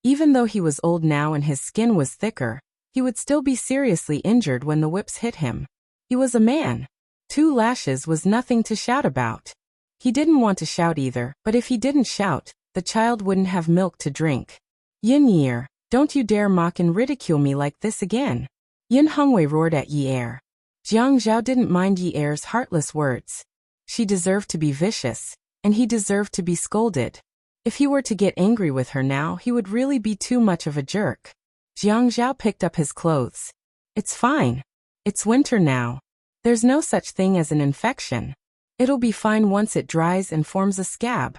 Even though he was old now and his skin was thicker, he would still be seriously injured when the whips hit him. He was a man. 2 lashes was nothing to shout about. He didn't want to shout either, but if he didn't shout, the child wouldn't have milk to drink. Yin Yeer, don't you dare mock and ridicule me like this again. Yin Hongwei roared at Yi Er. Jiang Zhao didn't mind Yi Er's heartless words. She deserved to be vicious, and he deserved to be scolded. If he were to get angry with her now, he would really be too much of a jerk. Jiang Zhao picked up his clothes. It's fine. It's winter now. There's no such thing as an infection. It'll be fine once it dries and forms a scab.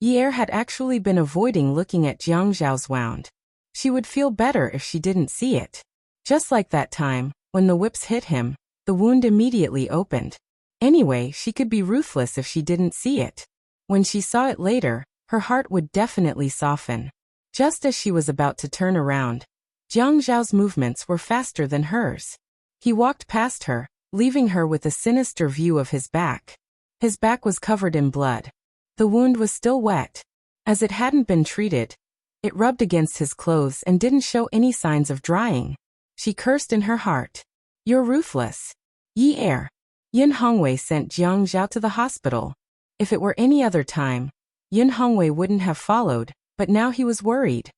Yi Er had actually been avoiding looking at Jiang Zhao's wound. She would feel better if she didn't see it. Just like that time, when the whips hit him, the wound immediately opened. Anyway, she could be ruthless if she didn't see it. When she saw it later, her heart would definitely soften. Just as she was about to turn around, Jiang Zhao's movements were faster than hers. He walked past her, leaving her with a sinister view of his back. His back was covered in blood. The wound was still wet. As it hadn't been treated, it rubbed against his clothes and didn't show any signs of drying. She cursed in her heart. You're ruthless. Yi Er. Yin Hongwei sent Jiang Zhao to the hospital. If it were any other time, Yin Hongwei wouldn't have followed, but now he was worried.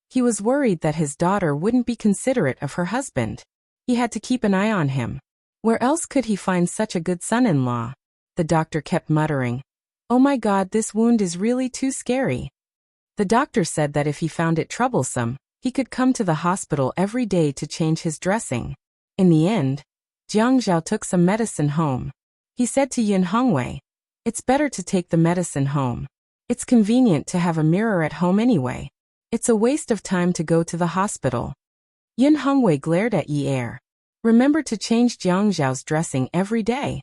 He was worried that his daughter wouldn't be considerate of her husband. He had to keep an eye on him. Where else could he find such a good son-in-law? The doctor kept muttering. Oh my God, this wound is really too scary. The doctor said that if he found it troublesome, he could come to the hospital every day to change his dressing. In the end, Jiang Zhao took some medicine home. He said to Yin Hongwei, it's better to take the medicine home. It's convenient to have a mirror at home anyway. It's a waste of time to go to the hospital. Yin Hongwei glared at Yi Er. Remember to change Jiang Zhao's dressing every day.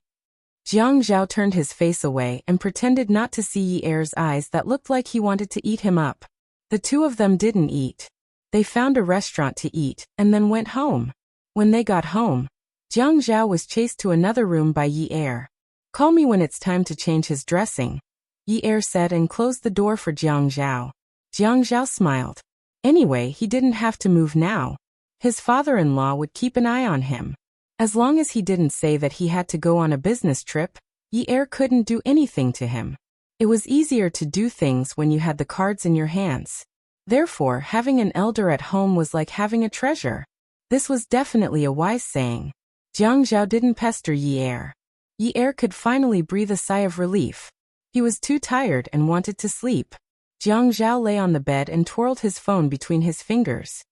Jiang Zhao turned his face away and pretended not to see Yi Er's eyes that looked like he wanted to eat him up. The two of them didn't eat. They found a restaurant to eat and then went home. When they got home, Jiang Zhao was chased to another room by Yi Er. Call me when it's time to change his dressing, Yi Er said and closed the door for Jiang Zhao. Jiang Zhao smiled. Anyway, he didn't have to move now. His father-in-law would keep an eye on him. As long as he didn't say that he had to go on a business trip, Yi Er couldn't do anything to him. It was easier to do things when you had the cards in your hands. Therefore, having an elder at home was like having a treasure. This was definitely a wise saying. Jiang Zhao didn't pester Yi Er. Yi Er could finally breathe a sigh of relief. He was too tired and wanted to sleep. Jiang Zhao lay on the bed and twirled his phone between his fingers.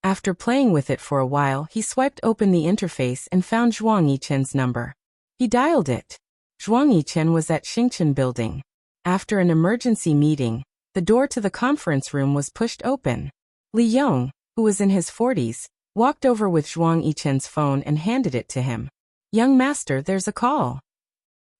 After playing with it for a while, he swiped open the interface and found Zhuang Yichen's number. He dialed it. Zhuang Yichen was at Xingchen Building. After an emergency meeting, the door to the conference room was pushed open. Li Yong, who was in his 40s, walked over with Zhuang Yichen's phone and handed it to him. Young master, there's a call.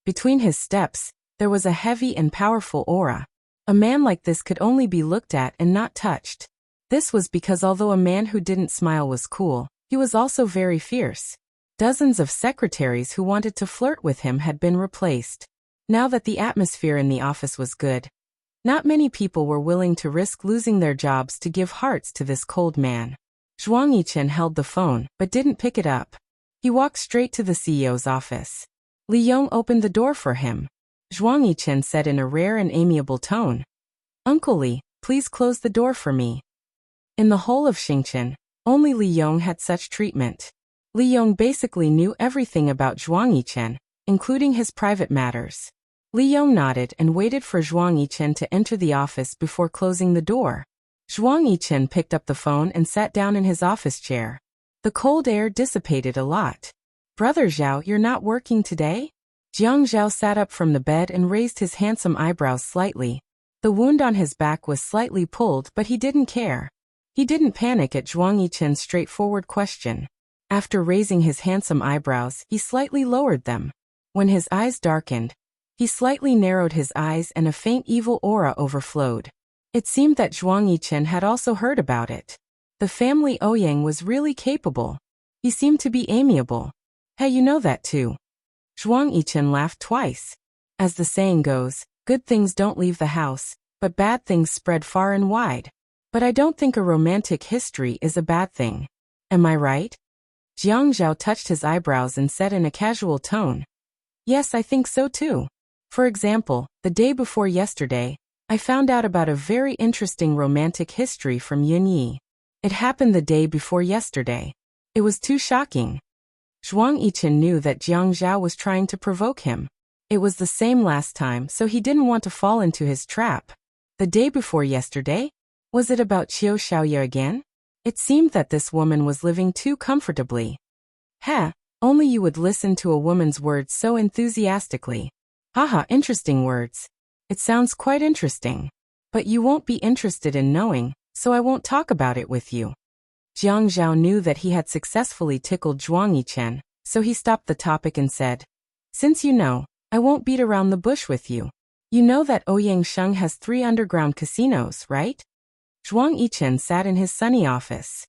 Between his steps, there was a heavy and powerful aura. A man like this could only be looked at and not touched. This was because although a man who didn't smile was cool, he was also very fierce. Dozens of secretaries who wanted to flirt with him had been replaced. Now that the atmosphere in the office was good, not many people were willing to risk losing their jobs to give hearts to this cold man. Zhuang Yichen held the phone, but didn't pick it up. He walked straight to the CEO's office. Li Yong opened the door for him. Zhuang Yichen said in a rare and amiable tone, Uncle Li, please close the door for me. In the whole of Xingchen, only Li Yong had such treatment. Li Yong basically knew everything about Zhuang Yichen, including his private matters. Li Yong nodded and waited for Zhuang Yichen to enter the office before closing the door. Zhuang Yichen picked up the phone and sat down in his office chair. The cold air dissipated a lot. Brother Zhao, you're not working today? Jiang Zhao sat up from the bed and raised his handsome eyebrows slightly. The wound on his back was slightly pulled, but he didn't care. He didn't panic at Zhuang Yichen's straightforward question. After raising his handsome eyebrows, he slightly lowered them. When his eyes darkened, he slightly narrowed his eyes and a faint evil aura overflowed. It seemed that Zhuang Yichen had also heard about it. The family Ouyang was really capable. He seemed to be amiable. Hey, you know that too. Zhuang Yichen laughed twice. As the saying goes, good things don't leave the house, but bad things spread far and wide. But I don't think a romantic history is a bad thing. Am I right? Jiang Zhao touched his eyebrows and said in a casual tone, "Yes, I think so too. For example, the day before yesterday, I found out about a very interesting romantic history from Yun Yi. It happened the day before yesterday. It was too shocking." Zhuang Yichen knew that Jiang Zhao was trying to provoke him. It was the same last time, so he didn't want to fall into his trap. The day before yesterday? Was it about Qiu Xiaoye again? It seemed that this woman was living too comfortably. Only you would listen to a woman's words so enthusiastically. Haha, interesting words. It sounds quite interesting. But you won't be interested in knowing, so I won't talk about it with you. Jiang Zhao knew that he had successfully tickled Zhuang Yichen, so he stopped the topic and said, "Since you know, I won't beat around the bush with you. You know that Ouyang Sheng has 3 underground casinos, right?" Zhuang Yichen sat in his sunny office.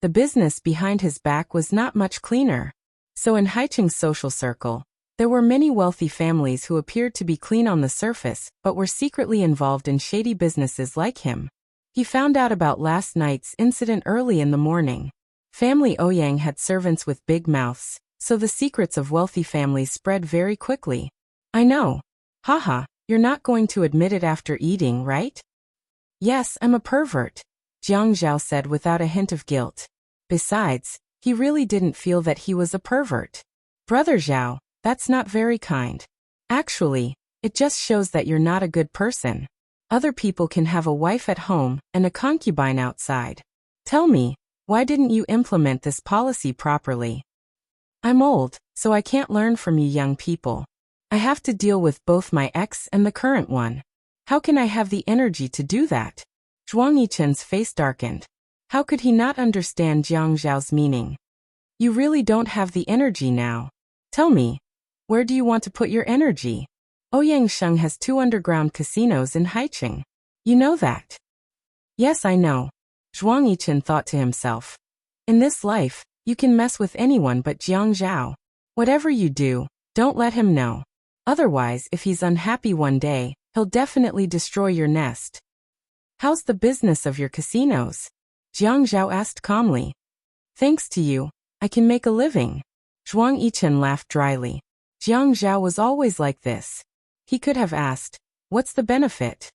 The business behind his back was not much cleaner. So in Haicheng's social circle, there were many wealthy families who appeared to be clean on the surface, but were secretly involved in shady businesses like him. He found out about last night's incident early in the morning. Family Ouyang had servants with big mouths, so the secrets of wealthy families spread very quickly. I know. Haha, you're not going to admit it after eating, right? Yes, I'm a pervert, Jiang Zhao said without a hint of guilt. Besides, he really didn't feel that he was a pervert. Brother Zhao, that's not very kind. Actually, it just shows that you're not a good person. Other people can have a wife at home and a concubine outside. Tell me, why didn't you implement this policy properly? I'm old, so I can't learn from you young people. I have to deal with both my ex and the current one. How can I have the energy to do that? Zhuang Yichen's face darkened. How could he not understand Jiang Zhao's meaning? You really don't have the energy now. Tell me, where do you want to put your energy? Ouyang Sheng has 2 underground casinos in Haicheng. You know that? Yes, I know. Zhuang Yichen thought to himself. In this life, you can mess with anyone but Jiang Zhao. Whatever you do, don't let him know. Otherwise, if he's unhappy one day, he'll definitely destroy your nest. How's the business of your casinos? Jiang Zhao asked calmly. Thanks to you, I can make a living. Zhuang Yichen laughed dryly. Jiang Zhao was always like this. He could have asked, what's the benefit?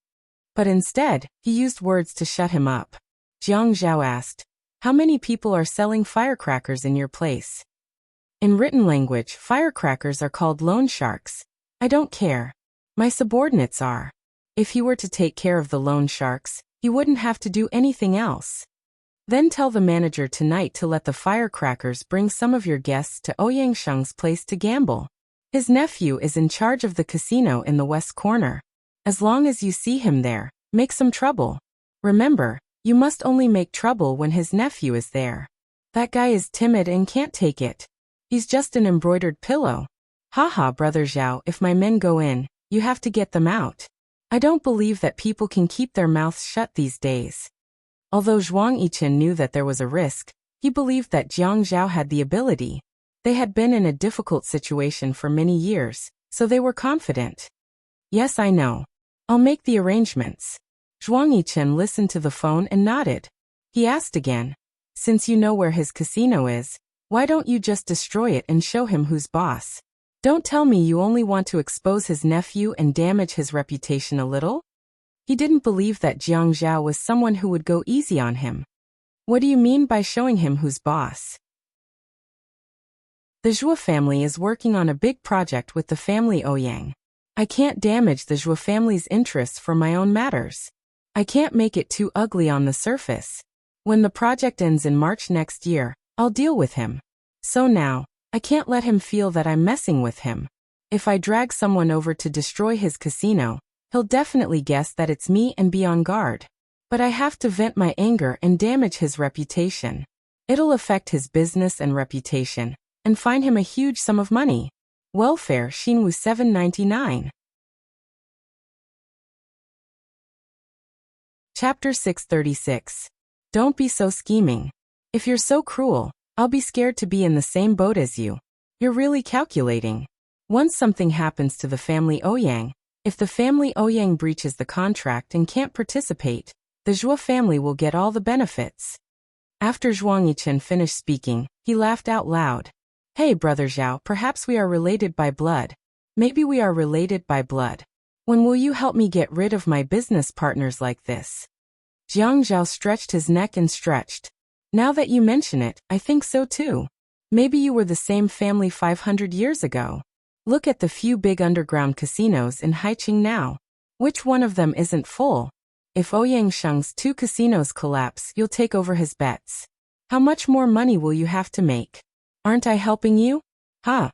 But instead, he used words to shut him up. Jiang Zhao asked, how many people are selling firecrackers in your place? In written language, firecrackers are called loan sharks. I don't care. My subordinates are. If he were to take care of the loan sharks, he wouldn't have to do anything else. Then tell the manager tonight to let the firecrackers bring some of your guests to Ouyang Sheng's place to gamble. His nephew is in charge of the casino in the west corner. As long as you see him there, make some trouble. Remember, you must only make trouble when his nephew is there. That guy is timid and can't take it. He's just an embroidered pillow. Haha, Brother Zhao, if my men go in, you have to get them out. I don't believe that people can keep their mouths shut these days. Although Zhuang Yichen knew that there was a risk, he believed that Jiang Zhao had the ability. They had been in a difficult situation for many years, so they were confident. Yes, I know. I'll make the arrangements. Zhuang Yichen listened to the phone and nodded. He asked again, since you know where his casino is, why don't you just destroy it and show him who's boss? Don't tell me you only want to expose his nephew and damage his reputation a little? He didn't believe that Jiang Zhao was someone who would go easy on him. What do you mean by showing him who's boss? The Zhuo family is working on a big project with the family Ouyang. I can't damage the Zhuo family's interests for my own matters. I can't make it too ugly on the surface. When the project ends in March next year, I'll deal with him. So now, I can't let him feel that I'm messing with him. If I drag someone over to destroy his casino, he'll definitely guess that it's me and be on guard. But I have to vent my anger and damage his reputation. It'll affect his business and reputation, and find him a huge sum of money. Welfare Xinwu 799. Chapter 636. Don't be so scheming. If you're so cruel, I'll be scared to be in the same boat as you. You're really calculating. Once something happens to the family Ouyang, If the family Ouyang breaches the contract and can't participate, the Zhuo family will get all the benefits. After Zhuang Yichen finished speaking, he laughed out loud. Hey brother Zhao, perhaps we are related by blood. Maybe we are related by blood. When will you help me get rid of my business partners like this? Jiang Zhao stretched his neck and stretched. Now that you mention it, I think so too. Maybe you were the same family 500 years ago. Look at the few big underground casinos in Haiqing now. Which one of them isn't full? If Ouyang Sheng's 2 casinos collapse, you'll take over his bets. How much more money will you have to make? Aren't I helping you? Ha!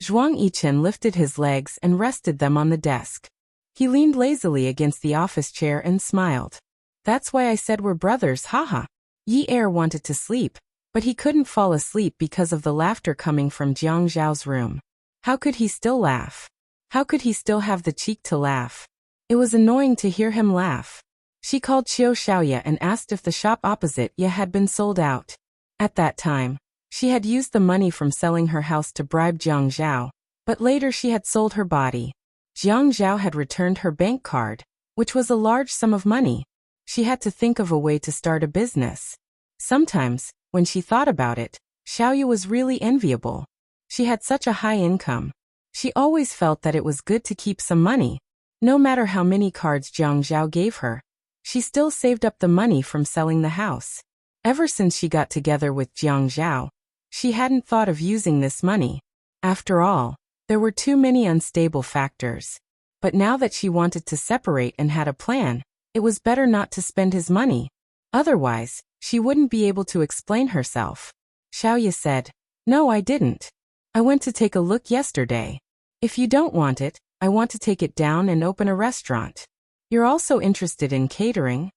Zhuang Yichen lifted his legs and rested them on the desk. He leaned lazily against the office chair and smiled. That's why I said we're brothers, haha. Yi Er wanted to sleep, but he couldn't fall asleep because of the laughter coming from Jiang Zhao's room. How could he still laugh? How could he still have the cheek to laugh? It was annoying to hear him laugh. She called Qiu Xiaoye and asked if the shop opposite Ye had been sold out. At that time, she had used the money from selling her house to bribe Jiang Zhao, but later she had sold her body. Jiang Zhao had returned her bank card, which was a large sum of money. She had to think of a way to start a business. Sometimes, when she thought about it, Xiaoye was really enviable. She had such a high income. She always felt that it was good to keep some money. No matter how many cards Jiang Zhao gave her, she still saved up the money from selling the house. Ever since she got together with Jiang Zhao, she hadn't thought of using this money. After all, there were too many unstable factors. But now that she wanted to separate and had a plan, it was better not to spend his money. Otherwise, she wouldn't be able to explain herself. Xiaoye said, No, I didn't. I went to take a look yesterday. If you don't want it, I want to take it down and open a restaurant. You're also interested in catering?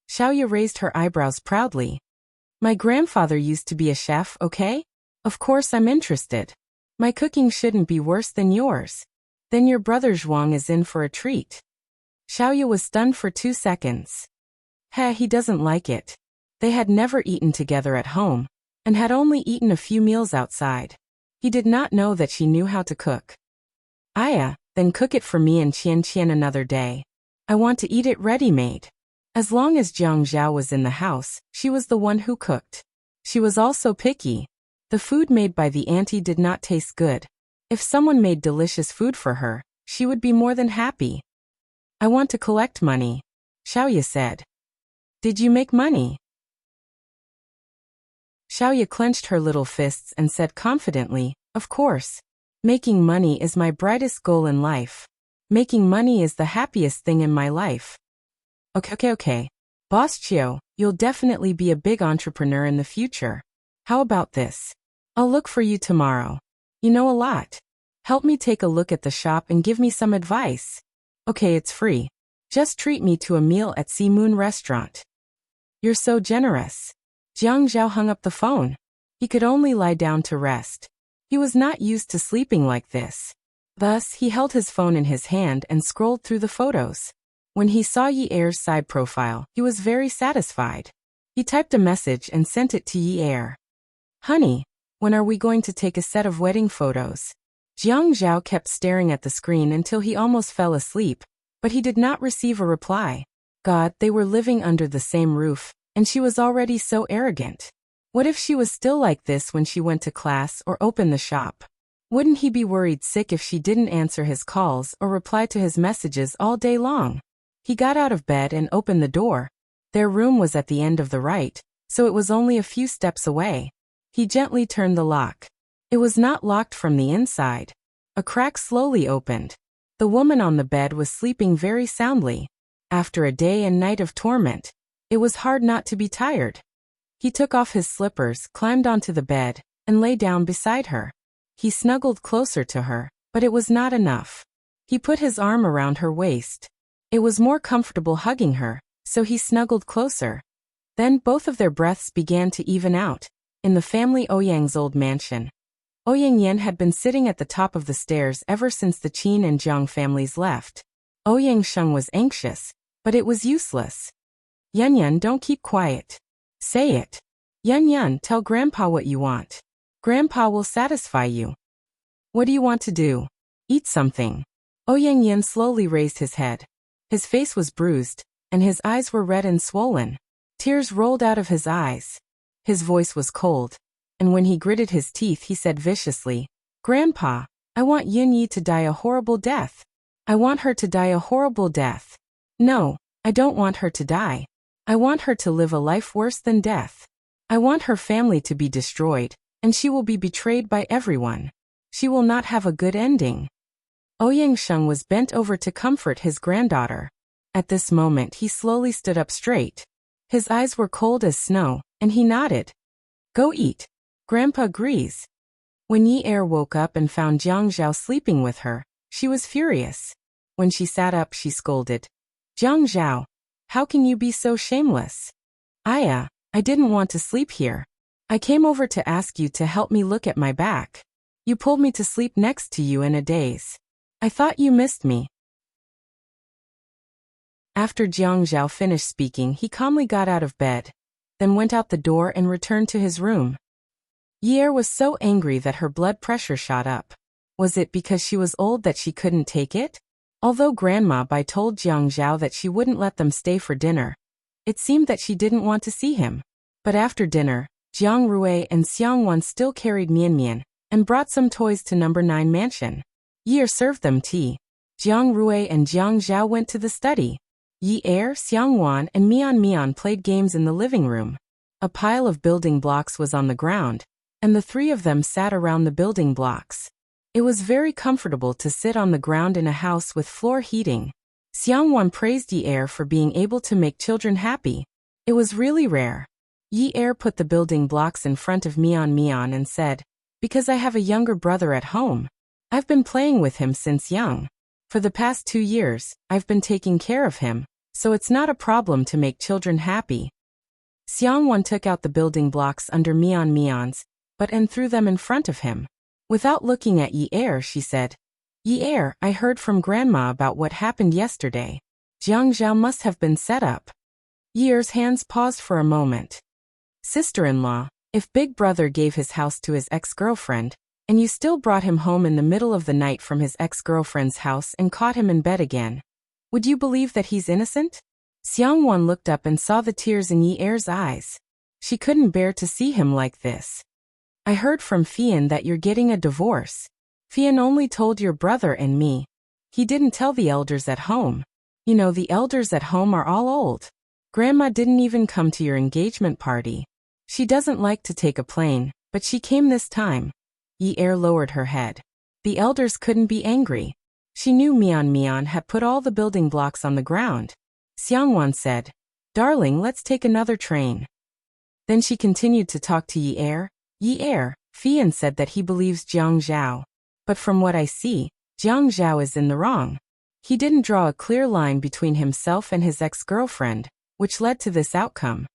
Xiaoye raised her eyebrows proudly. My grandfather used to be a chef, okay? Of course I'm interested. My cooking shouldn't be worse than yours. Then your brother Zhuang is in for a treat. Xiaoye was stunned for 2 seconds. He doesn't like it. They had never eaten together at home, and had only eaten a few meals outside. He did not know that she knew how to cook. Aya, then cook it for me and Qian Qian another day. I want to eat it ready-made. As long as Jiang Zhao was in the house, she was the one who cooked. She was also picky. The food made by the auntie did not taste good. If someone made delicious food for her, she would be more than happy. I want to collect money, Xiaoye said. Did you make money? Xiaoye clenched her little fists and said confidently, Of course. Making money is my brightest goal in life. Making money is the happiest thing in my life. Okay. Boss Qiu, you'll definitely be a big entrepreneur in the future. How about this? I'll look for you tomorrow. You know a lot. Help me take a look at the shop and give me some advice. Okay, it's free. Just treat me to a meal at Sea Moon Restaurant. You're so generous. Jiang Zhao hung up the phone. He could only lie down to rest. He was not used to sleeping like this. Thus, he held his phone in his hand and scrolled through the photos. When he saw Yi Er's side profile, he was very satisfied. He typed a message and sent it to Yi Er. Honey, when are we going to take a set of wedding photos? Jiang Zhao kept staring at the screen until he almost fell asleep, but he did not receive a reply. God, they were living under the same roof, and she was already so arrogant. What if she was still like this when she went to class or opened the shop? Wouldn't he be worried sick if she didn't answer his calls or reply to his messages all day long? He got out of bed and opened the door. Their room was at the end of the right, so it was only a few steps away. He gently turned the lock. It was not locked from the inside. A crack slowly opened. The woman on the bed was sleeping very soundly. After a day and night of torment, it was hard not to be tired. He took off his slippers, climbed onto the bed, and lay down beside her. He snuggled closer to her, but it was not enough. He put his arm around her waist. It was more comfortable hugging her, so he snuggled closer. Then both of their breaths began to even out. In the family Ouyang's old mansion, Ouyang Yan had been sitting at the top of the stairs ever since the Qin and Jiang families left. Ouyang Sheng was anxious, but it was useless. Yan, don't keep quiet. Say it. Yan, tell Grandpa what you want. Grandpa will satisfy you. What do you want to do? Eat something. Ouyang Yin slowly raised his head. His face was bruised, and his eyes were red and swollen. Tears rolled out of his eyes. His voice was cold, and when he gritted his teeth he said viciously, "Grandpa, I want Yin Yi to die a horrible death. I want her to die a horrible death. No, I don't want her to die. I want her to live a life worse than death. I want her family to be destroyed, and she will be betrayed by everyone. She will not have a good ending." Ouyang Sheng was bent over to comfort his granddaughter. At this moment he slowly stood up straight. His eyes were cold as snow, and he nodded. "Go eat. Grandpa agrees." When Yi Er woke up and found Jiang Zhao sleeping with her, she was furious. When she sat up she scolded, "Jiang Zhao, how can you be so shameless? I didn't want to sleep here. I came over to ask you to help me look at my back. You pulled me to sleep next to you in a daze. I thought you missed me." After Jiang Zhao finished speaking, he calmly got out of bed, then went out the door and returned to his room. Yi Er was so angry that her blood pressure shot up. Was it because she was old that she couldn't take it? Although Grandma Bai told Jiang Zhao that she wouldn't let them stay for dinner, it seemed that she didn't want to see him. But after dinner, Jiang Rui and Xiang Wan still carried Mian Mian and brought some toys to number 9 mansion. Yi Er served them tea. Jiang Rui and Jiang Zhao went to the study. Yi Er, Xiang Wan, and Mian Mian played games in the living room. A pile of building blocks was on the ground, and the three of them sat around the building blocks. It was very comfortable to sit on the ground in a house with floor heating. Xiang Wan praised Yi Er for being able to make children happy. It was really rare. Yi Er put the building blocks in front of Mian Mian and said, "Because I have a younger brother at home. I've been playing with him since young. For the past 2 years, I've been taking care of him, so it's not a problem to make children happy." Xiang Wan took out the building blocks under Mian Mian's, and threw them in front of him. Without looking at Yi Er, she said, "Yi Er, I heard from Grandma about what happened yesterday. Jiang Zhao must have been set up." Yi Er's hands paused for a moment. "Sister-in-law, if Big Brother gave his house to his ex-girlfriend, and you still brought him home in the middle of the night from his ex-girlfriend's house and caught him in bed again, would you believe that he's innocent?" Xiang Wan looked up and saw the tears in Yi Er's eyes. She couldn't bear to see him like this. "I heard from Fian that you're getting a divorce. Fian only told your brother and me. He didn't tell the elders at home. You know, the elders at home are all old. Grandma didn't even come to your engagement party. She doesn't like to take a plane, but she came this time." Yi Er lowered her head. The elders couldn't be angry. She knew Mian Mian had put all the building blocks on the ground. Xiang Wan said, "Darling, let's take another train." Then she continued to talk to Yi Er. "Yi Er, Fian said that he believes Jiang Zhao. But from what I see, Jiang Zhao is in the wrong. He didn't draw a clear line between himself and his ex-girlfriend, which led to this outcome."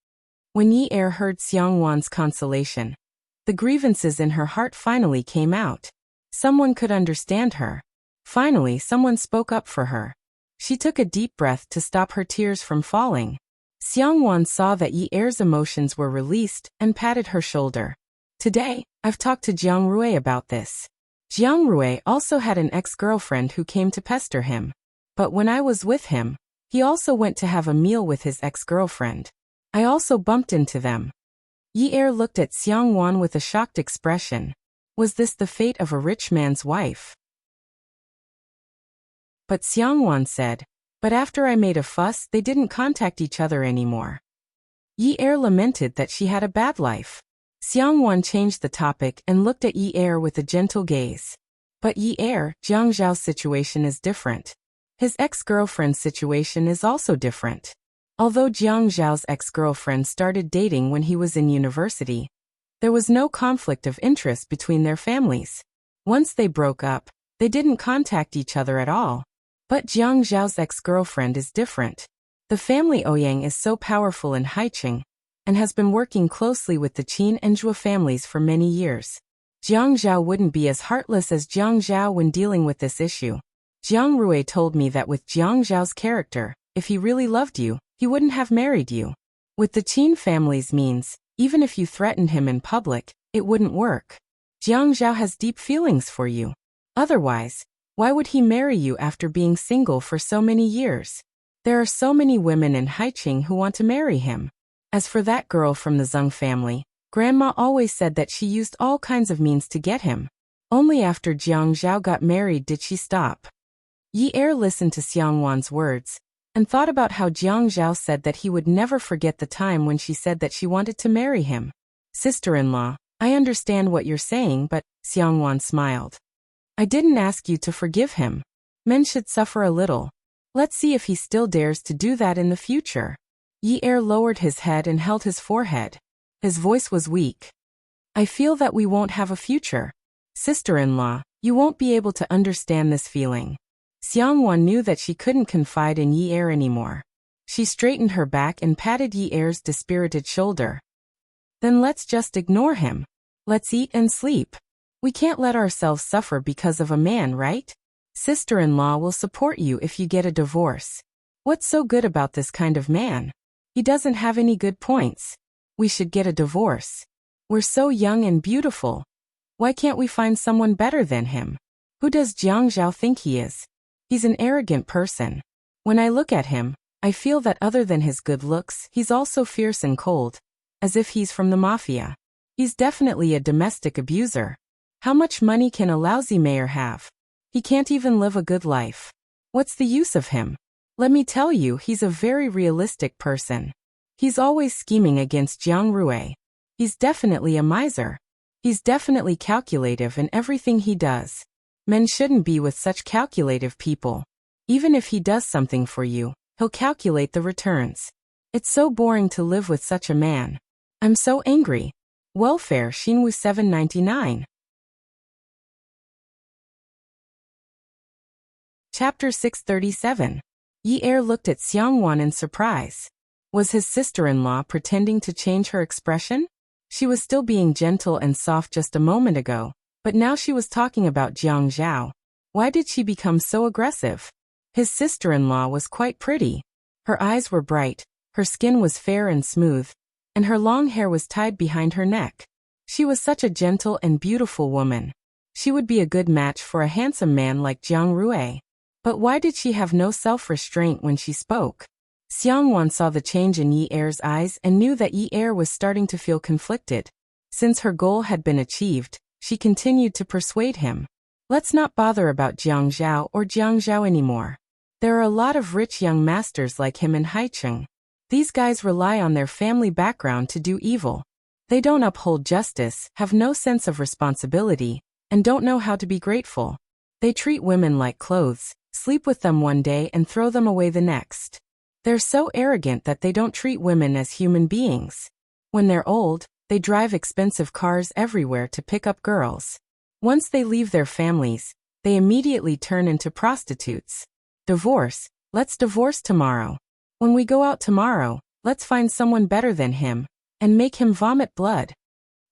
When Yi Er heard Xiang Wan's consolation, the grievances in her heart finally came out. Someone could understand her. Finally, someone spoke up for her. She took a deep breath to stop her tears from falling. Xiang Wan saw that Yi Er's emotions were released and patted her shoulder. "Today, I've talked to Jiang Rui about this. Jiang Rui also had an ex-girlfriend who came to pester him. But when I was with him, he also went to have a meal with his ex-girlfriend. I also bumped into them." Yi Er looked at Xiang Wan with a shocked expression. Was this the fate of a rich man's wife? But Xiang Wan said, "But after I made a fuss, they didn't contact each other anymore." Yi Er lamented that she had a bad life. Xiang Wan changed the topic and looked at Yi Er with a gentle gaze. "But Yi Er, Jiang Zhao's situation is different. His ex-girlfriend's situation is also different. Although Jiang Zhao's ex-girlfriend started dating when he was in university, there was no conflict of interest between their families. Once they broke up, they didn't contact each other at all. But Jiang Zhao's ex-girlfriend is different. The family Ouyang is so powerful in Haicheng, and has been working closely with the Qin and Zhou families for many years. Jiang Zhao wouldn't be as heartless as Jiang Zhao when dealing with this issue. Jiang Rui told me that with Jiang Zhao's character, if he really loved you, he wouldn't have married you. With the Qin family's means, even if you threatened him in public, it wouldn't work. Jiang Zhao has deep feelings for you. Otherwise, Why would he marry you after being single for so many years? There are so many women in Haicheng who want to marry him. As for that girl from the Zheng family, Grandma always said that she used all kinds of means to get him. Only after Jiang Zhao got married did she stop. Yi Er listened to Xiang Wan's words and thought about how Jiang Zhao said that he would never forget the time when she said that she wanted to marry him. Sister-in-law, I understand what you're saying, but Xiang Wan smiled. I didn't ask you to forgive him. Men should suffer a little. Let's see if he still dares to do that in the future. Yi Er lowered his head and held his forehead. His voice was weak. I feel that we won't have a future. Sister-in-law, you won't be able to understand this feeling. Xiang Wan knew that she couldn't confide in Yi Er anymore. She straightened her back and patted Yi Er's dispirited shoulder. Then let's just ignore him. Let's eat and sleep. We can't let ourselves suffer because of a man, right? Sister-in-law will support you if you get a divorce. What's so good about this kind of man? He doesn't have any good points. We should get a divorce. We're so young and beautiful. Why can't we find someone better than him? Who does Jiang Zhao think he is? He's an arrogant person. When I look at him, I feel that other than his good looks, he's also fierce and cold, as if he's from the mafia. He's definitely a domestic abuser. How much money can a lousy mayor have? He can't even live a good life. What's the use of him? Let me tell you, he's a very realistic person. He's always scheming against Jiang Rui. He's definitely a miser. He's definitely calculative in everything he does. Men shouldn't be with such calculative people. Even if he does something for you, he'll calculate the returns. It's so boring to live with such a man. I'm so angry. Welfare Xinwu 799. Chapter 637. Yi Er looked at Xiang Wan in surprise. Was his sister-in-law pretending to change her expression? She was still being gentle and soft just a moment ago, but now she was talking about Jiang Zhao. Why did she become so aggressive? His sister-in-law was quite pretty. Her eyes were bright, her skin was fair and smooth, and her long hair was tied behind her neck. She was such a gentle and beautiful woman. She would be a good match for a handsome man like Jiang Rui. But why did she have no self-restraint when she spoke? Xiang Wan saw the change in Yi Er's eyes and knew that Yi Er was starting to feel conflicted. Since her goal had been achieved, she continued to persuade him. Let's not bother about Jiang Zhao or Jiang Zhao anymore. There are a lot of rich young masters like him in Haicheng. These guys rely on their family background to do evil. They don't uphold justice, have no sense of responsibility, and don't know how to be grateful. They treat women like clothes, sleep with them one day and throw them away the next. They're so arrogant that they don't treat women as human beings. When they're old, they drive expensive cars everywhere to pick up girls. Once they leave their families, they immediately turn into prostitutes. Divorce, let's divorce tomorrow. When we go out tomorrow, let's find someone better than him, and make him vomit blood.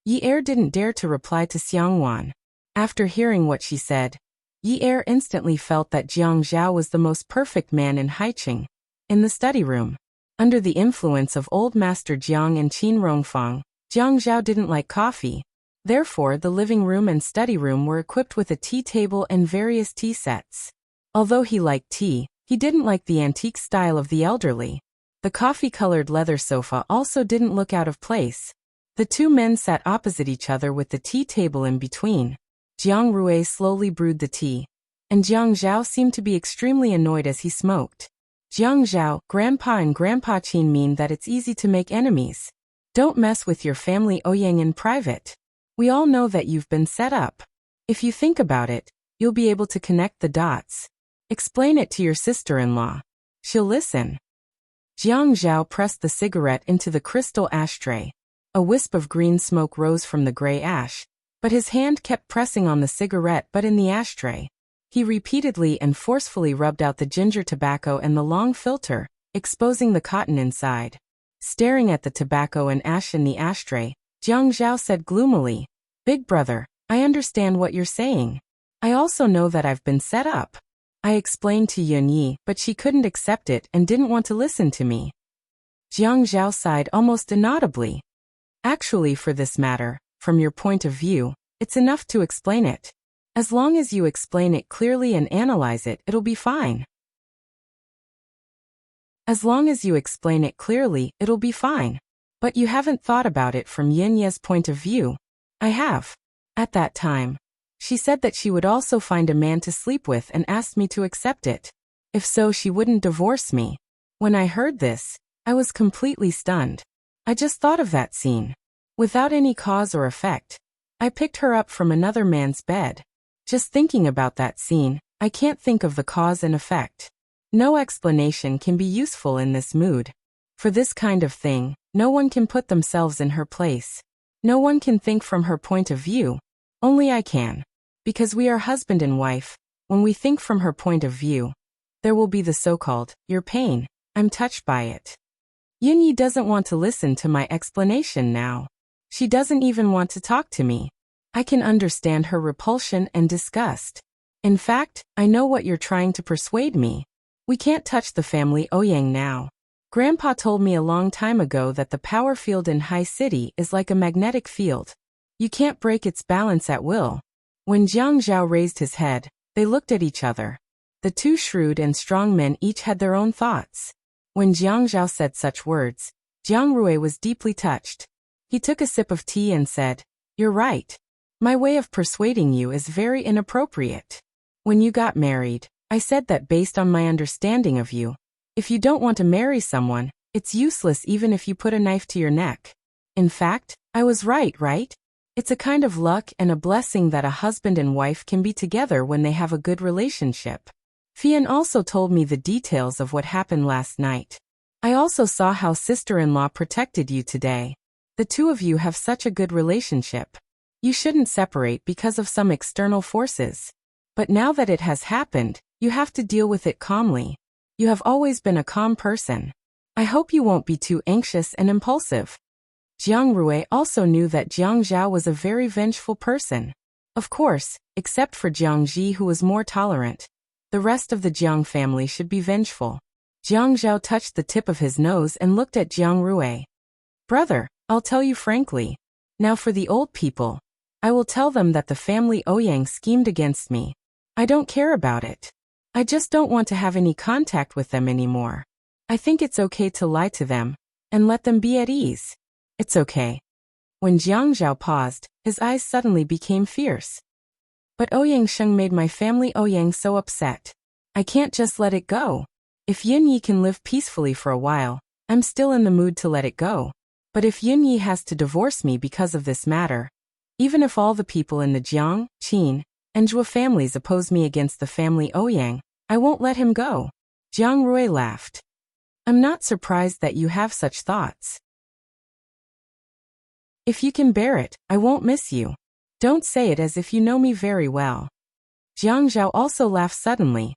Yi Er didn't dare to reply to Xiang Wan. After hearing what she said, Yi Er instantly felt that Jiang Zhao was the most perfect man in Haicheng. In the study room, under the influence of old Master Jiang and Qin Rongfang, Jiang Zhao didn't like coffee. Therefore, the living room and study room were equipped with a tea table and various tea sets. Although he liked tea, he didn't like the antique style of the elderly. The coffee-colored leather sofa also didn't look out of place. The two men sat opposite each other with the tea table in between. Jiang Rui slowly brewed the tea, and Jiang Zhao seemed to be extremely annoyed as he smoked. Jiang Zhao, Grandpa and Grandpa Qin mean that it's easy to make enemies. Don't mess with your family Ouyang in private. We all know that you've been set up. If you think about it, you'll be able to connect the dots. Explain it to your sister-in-law. She'll listen. Jiang Zhao pressed the cigarette into the crystal ashtray. A wisp of green smoke rose from the gray ash, but his hand kept pressing on the cigarette but in the ashtray. He repeatedly and forcefully rubbed out the ginger tobacco and the long filter, exposing the cotton inside. Staring at the tobacco and ash in the ashtray, Jiang Zhao said gloomily, "Big brother, I understand what you're saying. I also know that I've been set up. I explained to Yun Yi, but she couldn't accept it and didn't want to listen to me." Jiang Zhao sighed almost inaudibly. Actually, for this matter, from your point of view, it's enough to explain it. As long as you explain it clearly and analyze it, it'll be fine. As long as you explain it clearly, it'll be fine. But you haven't thought about it from Yinye's point of view. I have. At that time, she said that she would also find a man to sleep with and asked me to accept it. If so, she wouldn't divorce me. When I heard this, I was completely stunned. I just thought of that scene. Without any cause or effect, I picked her up from another man's bed. Just thinking about that scene, I can't think of the cause and effect. No explanation can be useful in this mood. For this kind of thing, no one can put themselves in her place. No one can think from her point of view. Only I can. Because we are husband and wife, when we think from her point of view, there will be the so-called, your pain. I'm touched by it. Yinyi doesn't want to listen to my explanation now. She doesn't even want to talk to me. I can understand her repulsion and disgust. In fact, I know what you're trying to persuade me. We can't touch the family Ouyang now. Grandpa told me a long time ago that the power field in High City is like a magnetic field. You can't break its balance at will. When Jiang Zhao raised his head, they looked at each other. The two shrewd and strong men each had their own thoughts. When Jiang Zhao said such words, Jiang Rui was deeply touched. He took a sip of tea and said, "You're right. My way of persuading you is very inappropriate. When you got married, I said that based on my understanding of you, if you don't want to marry someone, it's useless even if you put a knife to your neck. In fact, I was right? It's a kind of luck and a blessing that a husband and wife can be together when they have a good relationship." Fian also told me the details of what happened last night. I also saw how sister-in-law protected you today. The two of you have such a good relationship. You shouldn't separate because of some external forces. But now that it has happened, you have to deal with it calmly. You have always been a calm person. I hope you won't be too anxious and impulsive. Jiang Rui also knew that Jiang Zhao was a very vengeful person. Of course, except for Jiang Ji, who was more tolerant. The rest of the Jiang family should be vengeful. Jiang Zhao touched the tip of his nose and looked at Jiang Rui. "Brother, I'll tell you frankly. Now for the old people. I will tell them that the family Ouyang schemed against me. I don't care about it. I just don't want to have any contact with them anymore. I think it's okay to lie to them and let them be at ease. It's okay." When Jiang Zhao paused, his eyes suddenly became fierce. "But Ouyang Sheng made my family Ouyang so upset. I can't just let it go. If Yinyi can live peacefully for a while, I'm still in the mood to let it go. But if Yinyi has to divorce me because of this matter, even if all the people in the Jiang, Qin, and Zhou families oppose me against the family Ouyang, I won't let him go." Jiang Rui laughed. "I'm not surprised that you have such thoughts. If you can bear it, I won't miss you. Don't say it as if you know me very well." Jiang Zhao also laughed suddenly.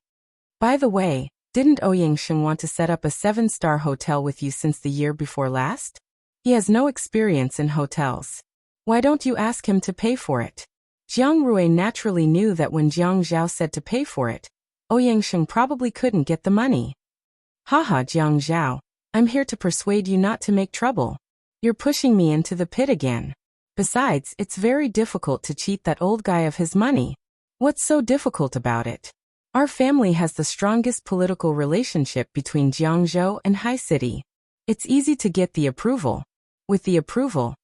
"By the way, didn't Ouyang Sheng want to set up a 7-star hotel with you since the year before last? He has no experience in hotels. Why don't you ask him to pay for it?" Jiang Rui naturally knew that when Jiang Zhao said to pay for it, Ouyang Sheng probably couldn't get the money. "Haha, Jiang Zhao, I'm here to persuade you not to make trouble. You're pushing me into the pit again. Besides, it's very difficult to cheat that old guy of his money. What's so difficult about it? Our family has the strongest political relationship between Jiangzhou and High City. It's easy to get the approval. With the approval,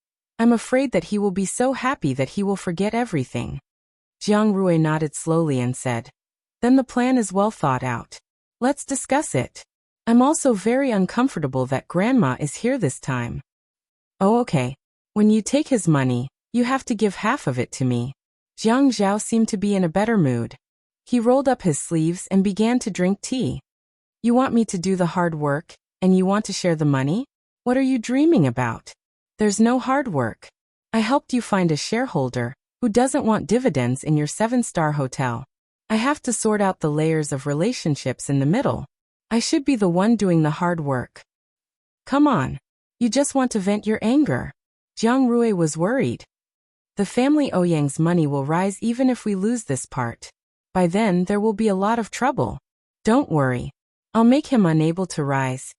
I'm afraid that he will be so happy that he will forget everything." Jiang Rui nodded slowly and said, "Then the plan is well thought out. Let's discuss it. I'm also very uncomfortable that Grandma is here this time." "Oh, okay. When you take his money, you have to give half of it to me." Jiang Zhao seemed to be in a better mood. He rolled up his sleeves and began to drink tea. "You want me to do the hard work, and you want to share the money? What are you dreaming about? There's no hard work. I helped you find a shareholder who doesn't want dividends in your 7-star hotel. I have to sort out the layers of relationships in the middle. I should be the one doing the hard work. Come on. You just want to vent your anger." Jiang Rui was worried. "The family Ouyang's money will rise even if we lose this part. By then there will be a lot of trouble. Don't worry. I'll make him unable to rise.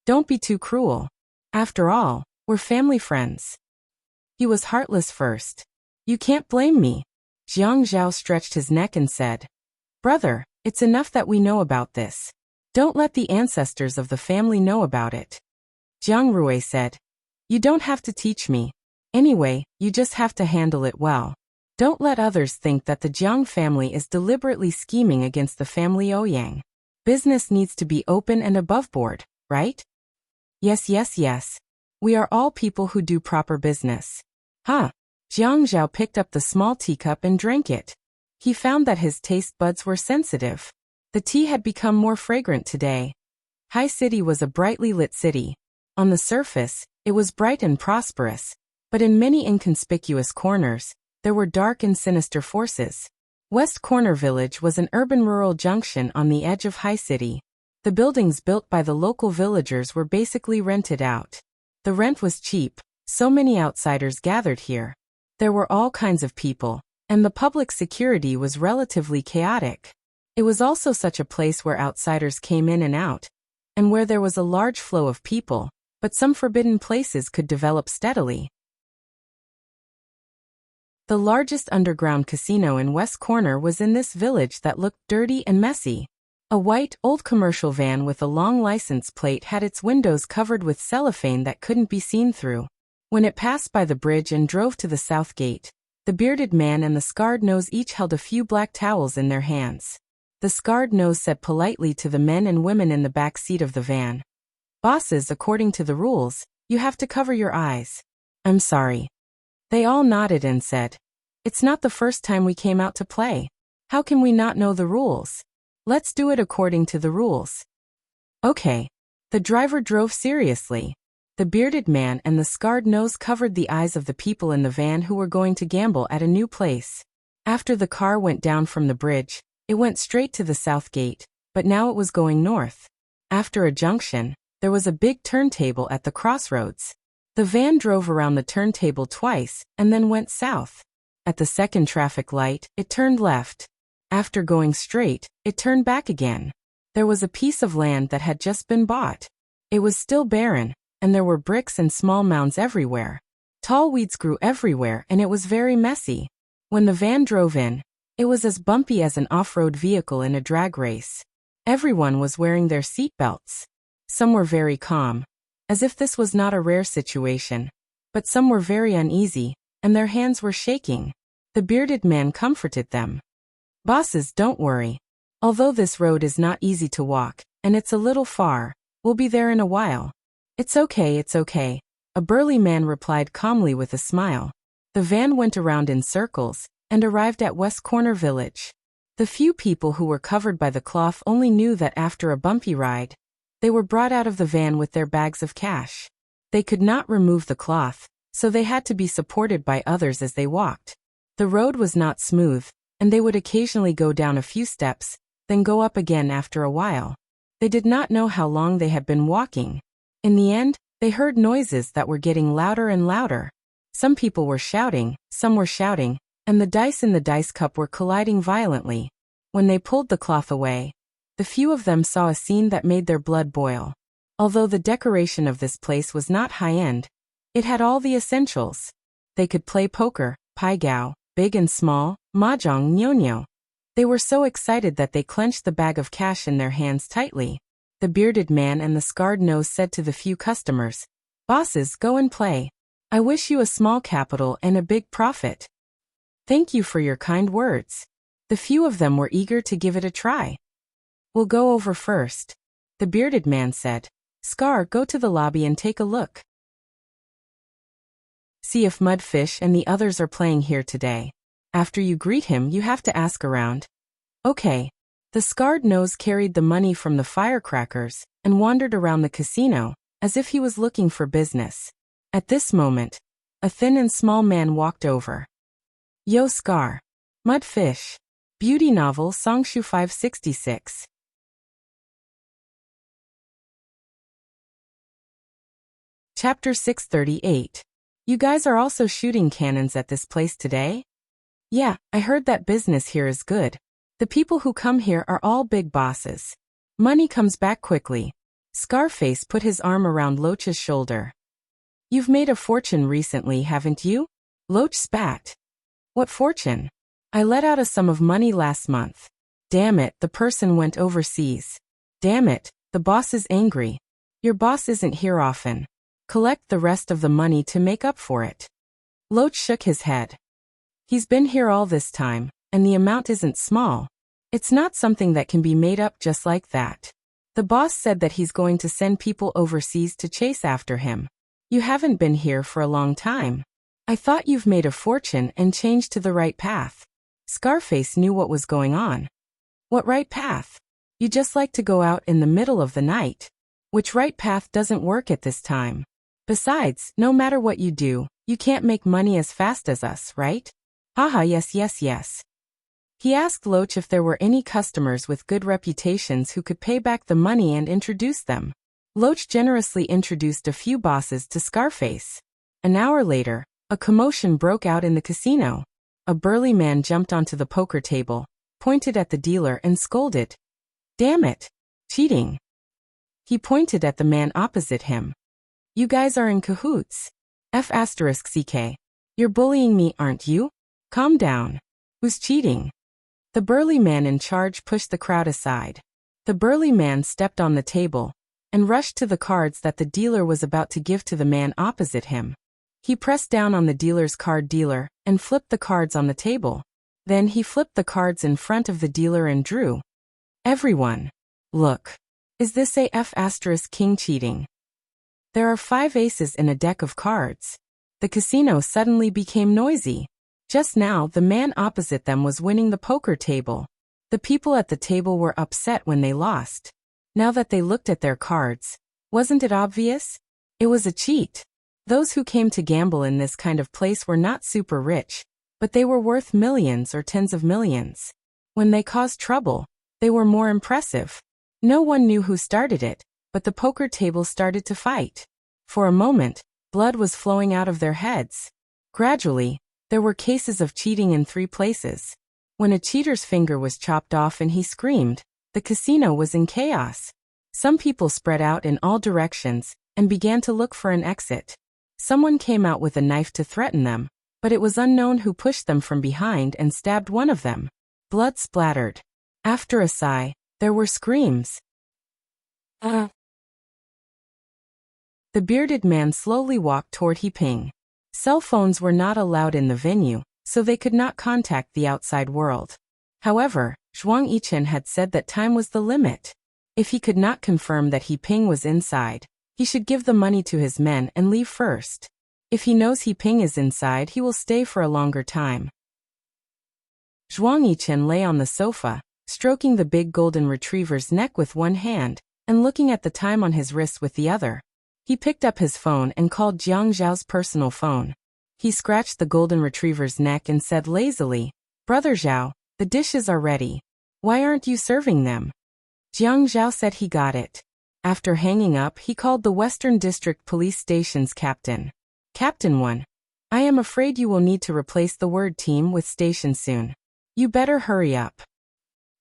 Don't be too cruel. After all, we're family friends." He was heartless first. "You can't blame me." Jiang Zhao stretched his neck and said, "Brother, it's enough that we know about this. Don't let the ancestors of the family know about it." Jiang Rui said, "You don't have to teach me. Anyway, you just have to handle it well. Don't let others think that the Jiang family is deliberately scheming against the family Ouyang. Business needs to be open and above board, right?" Yes, yes, yes. We are all people who do proper business." Huh. Jiang Zhao picked up the small teacup and drank it. He found that his taste buds were sensitive. The tea had become more fragrant today. Hai City was a brightly lit city. On the surface, it was bright and prosperous, but in many inconspicuous corners, there were dark and sinister forces. West Corner Village was an urban-rural junction on the edge of Hai City. The buildings built by the local villagers were basically rented out. The rent was cheap, so many outsiders gathered here. There were all kinds of people, and the public security was relatively chaotic. It was also such a place where outsiders came in and out, and where there was a large flow of people, but some forbidden places could develop steadily. The largest underground casino in West Corner was in this village that looked dirty and messy. A white, old commercial van with a long license plate had its windows covered with cellophane that couldn't be seen through. When it passed by the bridge and drove to the south gate, the bearded man and the scarred nose each held a few black towels in their hands. The scarred nose said politely to the men and women in the back seat of the van, "Bosses, according to the rules, you have to cover your eyes." "I'm sorry." They all nodded and said, "It's not the first time we came out to play. How can we not know the rules? Let's do it according to the rules." Okay. The driver drove seriously. The bearded man and the scarred nose covered the eyes of the people in the van who were going to gamble at a new place. After the car went down from the bridge, it went straight to the south gate, but now it was going north. After a junction, there was a big turntable at the crossroads. The van drove around the turntable twice and then went south. At the second traffic light, it turned left. After going straight, it turned back again. There was a piece of land that had just been bought. It was still barren, and there were bricks and small mounds everywhere. Tall weeds grew everywhere and it was very messy. When the van drove in, it was as bumpy as an off-road vehicle in a drag race. Everyone was wearing their seat belts. Some were very calm, as if this was not a rare situation, but some were very uneasy, and their hands were shaking. The bearded man comforted them. "Bosses, don't worry. Although this road is not easy to walk, and it's a little far, we'll be there in a while." It's okay, a burly man replied calmly with a smile. The van went around in circles, and arrived at West Corner Village. The few people who were covered by the cloth only knew that after a bumpy ride, they were brought out of the van with their bags of cash. They could not remove the cloth, so they had to be supported by others as they walked. The road was not smooth, and they would occasionally go down a few steps, then go up again after a while. They did not know how long they had been walking. In the end, they heard noises that were getting louder and louder. Some people were shouting, some were shouting, and the dice in the dice cup were colliding violently. When they pulled the cloth away, the few of them saw a scene that made their blood boil. Although the decoration of this place was not high-end, it had all the essentials. They could play poker, pai gao, big and small, mahjong, nyo-nyo. They were so excited that they clenched the bag of cash in their hands tightly. The bearded man and the scarred nose said to the few customers, "Bosses, go and play. I wish you a small capital and a big profit." "Thank you for your kind words." The few of them were eager to give it a try. "We'll go over first," the bearded man said. "Scar, go to the lobby and take a look. See if Mudfish and the others are playing here today. After you greet him, you have to ask around." "Okay." The scarred nose carried the money from the firecrackers and wandered around the casino, as if he was looking for business. At this moment, a thin and small man walked over. "Yo, Scar." Mudfish. Beauty novel Songshu 566. Chapter 638. You guys are also shooting cannons at this place today? Yeah, I heard that business here is good. The people who come here are all big bosses. Money comes back quickly. Scarface put his arm around Loach's shoulder. You've made a fortune recently, haven't you? Loach spat. What fortune? I let out a sum of money last month. Damn it, the person went overseas. Damn it, the boss is angry. Your boss isn't here often. Collect the rest of the money to make up for it. Loach shook his head. He's been here all this time, and the amount isn't small. It's not something that can be made up just like that. The boss said that he's going to send people overseas to chase after him. You haven't been here for a long time. I thought you've made a fortune and changed to the right path. Scarface knew what was going on. What right path? You just like to go out in the middle of the night. Which right path doesn't work at this time? Besides, no matter what you do, you can't make money as fast as us, right? Haha, yes. He asked Loach if there were any customers with good reputations who could pay back the money and introduce them. Loach generously introduced a few bosses to Scarface. An hour later, a commotion broke out in the casino. A burly man jumped onto the poker table, pointed at the dealer and scolded. Damn it! Cheating! He pointed at the man opposite him. You guys are in cahoots. F***ck. You're bullying me, aren't you? Calm down. Who's cheating? The burly man in charge pushed the crowd aside. The burly man stepped on the table and rushed to the cards that the dealer was about to give to the man opposite him. He pressed down on the dealer's card dealer and flipped the cards on the table. Then he flipped the cards in front of the dealer and drew. Everyone, look. Is this a F***king cheating? There are 5 aces in a deck of cards. The casino suddenly became noisy. Just now, the man opposite them was winning the poker table. The people at the table were upset when they lost. Now that they looked at their cards, wasn't it obvious? It was a cheat. Those who came to gamble in this kind of place were not super rich, but they were worth millions or tens of millions. When they caused trouble, they were more impressive. No one knew who started it, but the poker table started to fight. For a moment, blood was flowing out of their heads. Gradually, there were cases of cheating in 3 places. When a cheater's finger was chopped off and he screamed, the casino was in chaos. Some people spread out in all directions and began to look for an exit. Someone came out with a knife to threaten them, but it was unknown who pushed them from behind and stabbed one of them. Blood splattered. After a sigh, there were screams. The bearded man slowly walked toward He-Ping. Cell phones were not allowed in the venue, so they could not contact the outside world. However, Zhuang Yichen had said that time was the limit. If he could not confirm that He-Ping was inside, he should give the money to his men and leave first. If he knows He-Ping is inside, he will stay for a longer time. Zhuang Yichen lay on the sofa, stroking the big golden retriever's neck with one hand, and looking at the time on his wrist with the other. He picked up his phone and called Jiang Zhao's personal phone. He scratched the golden retriever's neck and said lazily, "Brother Zhao, the dishes are ready. Why aren't you serving them?" Jiang Zhao said he got it. After hanging up, he called the Western District Police Station's captain. "Captain 1. I am afraid you will need to replace the word team with station soon. You better hurry up.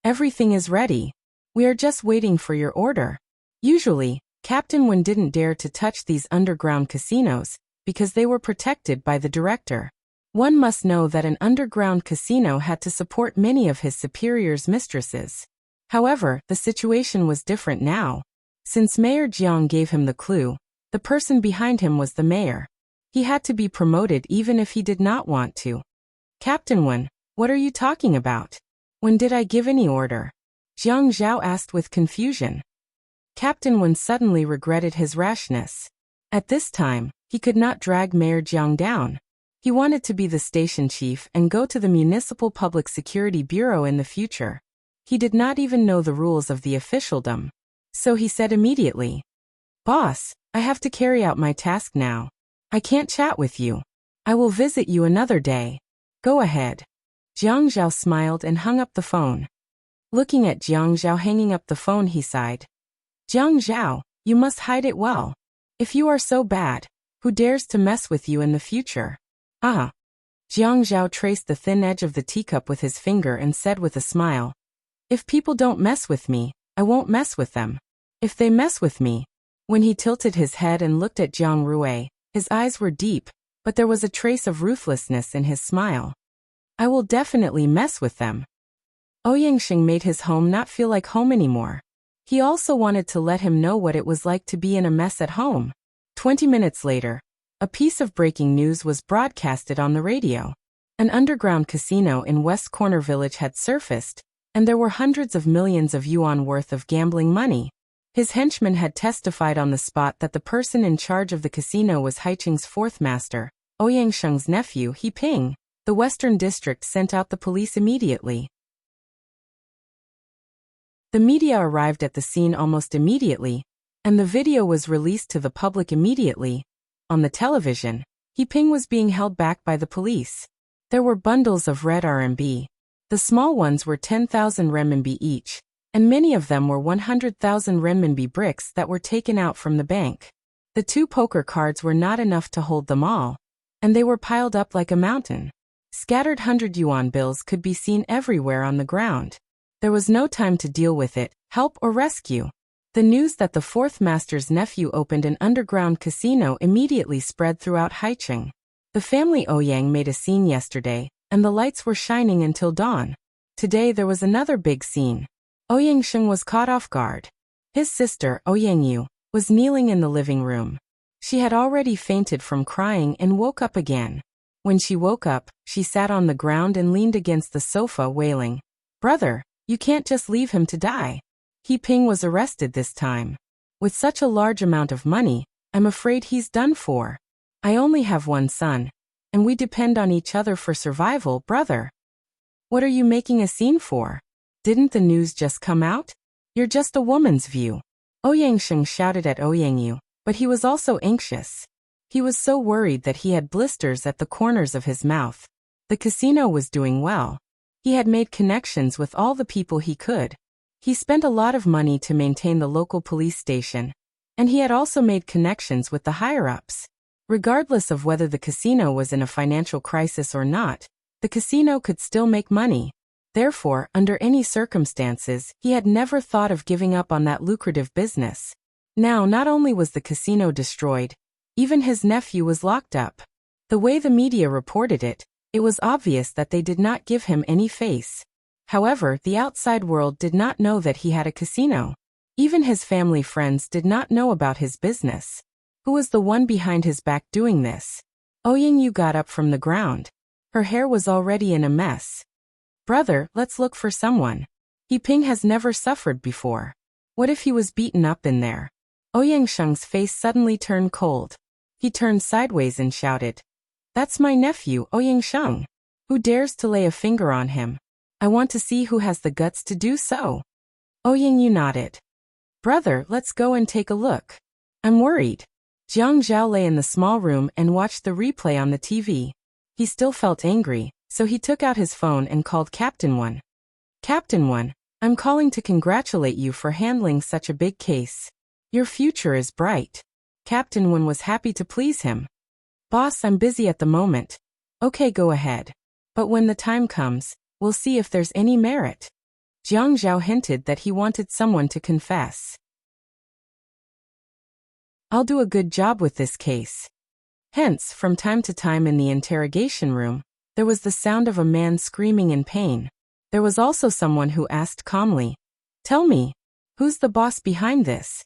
Everything is ready. We are just waiting for your order." Usually, Captain 1 didn't dare to touch these underground casinos because they were protected by the director. One must know that an underground casino had to support many of his superiors' mistresses. However, the situation was different now. Since Mayor Jiang gave him the clue, the person behind him was the mayor. He had to be promoted even if he did not want to. "Captain 1, what are you talking about? When did I give any order?" Jiang Zhao asked with confusion. Captain 1 suddenly regretted his rashness. At this time, he could not drag Mayor Jiang down. He wanted to be the station chief and go to the Municipal Public Security Bureau in the future. He did not even know the rules of the officialdom. So he said immediately, "Boss, I have to carry out my task now. I can't chat with you. I will visit you another day. Go ahead." Jiang Zhao smiled and hung up the phone. Looking at Jiang Zhao hanging up the phone, he sighed. "Jiang Zhao, you must hide it well. If you are so bad, who dares to mess with you in the future?" "Ah." Jiang Zhao traced the thin edge of the teacup with his finger and said with a smile, "If people don't mess with me, I won't mess with them. If they mess with me." When he tilted his head and looked at Jiang Rui, his eyes were deep, but there was a trace of ruthlessness in his smile. I will definitely mess with them. Ouyangsheng made his home not feel like home anymore. He also wanted to let him know what it was like to be in a mess at home. 20 minutes later, a piece of breaking news was broadcasted on the radio. An underground casino in West Corner Village had surfaced, and there were hundreds of millions of yuan worth of gambling money. His henchmen had testified on the spot that the person in charge of the casino was Haicheng's fourth master, Ouyangsheng's nephew, He Ping. The Western District sent out the police immediately. The media arrived at the scene almost immediately, and the video was released to the public immediately. On the television, He Ping was being held back by the police. There were bundles of red RMB. The small ones were 10,000 renminbi each, and many of them were 100,000 renminbi bricks that were taken out from the bank. The 2 poker cards were not enough to hold them all, and they were piled up like a mountain. Scattered 100 yuan bills could be seen everywhere on the ground. There was no time to deal with it, help or rescue. The news that the fourth master's nephew opened an underground casino immediately spread throughout Haicheng. The family Ouyang made a scene yesterday, and the lights were shining until dawn. Today there was another big scene. Ouyangsheng was caught off guard. His sister, Ouyangyu, was kneeling in the living room. She had already fainted from crying and woke up again. When she woke up, she sat on the ground and leaned against the sofa wailing, "Brother, you can't just leave him to die." He Ping was arrested this time. "With such a large amount of money, I'm afraid he's done for. I only have one son, and we depend on each other for survival, brother." "What are you making a scene for? Didn't the news just come out? You're just a woman's view." Ouyangsheng shouted at Ouyangyu, but he was also anxious. He was so worried that he had blisters at the corners of his mouth. The casino was doing well. He had made connections with all the people he could. He spent a lot of money to maintain the local police station, and he had also made connections with the higher-ups. Regardless of whether the casino was in a financial crisis or not, the casino could still make money. Therefore, under any circumstances, he had never thought of giving up on that lucrative business. Now, not only was the casino destroyed, even his nephew was locked up. The way the media reported it, it was obvious that they did not give him any face. However, the outside world did not know that he had a casino. Even his family friends did not know about his business. Who was the one behind his back doing this? Ouyangyu got up from the ground. Her hair was already in a mess. "Brother, let's look for someone. He Ping has never suffered before. What if he was beaten up in there?" Ouyangsheng's face suddenly turned cold. He turned sideways and shouted, "That's my nephew, Ouyangsheng. Who dares to lay a finger on him? I want to see who has the guts to do so." Ouyangyu nodded. "Brother, let's go and take a look. I'm worried." Jiang Zhao lay in the small room and watched the replay on the TV. He still felt angry, so he took out his phone and called Captain One. "Captain One, I'm calling to congratulate you for handling such a big case. Your future is bright." Captain One was happy to please him. "Boss, I'm busy at the moment." "Okay, go ahead. But when the time comes, we'll see if there's any merit." Jiang Zhao hinted that he wanted someone to confess. "I'll do a good job with this case." Hence, from time to time in the interrogation room, there was the sound of a man screaming in pain. There was also someone who asked calmly, "Tell me, who's the boss behind this?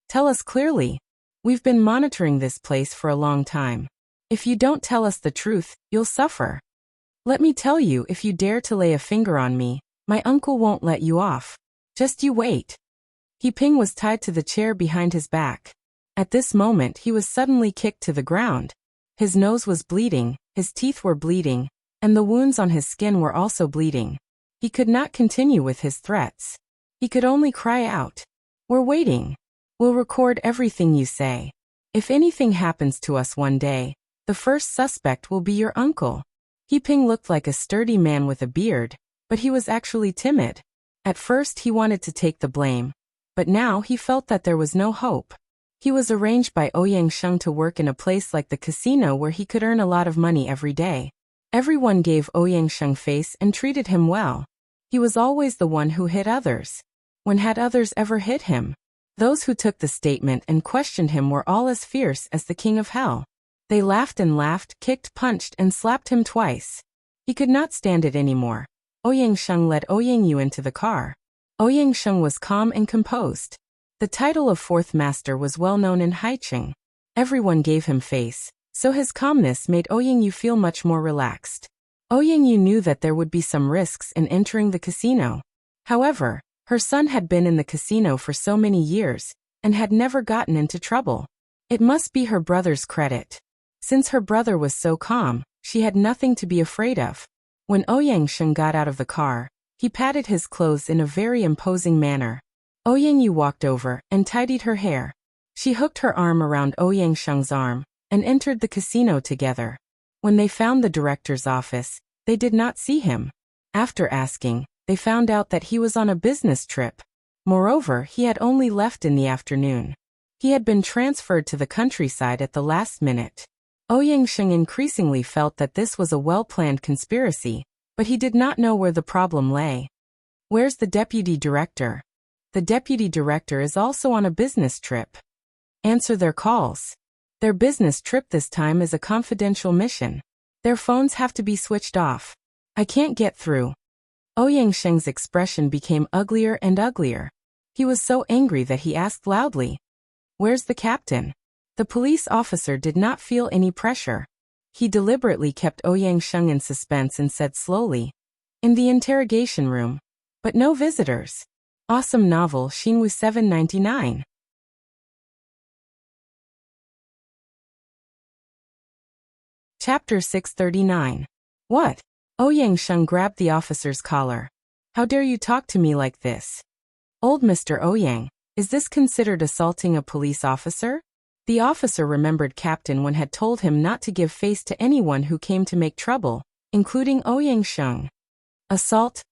Tell us clearly. We've been monitoring this place for a long time. If you don't tell us the truth, you'll suffer. Let me tell you, if you dare to lay a finger on me, my uncle won't let you off. Just you wait." He Ping was tied to the chair behind his back. At this moment he was suddenly kicked to the ground. His nose was bleeding, his teeth were bleeding, and the wounds on his skin were also bleeding. He could not continue with his threats. He could only cry out, "We're waiting. We'll record everything you say. If anything happens to us one day, the first suspect will be your uncle." He Ping looked like a sturdy man with a beard, but he was actually timid. At first he wanted to take the blame, but now he felt that there was no hope. He was arranged by Ouyangsheng to work in a place like the casino where he could earn a lot of money every day. Everyone gave Ouyangsheng face and treated him well. He was always the one who hit others. When had others ever hit him? Those who took the statement and questioned him were all as fierce as the king of hell. They laughed and laughed, kicked, punched, and slapped him twice. He could not stand it anymore. Ouyang Sheng led Ouyang Yu into the car. Ouyang Sheng was calm and composed. The title of fourth master was well known in Haicheng. Everyone gave him face, so his calmness made Ouyang Yu feel much more relaxed. Ouyang Yu knew that there would be some risks in entering the casino. However, her son had been in the casino for so many years and had never gotten into trouble. It must be her brother's credit. Since her brother was so calm, she had nothing to be afraid of. When Ouyang Sheng got out of the car, he patted his clothes in a very imposing manner. Ouyang Yu walked over and tidied her hair. She hooked her arm around Ouyang Sheng's arm and entered the casino together. When they found the director's office, they did not see him. After asking, they found out that he was on a business trip. Moreover, he had only left in the afternoon. He had been transferred to the countryside at the last minute. Ouyang Sheng increasingly felt that this was a well-planned conspiracy, but he did not know where the problem lay. Where's the deputy director? The deputy director is also on a business trip. Answer their calls. Their business trip this time is a confidential mission. Their phones have to be switched off. I can't get through. Ouyang Sheng's expression became uglier and uglier. He was so angry that he asked loudly, "Where's the captain?" The police officer did not feel any pressure. He deliberately kept Ouyang Sheng in suspense and said slowly, "In the interrogation room. But no visitors." Awesome novel Xinwu 799. Chapter 639. What? Ouyang Sheng grabbed the officer's collar. How dare you talk to me like this? Old Mr. Ouyang, is this considered assaulting a police officer? The officer remembered Captain Wen had told him not to give face to anyone who came to make trouble, including Ouyang Sheng. Assault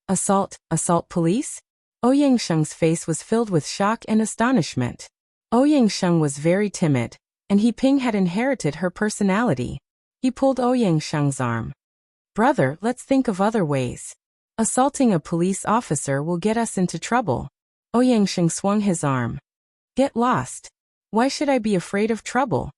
police? Ouyang Sheng's face was filled with shock and astonishment. Ouyang Sheng was very timid, and He Ping had inherited her personality. He pulled Ouyang Sheng's arm. Brother, let's think of other ways. Assaulting a police officer will get us into trouble. Ouyang Sheng swung his arm. Get lost. Why should I be afraid of trouble?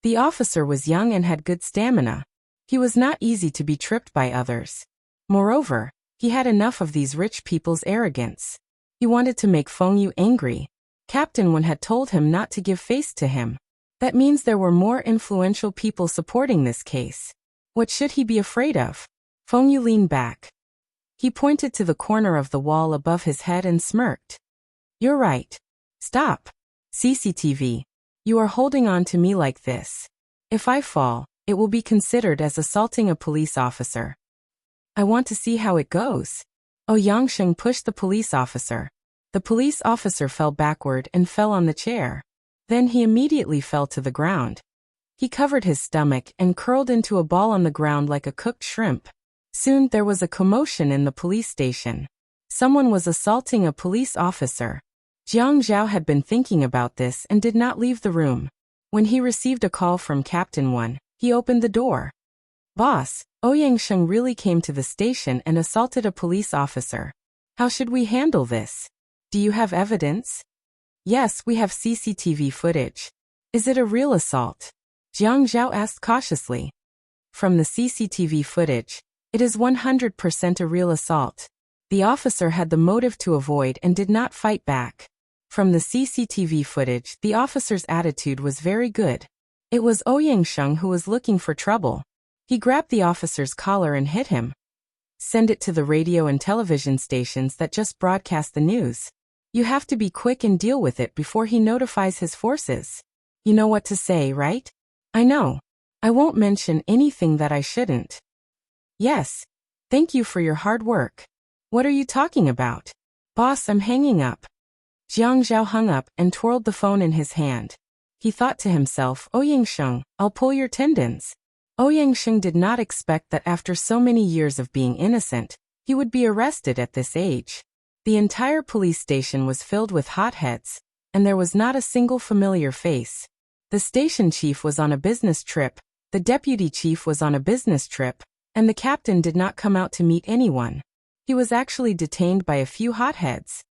The officer was young and had good stamina. He was not easy to be tripped by others. Moreover, he had enough of these rich people's arrogance. He wanted to make Feng Yu angry. Captain Wen had told him not to give face to him. That means there were more influential people supporting this case. What should he be afraid of? Feng Yu leaned back. He pointed to the corner of the wall above his head and smirked. You're right. Stop. CCTV. You are holding on to me like this. If I fall, it will be considered as assaulting a police officer. I want to see how it goes. Ouyang Sheng pushed the police officer. The police officer fell backward and fell on the chair. Then he immediately fell to the ground. He covered his stomach and curled into a ball on the ground like a cooked shrimp. Soon there was a commotion in the police station. Someone was assaulting a police officer. Jiang Zhao had been thinking about this and did not leave the room. When he received a call from Captain Wen, he opened the door. Boss, Ouyang Sheng really came to the station and assaulted a police officer. How should we handle this? Do you have evidence? Yes, we have CCTV footage. Is it a real assault? Jiang Zhao asked cautiously. From the CCTV footage, it is 100% a real assault. The officer had the motive to avoid and did not fight back. From the CCTV footage, the officer's attitude was very good. It was Ouyang Sheng who was looking for trouble. He grabbed the officer's collar and hit him. Send it to the radio and television stations that just broadcast the news. You have to be quick and deal with it before he notifies his forces. You know what to say, right? I know. I won't mention anything that I shouldn't. Yes. Thank you for your hard work. What are you talking about? Boss, I'm hanging up. Jiang Zhao hung up and twirled the phone in his hand. He thought to himself, Ouyang Sheng, I'll pull your tendons. Ouyang Sheng did not expect that after so many years of being innocent, he would be arrested at this age. The entire police station was filled with hotheads, and there was not a single familiar face. The station chief was on a business trip, the deputy chief was on a business trip, and the captain did not come out to meet anyone. He was actually detained by a few hotheads.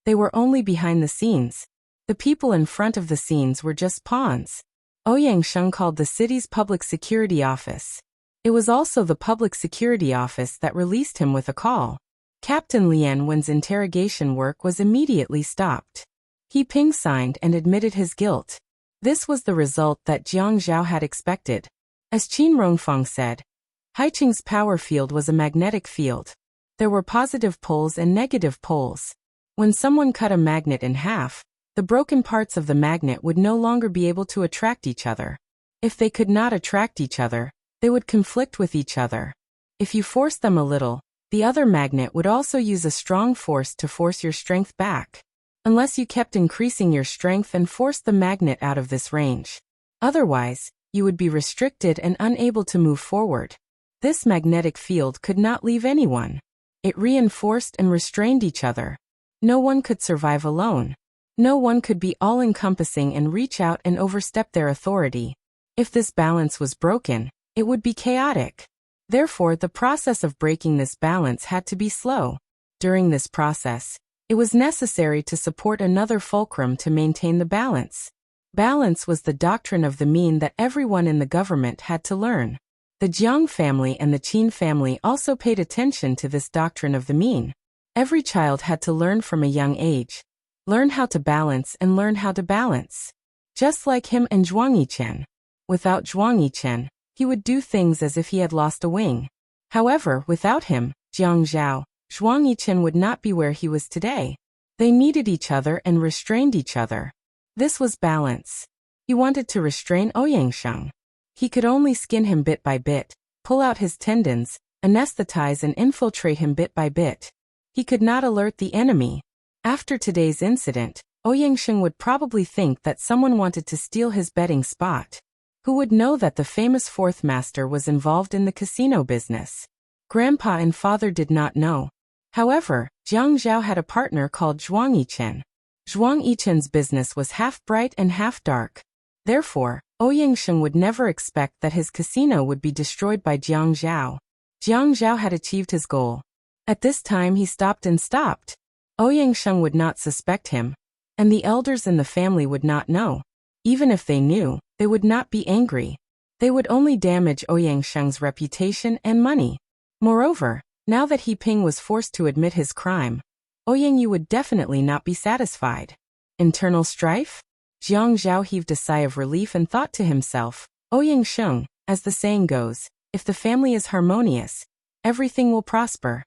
They were only behind the scenes. The people in front of the scenes were just pawns. Ouyang Sheng called the city's public security office. It was also the public security office that released him with a call. Captain Lian Wen's interrogation work was immediately stopped. He Ping signed and admitted his guilt. This was the result that Jiang Zhao had expected. As Qin Rongfang said, Haiqing's power field was a magnetic field. There were positive poles and negative poles. When someone cut a magnet in half, the broken parts of the magnet would no longer be able to attract each other. If they could not attract each other, they would conflict with each other. If you force them a little, the other magnet would also use a strong force to force your strength back. Unless you kept increasing your strength and forced the magnet out of this range. Otherwise, you would be restricted and unable to move forward. This magnetic field could not leave anyone. It reinforced and restrained each other. No one could survive alone. No one could be all-encompassing and reach out and overstep their authority. If this balance was broken, it would be chaotic. Therefore, the process of breaking this balance had to be slow. During this process, it was necessary to support another fulcrum to maintain the balance. Balance was the doctrine of the mean that everyone in the government had to learn. The Jiang family and the Qin family also paid attention to this doctrine of the mean. Every child had to learn from a young age. Learn how to balance and learn how to balance. Just like him and Zhuang Yichen. Without Zhuang Yichen, he would do things as if he had lost a wing. However, without him, Jiang Zhao, Zhuang Yichen would not be where he was today. They needed each other and restrained each other. This was balance. He wanted to restrain Ouyang Sheng. He could only skin him bit by bit, pull out his tendons, anesthetize and infiltrate him bit by bit. He could not alert the enemy. After today's incident, Ouyang Sheng would probably think that someone wanted to steal his betting spot. Who would know that the famous fourth master was involved in the casino business? Grandpa and father did not know. However, Jiang Zhao had a partner called Zhuang Yichen. Zhuang Yichen's business was half bright and half dark. Therefore, Ouyang Sheng would never expect that his casino would be destroyed by Jiang Zhao. Jiang Zhao had achieved his goal. At this time he stopped. Ouyang Sheng would not suspect him, and the elders in the family would not know. Even if they knew, they would not be angry. They would only damage Ouyang Sheng's reputation and money. Moreover, now that He Ping was forced to admit his crime, Ouyang Yu would definitely not be satisfied. Internal strife? Jiang Zhao heaved a sigh of relief and thought to himself, Ouyang Sheng, as the saying goes, if the family is harmonious, everything will prosper.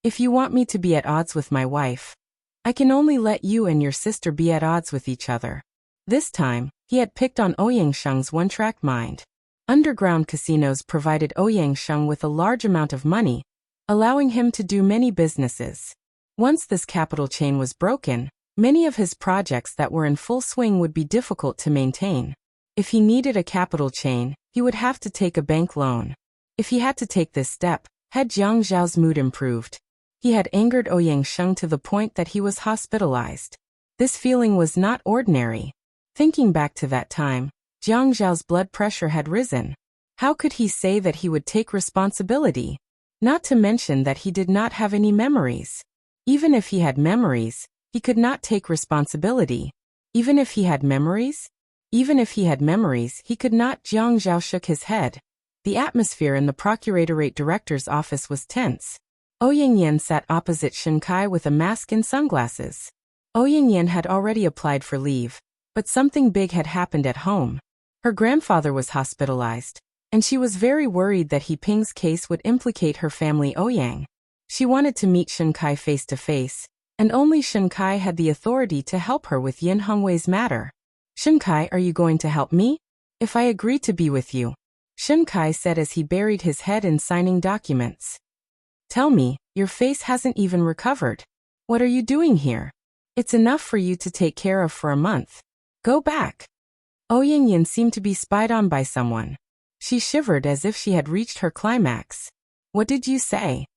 If you want me to be at odds with my wife, I can only let you and your sister be at odds with each other. This time, he had picked on Ouyang Sheng's one-track mind. Underground casinos provided Ouyang Sheng with a large amount of money, allowing him to do many businesses. Once this capital chain was broken, many of his projects that were in full swing would be difficult to maintain. If he needed a capital chain, he would have to take a bank loan. If he had to take this step, had Jiang Zhao's mood improved. He had angered Ouyang Sheng to the point that he was hospitalized. This feeling was not ordinary. Thinking back to that time, Jiang Zhao's blood pressure had risen. How could he say that he would take responsibility? Not to mention that he did not have any memories. Even if he had memories, he could not take responsibility. Even if he had memories, he could not. Jiang Zhao shook his head. The atmosphere in the Procuratorate Director's office was tense. Ouyang Yan sat opposite Shen Kai with a mask and sunglasses. Ouyang Yan had already applied for leave, but something big had happened at home. Her grandfather was hospitalized, and she was very worried that He Ping's case would implicate her family Ouyang. She wanted to meet Shen Kai face to face, and only Shen Kai had the authority to help her with Yin Hongwei's matter. Shen Kai, are you going to help me? If I agree to be with you, Shen Kai said as he buried his head in signing documents. Tell me, your face hasn't even recovered. What are you doing here? It's enough for you to take care of for a month. Go back. Ouyang Yin seemed to be spied on by someone. She shivered as if she had reached her climax. What did you say?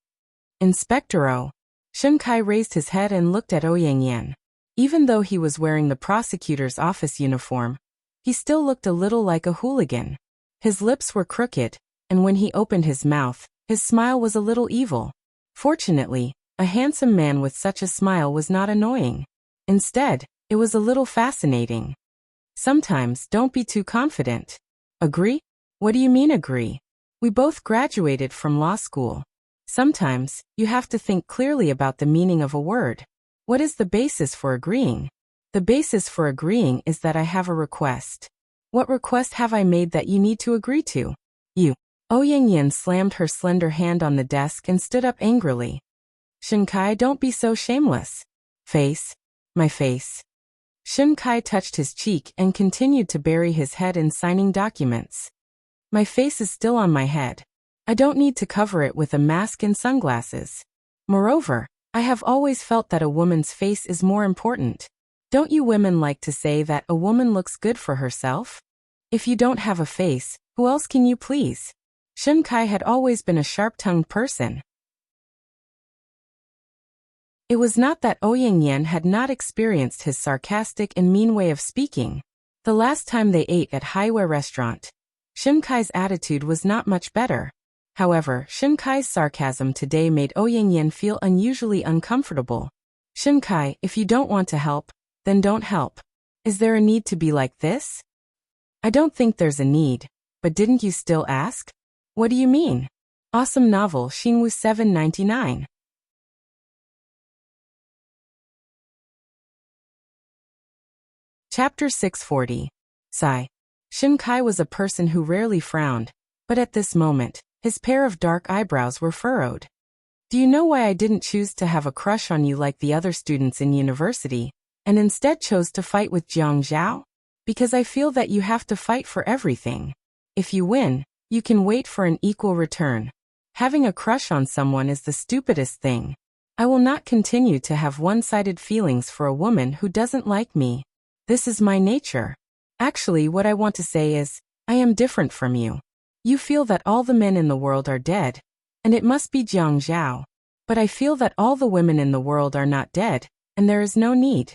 Inspector O. Shen Kai raised his head and looked at Ouyang Yin. Even though he was wearing the prosecutor's office uniform, he still looked a little like a hooligan. His lips were crooked, and when he opened his mouth, his smile was a little evil. Fortunately, a handsome man with such a smile was not annoying. Instead, it was a little fascinating. Sometimes don't be too confident. Agree? What do you mean agree? We both graduated from law school. Sometimes, you have to think clearly about the meaning of a word. What is the basis for agreeing? The basis for agreeing is that I have a request. What request have I made that you need to agree to? You. Ouyingyan slammed her slender hand on the desk and stood up angrily. Shunkai, don't be so shameless. Face. My face. Shunkai touched his cheek and continued to bury his head in signing documents. My face is still on my head. I don't need to cover it with a mask and sunglasses. Moreover, I have always felt that a woman's face is more important. Don't you women like to say that a woman looks good for herself? If you don't have a face, who else can you please? Shunkai had always been a sharp-tongued person. It was not that Ouyingyan had not experienced his sarcastic and mean way of speaking. The last time they ate at Highway Restaurant, Shunkai's attitude was not much better. However, Shunkai's sarcasm today made Ouyingyan feel unusually uncomfortable. Shunkai, if you don't want to help, then don't help. Is there a need to be like this? I don't think there's a need, but didn't you still ask? What do you mean? Awesome novel Xinwu 799. Chapter 640. Sigh. Shunkai was a person who rarely frowned, but at this moment, his pair of dark eyebrows were furrowed. Do you know why I didn't choose to have a crush on you like the other students in university, and instead chose to fight with Jiang Zhao? Because I feel that you have to fight for everything. If you win, you can wait for an equal return. Having a crush on someone is the stupidest thing. I will not continue to have one-sided feelings for a woman who doesn't like me. This is my nature. Actually, what I want to say is, I am different from you. You feel that all the men in the world are dead, and it must be Jiang Zhao. But I feel that all the women in the world are not dead, and there is no need.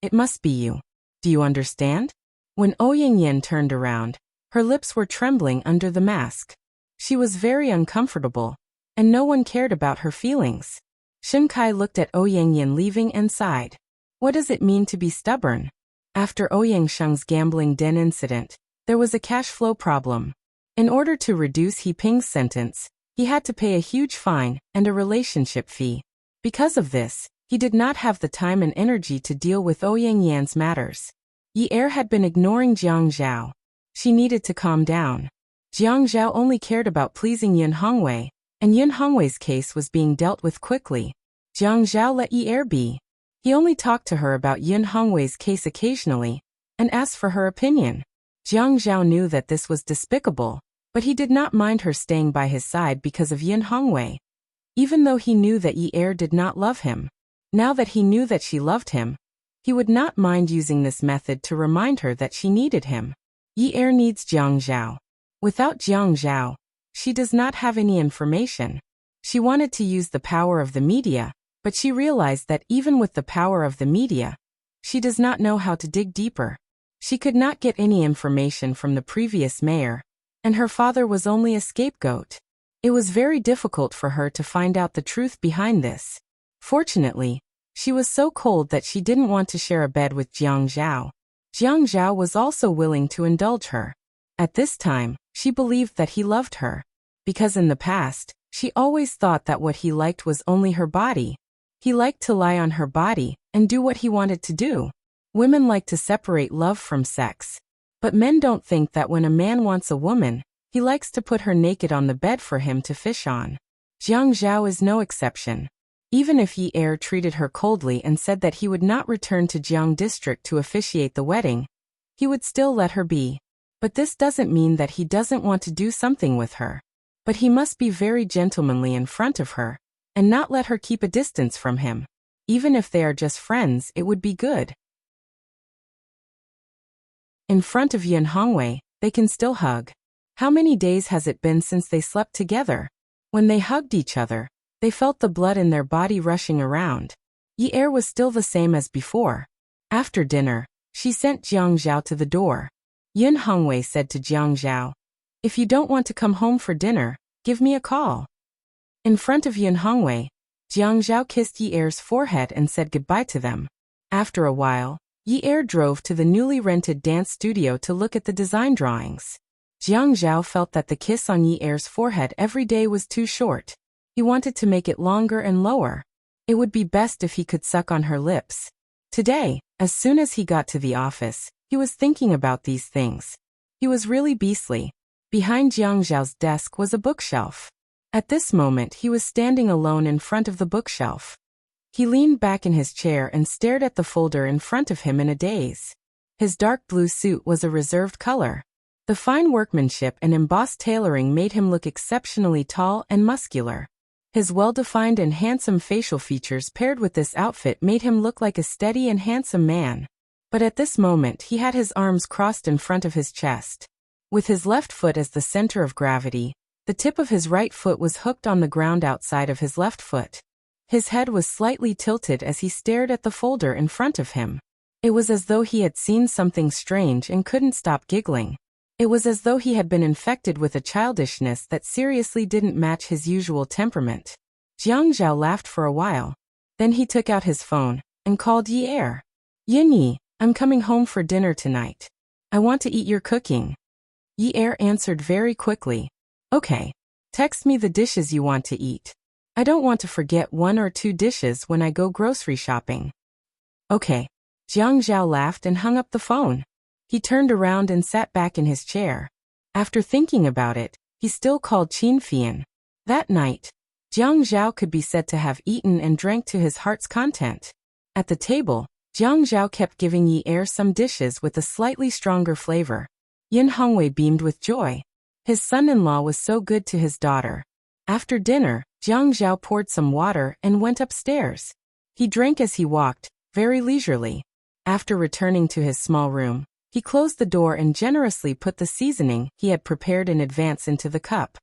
It must be you. Do you understand? When Ouyingyan turned around, her lips were trembling under the mask. She was very uncomfortable, and no one cared about her feelings. Shunkai looked at Ouyingyan leaving and sighed. What does it mean to be stubborn? After Ouyangsheng's gambling den incident, there was a cash flow problem. In order to reduce He Ping's sentence, he had to pay a huge fine and a relationship fee. Because of this, he did not have the time and energy to deal with Ouyingyan's matters. Yi Er had been ignoring Jiang Zhao. She needed to calm down. Jiang Zhao only cared about pleasing Yun Hongwei, and Yun Hongwei's case was being dealt with quickly. Jiang Zhao let Yi Er be. He only talked to her about Yun Hongwei's case occasionally, and asked for her opinion. Jiang Zhao knew that this was despicable, but he did not mind her staying by his side because of Yun Hongwei. Even though he knew that Yi Er did not love him, now that he knew that she loved him, he would not mind using this method to remind her that she needed him. Yi Er needs Jiang Zhao. Without Jiang Zhao, she does not have any information. She wanted to use the power of the media, but she realized that even with the power of the media, she does not know how to dig deeper. She could not get any information from the previous mayor, and her father was only a scapegoat. It was very difficult for her to find out the truth behind this. Fortunately, she was so cold that she didn't want to share a bed with Jiang Zhao. Jiang Zhao was also willing to indulge her. At this time, she believed that he loved her. Because in the past, she always thought that what he liked was only her body. He liked to lie on her body and do what he wanted to do. Women like to separate love from sex. But men don't think that when a man wants a woman, he likes to put her naked on the bed for him to fish on. Jiang Zhao is no exception. Even if Yi Er treated her coldly and said that he would not return to Jiang District to officiate the wedding, he would still let her be. But this doesn't mean that he doesn't want to do something with her. But he must be very gentlemanly in front of her, and not let her keep a distance from him. Even if they are just friends, it would be good. In front of Yun Hongwei, they can still hug. How many days has it been since they slept together? When they hugged each other, they felt the blood in their body rushing around. Yi Er was still the same as before. After dinner, she sent Jiang Zhao to the door. Yun Hongwei said to Jiang Zhao, "If you don't want to come home for dinner, give me a call." In front of Yun Hongwei, Jiang Zhao kissed Yi Er's forehead and said goodbye to them. After a while, Yi Er drove to the newly rented dance studio to look at the design drawings. Jiang Zhao felt that the kiss on Yi Er's forehead every day was too short. He wanted to make it longer and lower. It would be best if he could suck on her lips. Today, as soon as he got to the office, he was thinking about these things. He was really beastly. Behind Jiang Zhao's desk was a bookshelf. At this moment he was standing alone in front of the bookshelf. He leaned back in his chair and stared at the folder in front of him in a daze. His dark blue suit was a reserved color. The fine workmanship and embossed tailoring made him look exceptionally tall and muscular. His well-defined and handsome facial features paired with this outfit made him look like a steady and handsome man. But at this moment he had his arms crossed in front of his chest. With his left foot as the center of gravity, the tip of his right foot was hooked on the ground outside of his left foot. His head was slightly tilted as he stared at the folder in front of him. It was as though he had seen something strange and couldn't stop giggling. It was as though he had been infected with a childishness that seriously didn't match his usual temperament. Jiang Zhao laughed for a while. Then he took out his phone and called Yi Er. "Yin, I'm coming home for dinner tonight. I want to eat your cooking." Yi Er answered very quickly. "Okay. Text me the dishes you want to eat. I don't want to forget 1 or 2 dishes when I go grocery shopping." "Okay." Jiang Zhao laughed and hung up the phone. He turned around and sat back in his chair. After thinking about it, he still called Qin Fian. That night, Jiang Zhao could be said to have eaten and drank to his heart's content. At the table, Jiang Zhao kept giving Yi Er some dishes with a slightly stronger flavor. Yin Hongwei beamed with joy. His son-in-law was so good to his daughter. After dinner, Jiang Zhao poured some water and went upstairs. He drank as he walked, very leisurely. After returning to his small room, he closed the door and generously put the seasoning he had prepared in advance into the cup.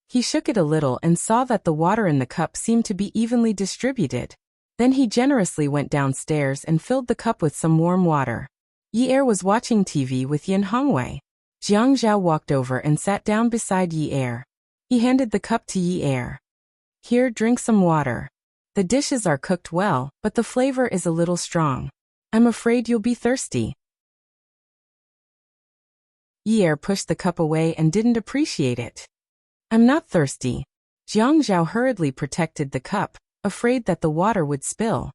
He shook it a little and saw that the water in the cup seemed to be evenly distributed. Then he generously went downstairs and filled the cup with some warm water. Yi Er was watching TV with Yin Hongwei. Jiang Zhao walked over and sat down beside Yi Er. He handed the cup to Yi Er. "Here, drink some water. The dishes are cooked well, but the flavor is a little strong. I'm afraid you'll be thirsty." Yi Er pushed the cup away and didn't appreciate it. "I'm not thirsty." Jiang Zhao hurriedly protected the cup, afraid that the water would spill.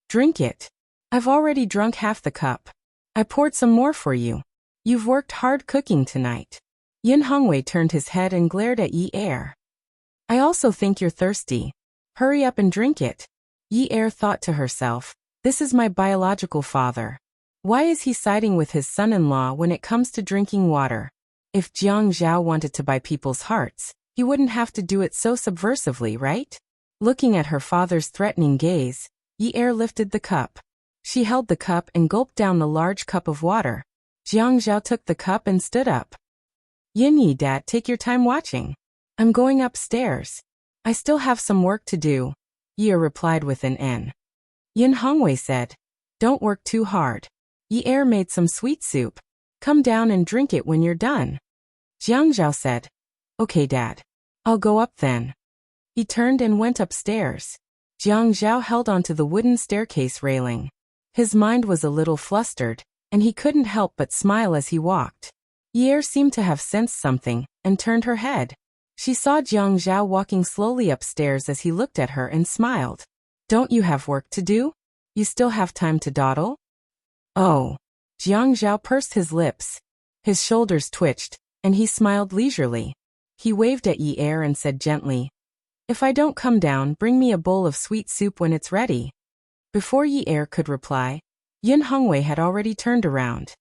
"Drink it. I've already drunk half the cup. I poured some more for you. You've worked hard cooking tonight." Yin Hongwei turned his head and glared at Yi Er. "I also think you're thirsty. Hurry up and drink it." Yi Er thought to herself, "This is my biological father. Why is he siding with his son-in-law when it comes to drinking water? If Jiang Zhao wanted to buy people's hearts, he wouldn't have to do it so subversively, right?" Looking at her father's threatening gaze, Yi Er lifted the cup. She held the cup and gulped down the large cup of water. Jiang Zhao took the cup and stood up. "Yin, Dad, take your time watching. I'm going upstairs. I still have some work to do," Yi Er replied with an N. Yin Hongwei said, "Don't work too hard. Yi Er made some sweet soup. Come down and drink it when you're done." Jiang Zhao said, "Okay, Dad. I'll go up then." He turned and went upstairs. Jiang Zhao held onto the wooden staircase railing. His mind was a little flustered, and he couldn't help but smile as he walked. Yi Er seemed to have sensed something, and turned her head. She saw Jiang Zhao walking slowly upstairs as he looked at her and smiled. "Don't you have work to do? You still have time to dawdle?" "Oh." Jiang Zhao pursed his lips. His shoulders twitched, and he smiled leisurely. He waved at Yi Er and said gently, "If I don't come down, bring me a bowl of sweet soup when it's ready." Before Yi Er could reply, Yin Hongwei had already turned around.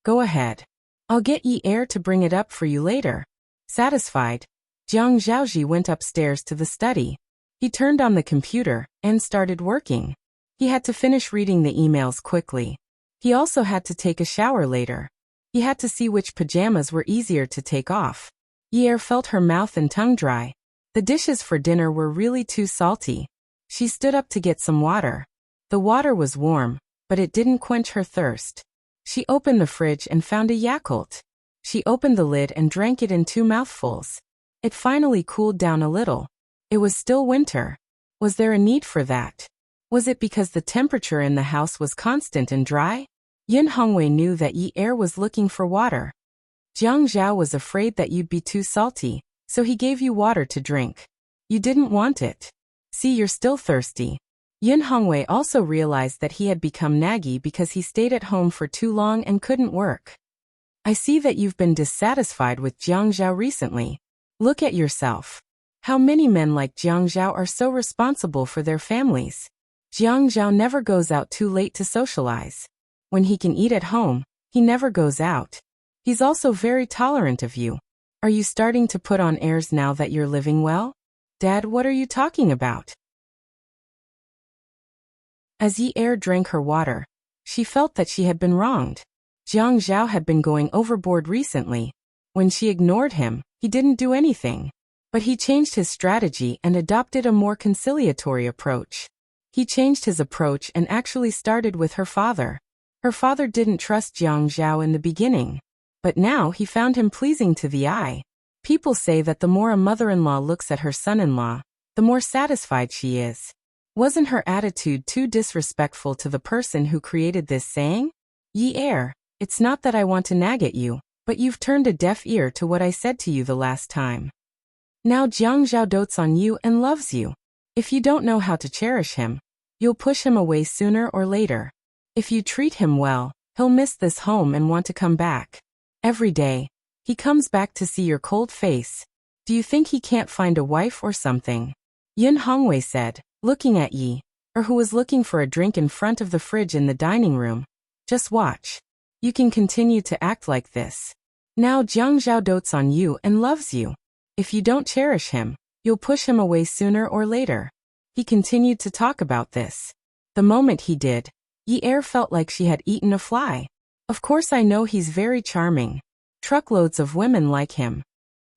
"Go ahead. I'll get Yi Er to bring it up for you later." Satisfied, Jiang Zhaoji went upstairs to the study. He turned on the computer and started working. He had to finish reading the emails quickly. He also had to take a shower later. He had to see which pajamas were easier to take off. Yi Er felt her mouth and tongue dry. The dishes for dinner were really too salty. She stood up to get some water. The water was warm, but it didn't quench her thirst. She opened the fridge and found a Yakult. She opened the lid and drank it in 2 mouthfuls. It finally cooled down a little. It was still winter. Was there a need for that? Was it because the temperature in the house was constant and dry? Yin Hongwei knew that Yi Er was looking for water. Jiang Zhao was afraid that you'd be too salty, so he gave you water to drink. You didn't want it. See, you're still thirsty. Yin Hongwei also realized that he had become naggy because he stayed at home for too long and couldn't work. I see that you've been dissatisfied with Jiang Zhao recently. Look at yourself. How many men like Jiang Zhao are so responsible for their families? Jiang Zhao never goes out too late to socialize. When he can eat at home, he never goes out. He's also very tolerant of you. Are you starting to put on airs now that you're living well? Dad, what are you talking about? As Yi Er drank her water, she felt that she had been wronged. Jiang Zhao had been going overboard recently. When she ignored him, he didn't do anything. But he changed his strategy and adopted a more conciliatory approach. He changed his approach and actually started with her father. Her father didn't trust Jiang Zhao in the beginning. But now he found him pleasing to the eye. People say that the more a mother-in-law looks at her son-in-law, the more satisfied she is. Wasn't her attitude too disrespectful to the person who created this saying? Yi Er, it's not that I want to nag at you, but you've turned a deaf ear to what I said to you the last time. Now Jiang Zhao dotes on you and loves you. If you don't know how to cherish him, you'll push him away sooner or later. If you treat him well, he'll miss this home and want to come back. Every day, he comes back to see your cold face. Do you think he can't find a wife or something? Yin Hongwei said, looking at Yi Er, who was looking for a drink in front of the fridge in the dining room. Just watch. You can continue to act like this. Now Jiang Zhao dotes on you and loves you. If you don't cherish him, you'll push him away sooner or later. He continued to talk about this. The moment he did, Yi Er felt like she had eaten a fly. Of course I know he's very charming. Truckloads of women like him.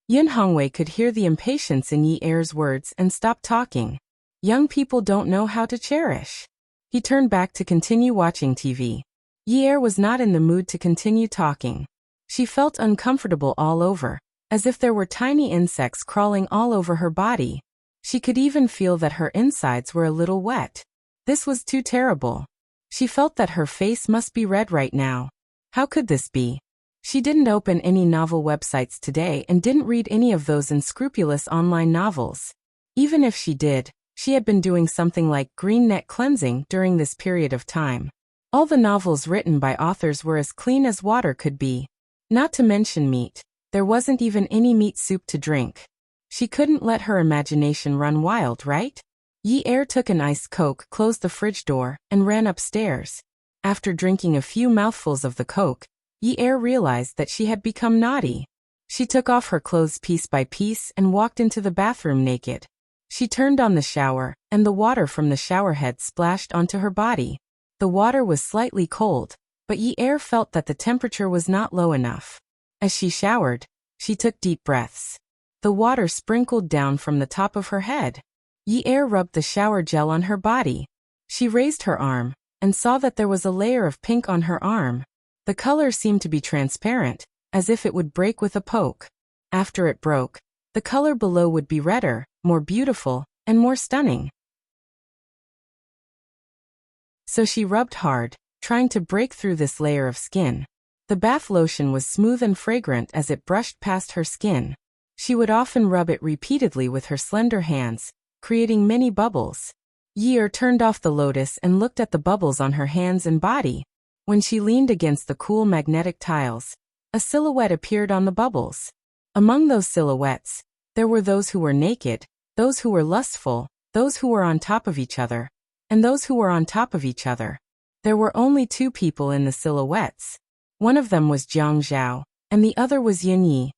Yin Hongwei could hear the impatience in Yi Er's words and stopped talking. Young people don't know how to cherish. He turned back to continue watching TV. Yi Er was not in the mood to continue talking. She felt uncomfortable all over, as if there were tiny insects crawling all over her body. She could even feel that her insides were a little wet. This was too terrible. She felt that her face must be red right now. How could this be? She didn't open any novel websites today and didn't read any of those unscrupulous online novels. Even if she did, she had been doing something like green net cleansing during this period of time. All the novels written by authors were as clean as water could be. Not to mention meat. There wasn't even any meat soup to drink. She couldn't let her imagination run wild, right? Yi Er took an iced Coke, closed the fridge door, and ran upstairs. After drinking a few mouthfuls of the Coke, Yi Er realized that she had become naughty. She took off her clothes piece by piece and walked into the bathroom naked. She turned on the shower, and the water from the shower head splashed onto her body. The water was slightly cold, but Yi Er felt that the temperature was not low enough. As she showered, she took deep breaths. The water sprinkled down from the top of her head. Yi Er rubbed the shower gel on her body. She raised her arm, and saw that there was a layer of pink on her arm. The color seemed to be transparent, as if it would break with a poke. After it broke, the color below would be redder, more beautiful, and more stunning. So she rubbed hard, trying to break through this layer of skin. The bath lotion was smooth and fragrant as it brushed past her skin. She would often rub it repeatedly with her slender hands, creating many bubbles. Yi Er turned off the lotus and looked at the bubbles on her hands and body. When she leaned against the cool magnetic tiles, a silhouette appeared on the bubbles. Among those silhouettes, there were those who were naked, those who were lustful, those who were on top of each other, and those who were on top of each other. There were only two people in the silhouettes. One of them was Jiang Zhao, and the other was Yin Yi.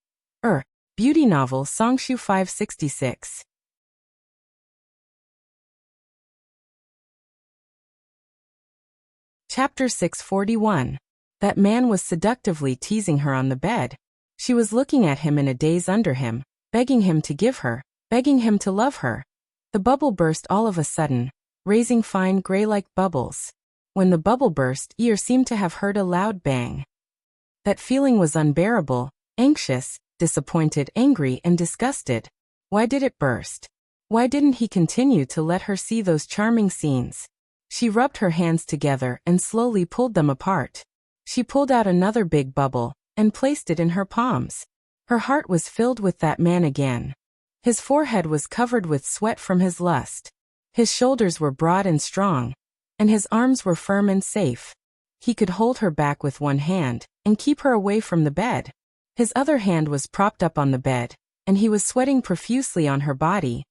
Beauty novel Songshu 566. Chapter 641. That man was seductively teasing her on the bed. She was looking at him in a daze under him, begging him to give her, begging him to love her. The bubble burst all of a sudden, raising fine gray-like bubbles. When the bubble burst, Ear seemed to have heard a loud bang. That feeling was unbearable, anxious, disappointed, angry, and disgusted. Why did it burst? Why didn't he continue to let her see those charming scenes? She rubbed her hands together and slowly pulled them apart. She pulled out another big bubble and placed it in her palms. Her heart was filled with that man again. His forehead was covered with sweat from his lust. His shoulders were broad and strong, and his arms were firm and safe. He could hold her back with one hand and keep her away from the bed. His other hand was propped up on the bed, and he was sweating profusely on her body.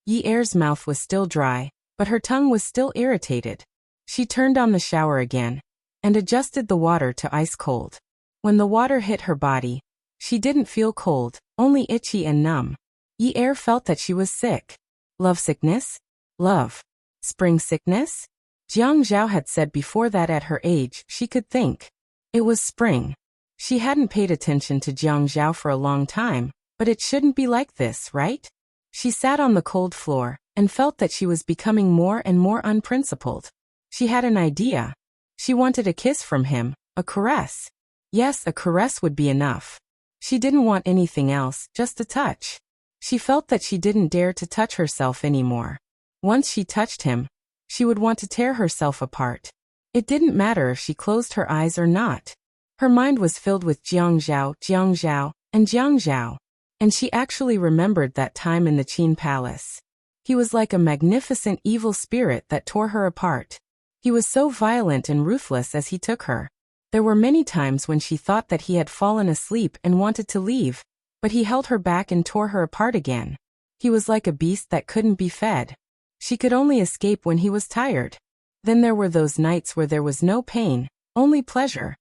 Yi Er's mouth was still dry, but her tongue was still irritated. She turned on the shower again and adjusted the water to ice cold. When the water hit her body, she didn't feel cold, only itchy and numb. Yi Er felt that she was sick. Love sickness? Love. Spring sickness? Jiang Zhao had said before that at her age she could think. It was spring. She hadn't paid attention to Jiang Zhao for a long time, but it shouldn't be like this, right? She sat on the cold floor and felt that she was becoming more and more unprincipled. She had an idea. She wanted a kiss from him, a caress. Yes, a caress would be enough. She didn't want anything else, just a touch. She felt that she didn't dare to touch herself anymore. Once she touched him, she would want to tear herself apart. It didn't matter if she closed her eyes or not. Her mind was filled with Jiang Zhao, and Jiang Zhao. And she actually remembered that time in the Qin Palace. He was like a magnificent evil spirit that tore her apart. He was so violent and ruthless as he took her. There were many times when she thought that he had fallen asleep and wanted to leave, but he held her back and tore her apart again. He was like a beast that couldn't be fed. She could only escape when he was tired. Then there were those nights where there was no pain, only pleasure.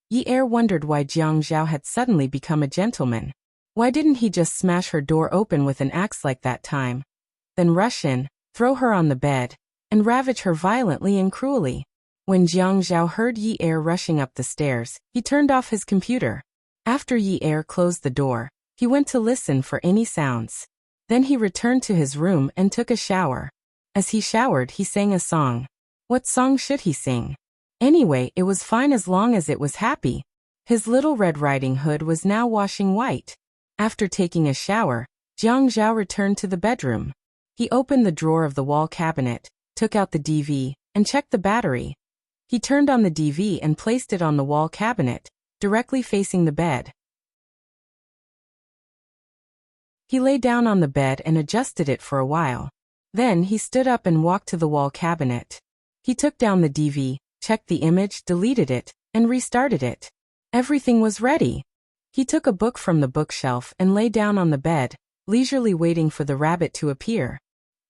Yi Er wondered why Jiang Zhao had suddenly become a gentleman. Why didn't he just smash her door open with an axe like that time? Then rush in, throw her on the bed, and ravage her violently and cruelly. When Jiang Zhao heard Yi Er rushing up the stairs, he turned off his computer. After Yi Er closed the door, he went to listen for any sounds. Then he returned to his room and took a shower. As he showered, he sang a song. What song should he sing? Anyway, it was fine as long as it was happy. His little Red Riding Hood was now washing white. After taking a shower, Jiang Zhao returned to the bedroom. He opened the drawer of the wall cabinet, took out the DV, and checked the battery. He turned on the DV and placed it on the wall cabinet, directly facing the bed. He lay down on the bed and adjusted it for a while. Then he stood up and walked to the wall cabinet. He took down the DV, checked the image, deleted it, and restarted it. Everything was ready. He took a book from the bookshelf and lay down on the bed, leisurely waiting for the rabbit to appear.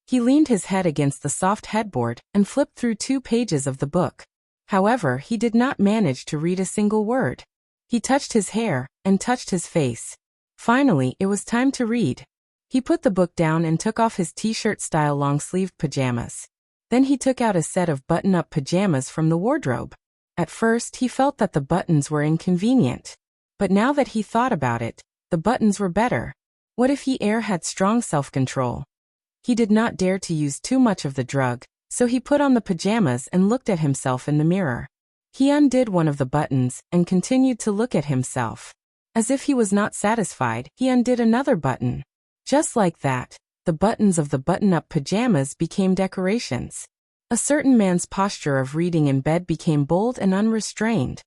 He leaned his head against the soft headboard and flipped through 2 pages of the book. However, he did not manage to read a single word. He touched his hair and touched his face. Finally, it was time to read. He put the book down and took off his t-shirt-style long-sleeved pajamas. Then he took out a set of button-up pajamas from the wardrobe. At first, he felt that the buttons were inconvenient. But now that he thought about it, the buttons were better. What if Yi Er had strong self-control? He did not dare to use too much of the drug, so he put on the pajamas and looked at himself in the mirror. He undid one of the buttons and continued to look at himself. As if he was not satisfied, he undid another button. Just like that, the buttons of the button-up pajamas became decorations. A certain man's posture of reading in bed became bold and unrestrained.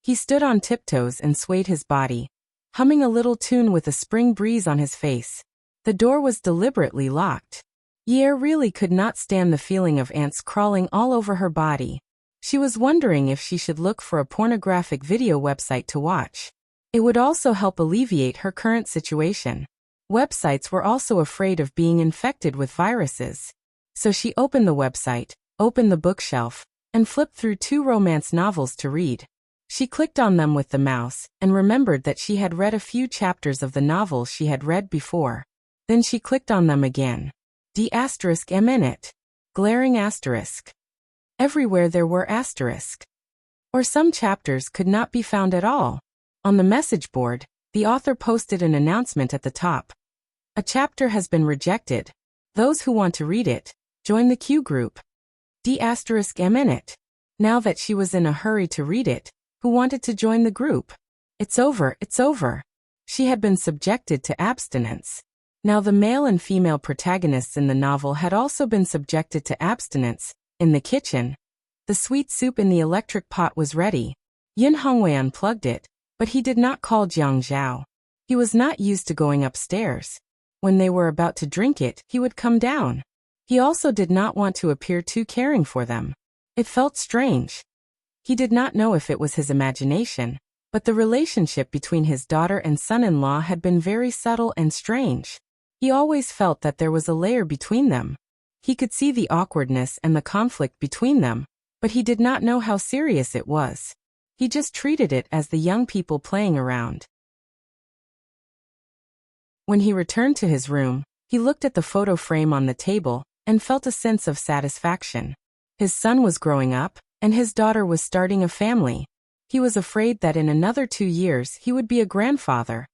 He stood on tiptoes and swayed his body, humming a little tune with a spring breeze on his face. The door was deliberately locked. Yi Er really could not stand the feeling of ants crawling all over her body. She was wondering if she should look for a pornographic video website to watch. It would also help alleviate her current situation. Websites were also afraid of being infected with viruses. So she opened the website, opened the bookshelf, and flipped through 2 romance novels to read. She clicked on them with the mouse and remembered that she had read a few chapters of the novel she had read before. Then she clicked on them again. D***M in it. Glaring asterisk. Everywhere there were asterisk. Or some chapters could not be found at all. On the message board, the author posted an announcement at the top. A chapter has been rejected. Those who want to read it, join the Q group. D***M in it. Now that she was in a hurry to read it, who wanted to join the group? It's over, it's over. She had been subjected to abstinence. Now the male and female protagonists in the novel had also been subjected to abstinence. In the kitchen, the sweet soup in the electric pot was ready. Yin Hongwei unplugged it, but he did not call Jiang Zhao. He was not used to going upstairs. When they were about to drink it, he would come down. He also did not want to appear too caring for them. It felt strange. He did not know if it was his imagination, but the relationship between his daughter and son-in-law had been very subtle and strange. He always felt that there was a layer between them. He could see the awkwardness and the conflict between them, but he did not know how serious it was. He just treated it as the young people playing around. When he returned to his room, he looked at the photo frame on the table and felt a sense of satisfaction. His son was growing up, and his daughter was starting a family. He was afraid that in another 2 years he would be a grandfather.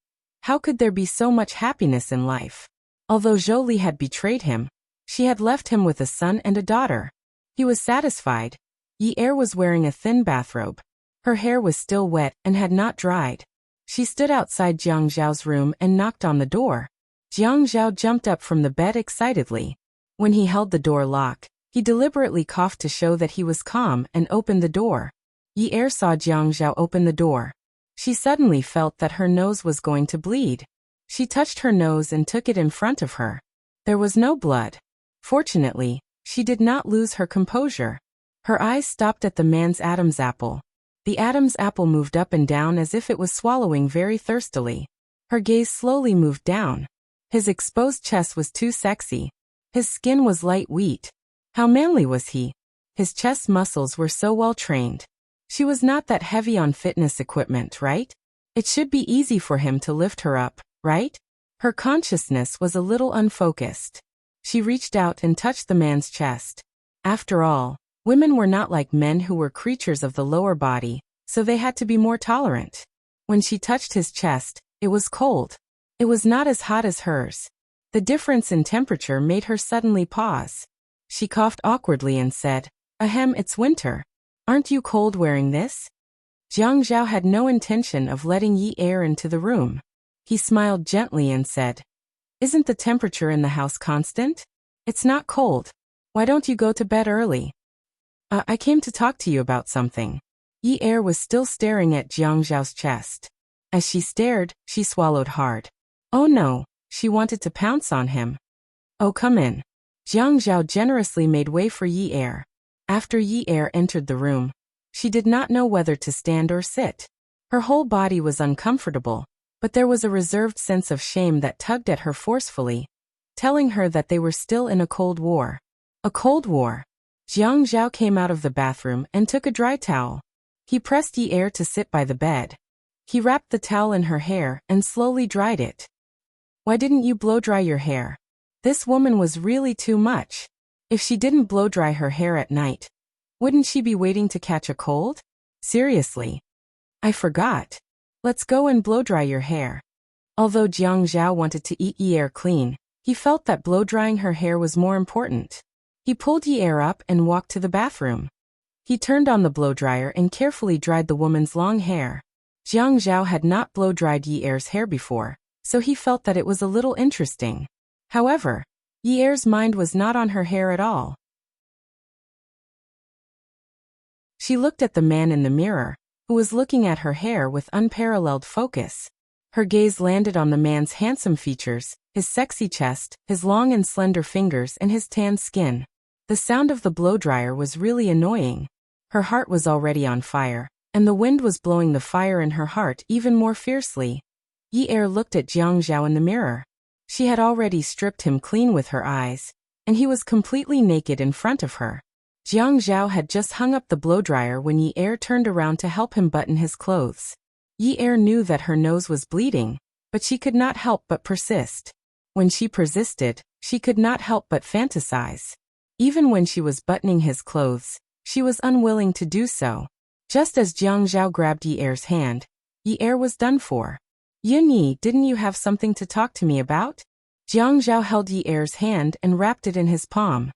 How could there be so much happiness in life? Although Jolie had betrayed him, she had left him with a son and a daughter. He was satisfied. Yi Er was wearing a thin bathrobe. Her hair was still wet and had not dried. She stood outside Jiang Zhao's room and knocked on the door. Jiang Zhao jumped up from the bed excitedly. When he held the door locked, he deliberately coughed to show that he was calm and opened the door. Yi Er saw Jiang Zhao open the door. She suddenly felt that her nose was going to bleed. She touched her nose and took it in front of her. There was no blood. Fortunately, she did not lose her composure. Her eyes stopped at the man's Adam's apple. The Adam's apple moved up and down as if it was swallowing very thirstily. Her gaze slowly moved down. His exposed chest was too sexy. His skin was light wheat. How manly was he? His chest muscles were so well trained. She was not that heavy on fitness equipment, right? It should be easy for him to lift her up, right? Her consciousness was a little unfocused. She reached out and touched the man's chest. After all, women were not like men who were creatures of the lower body, so they had to be more tolerant. When she touched his chest, it was cold. It was not as hot as hers. The difference in temperature made her suddenly pause. She coughed awkwardly and said, "Ahem, it's winter. Aren't you cold wearing this?" Jiang Zhao had no intention of letting Yi Er into the room. He smiled gently and said, "Isn't the temperature in the house constant? It's not cold. Why don't you go to bed early?" I came to talk to you about something." Yi Er was still staring at Jiang Zhao's chest. As she stared, she swallowed hard. Oh no, she wanted to pounce on him. "Oh, come in." Jiang Zhao generously made way for Yi Er. After Yi Er entered the room, she did not know whether to stand or sit. Her whole body was uncomfortable, but there was a reserved sense of shame that tugged at her forcefully, telling her that they were still in a cold war. A cold war. Jiang Zhao came out of the bathroom and took a dry towel. He pressed Yi Er to sit by the bed. He wrapped the towel in her hair and slowly dried it. "Why didn't you blow dry your hair? This woman was really too much. If she didn't blow dry her hair at night, wouldn't she be waiting to catch a cold? Seriously. I forgot. Let's go and blow dry your hair." Although Jiang Zhao wanted to eat Yi Er clean, he felt that blow drying her hair was more important. He pulled Yi Er up and walked to the bathroom. He turned on the blow dryer and carefully dried the woman's long hair. Jiang Zhao had not blow dried Yi Er's hair before, so he felt that it was a little interesting. However, Yi Er's mind was not on her hair at all. She looked at the man in the mirror, who was looking at her hair with unparalleled focus. Her gaze landed on the man's handsome features, his sexy chest, his long and slender fingers, and his tan skin. The sound of the blow dryer was really annoying. Her heart was already on fire, and the wind was blowing the fire in her heart even more fiercely. Yi Er looked at Jiang Zhao in the mirror. She had already stripped him clean with her eyes, and he was completely naked in front of her. Jiang Zhao had just hung up the blow dryer when Yi Er turned around to help him button his clothes. Yi Er knew that her nose was bleeding, but she could not help but persist. When she persisted, she could not help but fantasize. Even when she was buttoning his clothes, she was unwilling to do so. Just as Jiang Zhao grabbed Yi Er's hand, Yi Er was done for. "Yin Yi, didn't you have something to talk to me about?" Jiang Zhao held Yi Er's hand and wrapped it in his palm.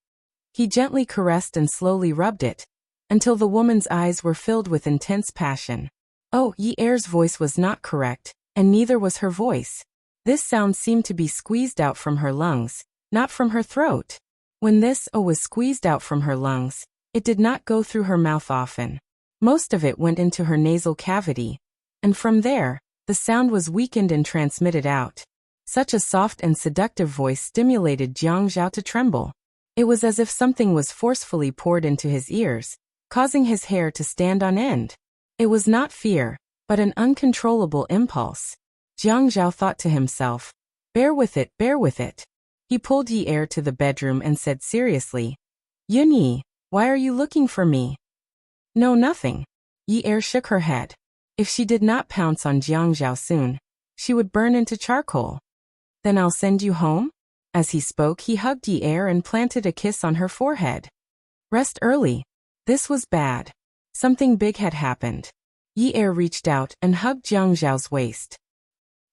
He gently caressed and slowly rubbed it, until the woman's eyes were filled with intense passion. Oh, Yi Er's voice was not correct, and neither was her voice. This sound seemed to be squeezed out from her lungs, not from her throat. When this "oh" was squeezed out from her lungs, it did not go through her mouth often. Most of it went into her nasal cavity, and from there, the sound was weakened and transmitted out. Such a soft and seductive voice stimulated Jiang Zhao to tremble. It was as if something was forcefully poured into his ears, causing his hair to stand on end. It was not fear, but an uncontrollable impulse. Jiang Zhao thought to himself, bear with it, bear with it. He pulled Yi Er to the bedroom and said seriously, Yun Yi, why are you looking for me? No, nothing. Yi Er shook her head. If she did not pounce on Jiang Zhao soon, she would burn into charcoal. Then I'll send you home? As he spoke, he hugged Yi Er and planted a kiss on her forehead. Rest early. This was bad. Something big had happened. Yi Er reached out and hugged Jiang Zhao's waist.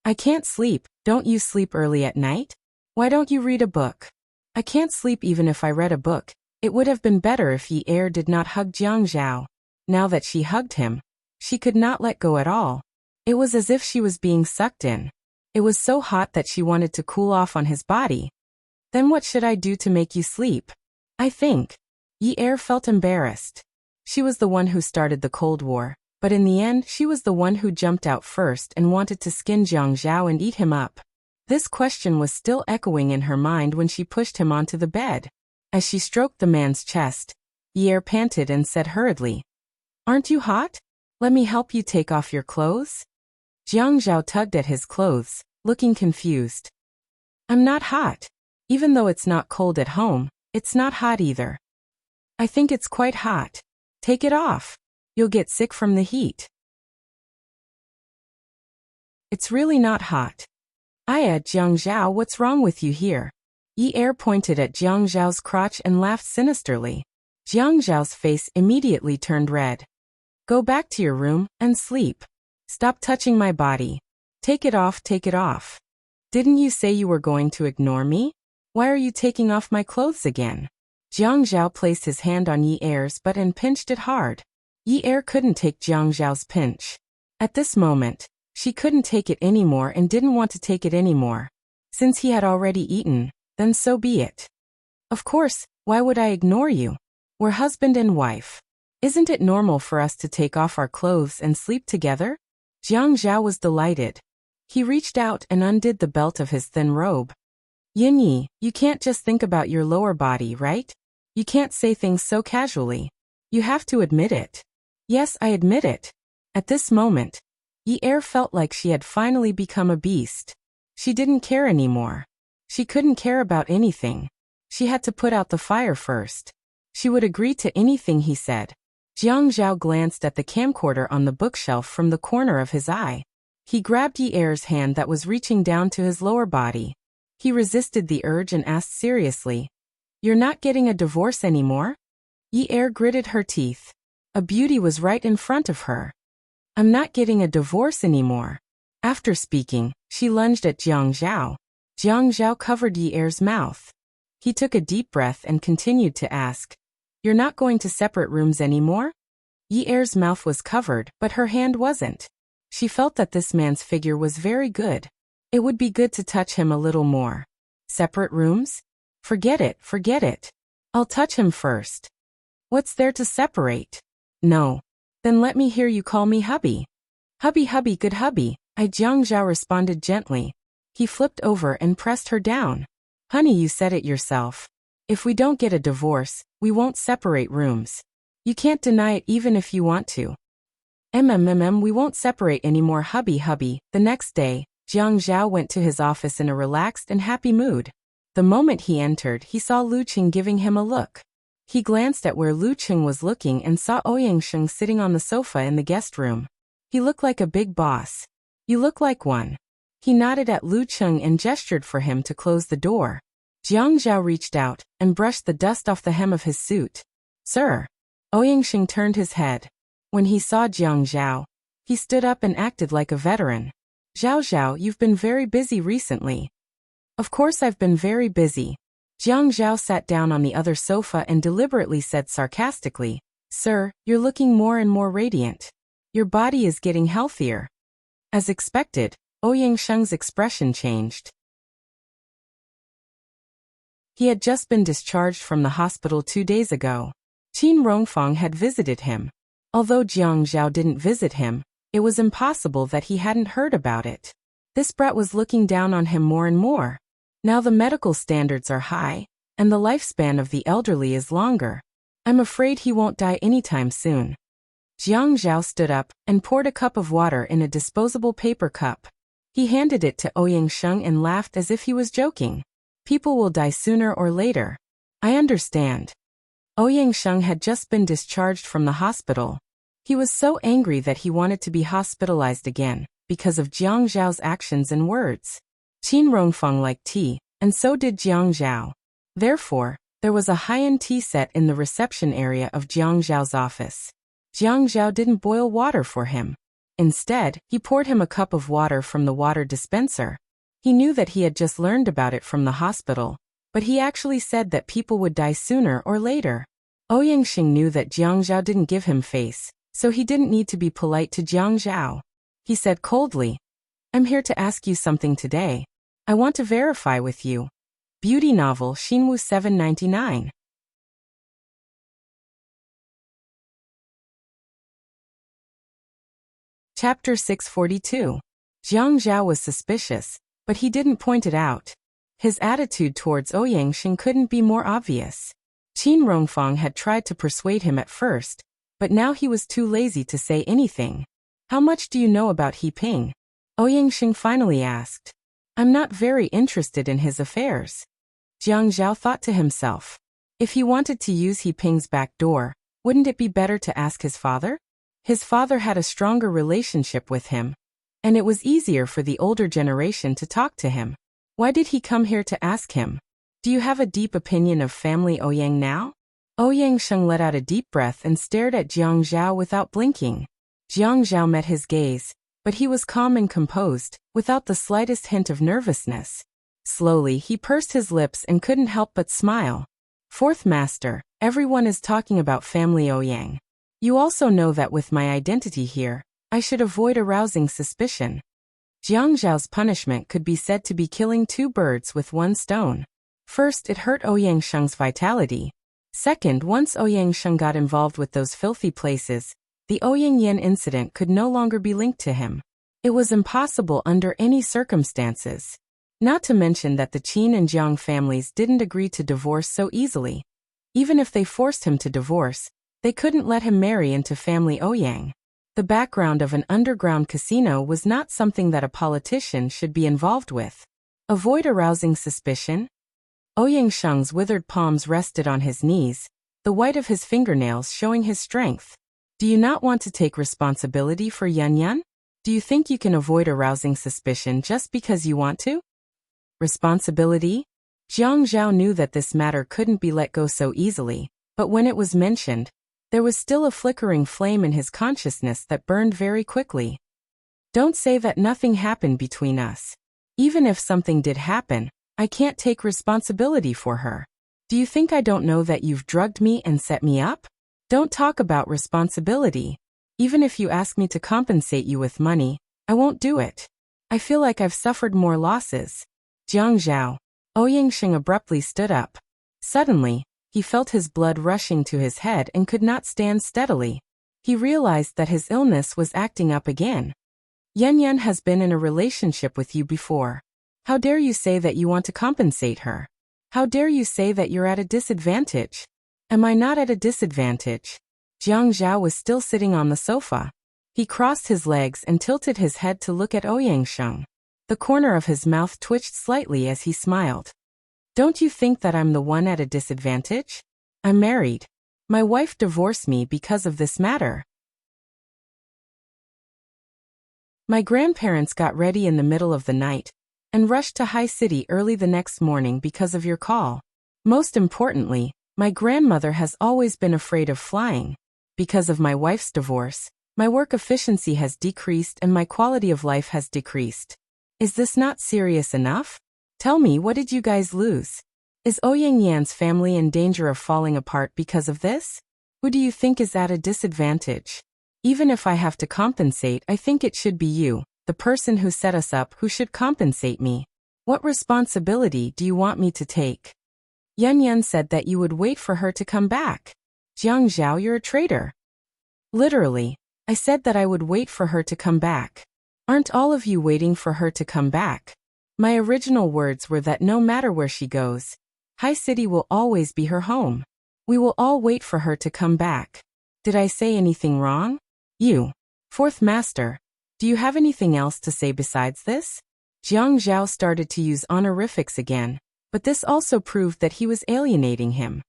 I can't sleep. Don't you sleep early at night? Why don't you read a book? I can't sleep even if I read a book. It would have been better if Yi Er did not hug Jiang Zhao. Now that she hugged him, she could not let go at all. It was as if she was being sucked in. It was so hot that she wanted to cool off on his body. Then what should I do to make you sleep? I think. Yi Er felt embarrassed. She was the one who started the Cold War, but in the end she was the one who jumped out first and wanted to skin Jiang Zhao and eat him up. This question was still echoing in her mind when she pushed him onto the bed. As she stroked the man's chest, Yi Er panted and said hurriedly, Aren't you hot? Let me help you take off your clothes? Jiang Zhao tugged at his clothes, looking confused. I'm not hot. Even though it's not cold at home, it's not hot either. I think it's quite hot. Take it off. You'll get sick from the heat. It's really not hot. Jiang Zhao, what's wrong with you here? Yi Er pointed at Jiang Zhao's crotch and laughed sinisterly. Jiang Zhao's face immediately turned red. Go back to your room and sleep. Stop touching my body. Take it off, take it off. Didn't you say you were going to ignore me? Why are you taking off my clothes again? Jiang Zhao placed his hand on Yi Er's butt and pinched it hard. Yi Er couldn't take Jiang Zhao's pinch. At this moment, she couldn't take it anymore and didn't want to take it anymore. Since he had already eaten, then so be it. Of course, why would I ignore you? We're husband and wife. Isn't it normal for us to take off our clothes and sleep together? Jiang Zhao was delighted. He reached out and undid the belt of his thin robe. Yin Yi, you can't just think about your lower body, right? You can't say things so casually. You have to admit it. Yes, I admit it. At this moment, Yi Er felt like she had finally become a beast. She didn't care anymore. She couldn't care about anything. She had to put out the fire first. She would agree to anything he said. Jiang Zhao glanced at the camcorder on the bookshelf from the corner of his eye. He grabbed Yi Er's hand that was reaching down to his lower body. He resisted the urge and asked seriously, You're not getting a divorce anymore? Yi Er gritted her teeth. A beauty was right in front of her. I'm not getting a divorce anymore. After speaking, she lunged at Jiang Zhao. Jiang Zhao covered Yi Er's mouth. He took a deep breath and continued to ask, You're not going to separate rooms anymore? Yi Er's mouth was covered, but her hand wasn't. She felt that this man's figure was very good. It would be good to touch him a little more. Separate rooms? Forget it, forget it. I'll touch him first. What's there to separate? No. Then let me hear you call me hubby. Hubby, hubby, good hubby, Jiang Zhao responded gently. He flipped over and pressed her down. Honey, you said it yourself. If we don't get a divorce, we won't separate rooms. You can't deny it even if you want to. We won't separate anymore, hubby, hubby. The next day, Jiang Zhao went to his office in a relaxed and happy mood. The moment he entered, he saw Lu Qing giving him a look. He glanced at where Lu Qing was looking and saw Ouyangsheng sitting on the sofa in the guest room. He looked like a big boss. You look like one. He nodded at Lu Qing and gestured for him to close the door. Jiang Zhao reached out and brushed the dust off the hem of his suit. Sir. Ouyangsheng turned his head. When he saw Jiang Zhao, he stood up and acted like a veteran. Zhao Zhao, you've been very busy recently. Of course I've been very busy. Jiang Zhao sat down on the other sofa and deliberately said sarcastically, Sir, you're looking more and more radiant. Your body is getting healthier. As expected, Ouyangsheng's expression changed. He had just been discharged from the hospital 2 days ago. Qin Rongfang had visited him. Although Jiang Zhao didn't visit him, it was impossible that he hadn't heard about it. This brat was looking down on him more and more. Now the medical standards are high, and the lifespan of the elderly is longer. I'm afraid he won't die anytime soon. Jiang Zhao stood up and poured a cup of water in a disposable paper cup. He handed it to Ouyang Sheng and laughed as if he was joking. People will die sooner or later. I understand. Ouyang Sheng had just been discharged from the hospital. He was so angry that he wanted to be hospitalized again, because of Jiang Zhao's actions and words. Qin Rongfeng liked tea, and so did Jiang Zhao. Therefore, there was a high-end tea set in the reception area of Jiang Zhao's office. Jiang Zhao didn't boil water for him. Instead, he poured him a cup of water from the water dispenser. He knew that he had just learned about it from the hospital, but he actually said that people would die sooner or later. Ouyang Sheng knew that Jiang Zhao didn't give him face, so he didn't need to be polite to Jiang Zhao. He said coldly, I'm here to ask you something today. I want to verify with you. Beauty novel Xinwu 799. Chapter 642. Jiang Zhao was suspicious, but he didn't point it out. His attitude towards Ouyang Sheng couldn't be more obvious. Qin Rongfeng had tried to persuade him at first, but now he was too lazy to say anything. How much do you know about He Ping? Ouyang Sheng finally asked. I'm not very interested in his affairs. Jiang Zhao thought to himself. If he wanted to use He Ping's back door, wouldn't it be better to ask his father? His father had a stronger relationship with him, and it was easier for the older generation to talk to him. Why did he come here to ask him? Do you have a deep opinion of family Ouyang now? Ouyang Sheng let out a deep breath and stared at Jiang Zhao without blinking. Jiang Zhao met his gaze, but he was calm and composed, without the slightest hint of nervousness. Slowly he pursed his lips and couldn't help but smile. Fourth Master, everyone is talking about family Ouyang. You also know that with my identity here, I should avoid arousing suspicion. Jiang Zhao's punishment could be said to be killing two birds with one stone. First, it hurt Ouyang Sheng's vitality. Second, once Ouyang Sheng got involved with those filthy places, the Ouyang Yan incident could no longer be linked to him. It was impossible under any circumstances. Not to mention that the Qin and Jiang families didn't agree to divorce so easily. Even if they forced him to divorce, they couldn't let him marry into family Ouyang. The background of an underground casino was not something that a politician should be involved with. Avoid arousing suspicion? Ouyang Sheng's withered palms rested on his knees, the white of his fingernails showing his strength. Do you not want to take responsibility for Yan Yan? Do you think you can avoid arousing suspicion just because you want to? Responsibility? Jiang Zhao knew that this matter couldn't be let go so easily, but when it was mentioned, there was still a flickering flame in his consciousness that burned very quickly. Don't say that nothing happened between us. Even if something did happen, I can't take responsibility for her. Do you think I don't know that you've drugged me and set me up? Don't talk about responsibility. Even if you ask me to compensate you with money, I won't do it. I feel like I've suffered more losses. Jiang Zhao. Ouyang Sheng abruptly stood up. Suddenly, he felt his blood rushing to his head and could not stand steadily. He realized that his illness was acting up again. Yan Yan has been in a relationship with you before. How dare you say that you want to compensate her? How dare you say that you're at a disadvantage? Am I not at a disadvantage? Jiang Zhao was still sitting on the sofa. He crossed his legs and tilted his head to look at Ouyang Sheng. The corner of his mouth twitched slightly as he smiled. Don't you think that I'm the one at a disadvantage? I'm married. My wife divorced me because of this matter. My grandparents got ready in the middle of the night and rushed to High City early the next morning because of your call. Most importantly, my grandmother has always been afraid of flying. Because of my wife's divorce, my work efficiency has decreased and my quality of life has decreased. Is this not serious enough? Tell me, what did you guys lose? Is Ouyang Yan's family in danger of falling apart because of this? Who do you think is at a disadvantage? Even if I have to compensate, I think it should be you, the person who set us up, who should compensate me. What responsibility do you want me to take? Yan Yan said that you would wait for her to come back. Jiang Zhao, you're a traitor. Literally, I said that I would wait for her to come back. Aren't all of you waiting for her to come back? My original words were that no matter where she goes, High City will always be her home. We will all wait for her to come back. Did I say anything wrong? You. Fourth Master, do you have anything else to say besides this? Jiang Zhao started to use honorifics again, but this also proved that he was alienating him.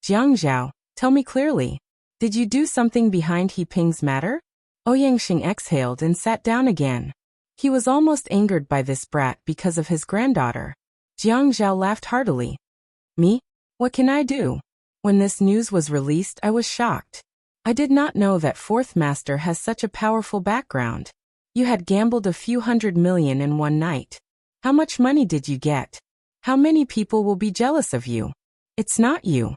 Jiang Zhao, tell me clearly. Did you do something behind He Ping's matter? Ouyangxing exhaled and sat down again. He was almost angered by this brat because of his granddaughter. Jiang Zhao laughed heartily. Me? What can I do? When this news was released, I was shocked. I did not know that Fourth Master has such a powerful background. You had gambled a few $100 million in one night. How much money did you get? How many people will be jealous of you? It's not you.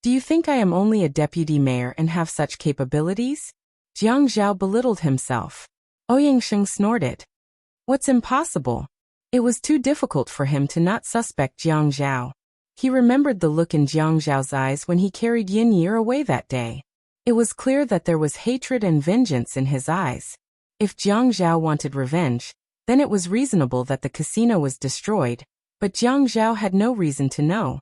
Do you think I am only a deputy mayor and have such capabilities? Jiang Zhao belittled himself. Ouyangxing snorted. What's impossible? It was too difficult for him to not suspect Jiang Zhao. He remembered the look in Jiang Zhao's eyes when he carried Yin Yi away that day. It was clear that there was hatred and vengeance in his eyes. If Jiang Zhao wanted revenge, then it was reasonable that the casino was destroyed, but Jiang Zhao had no reason to know.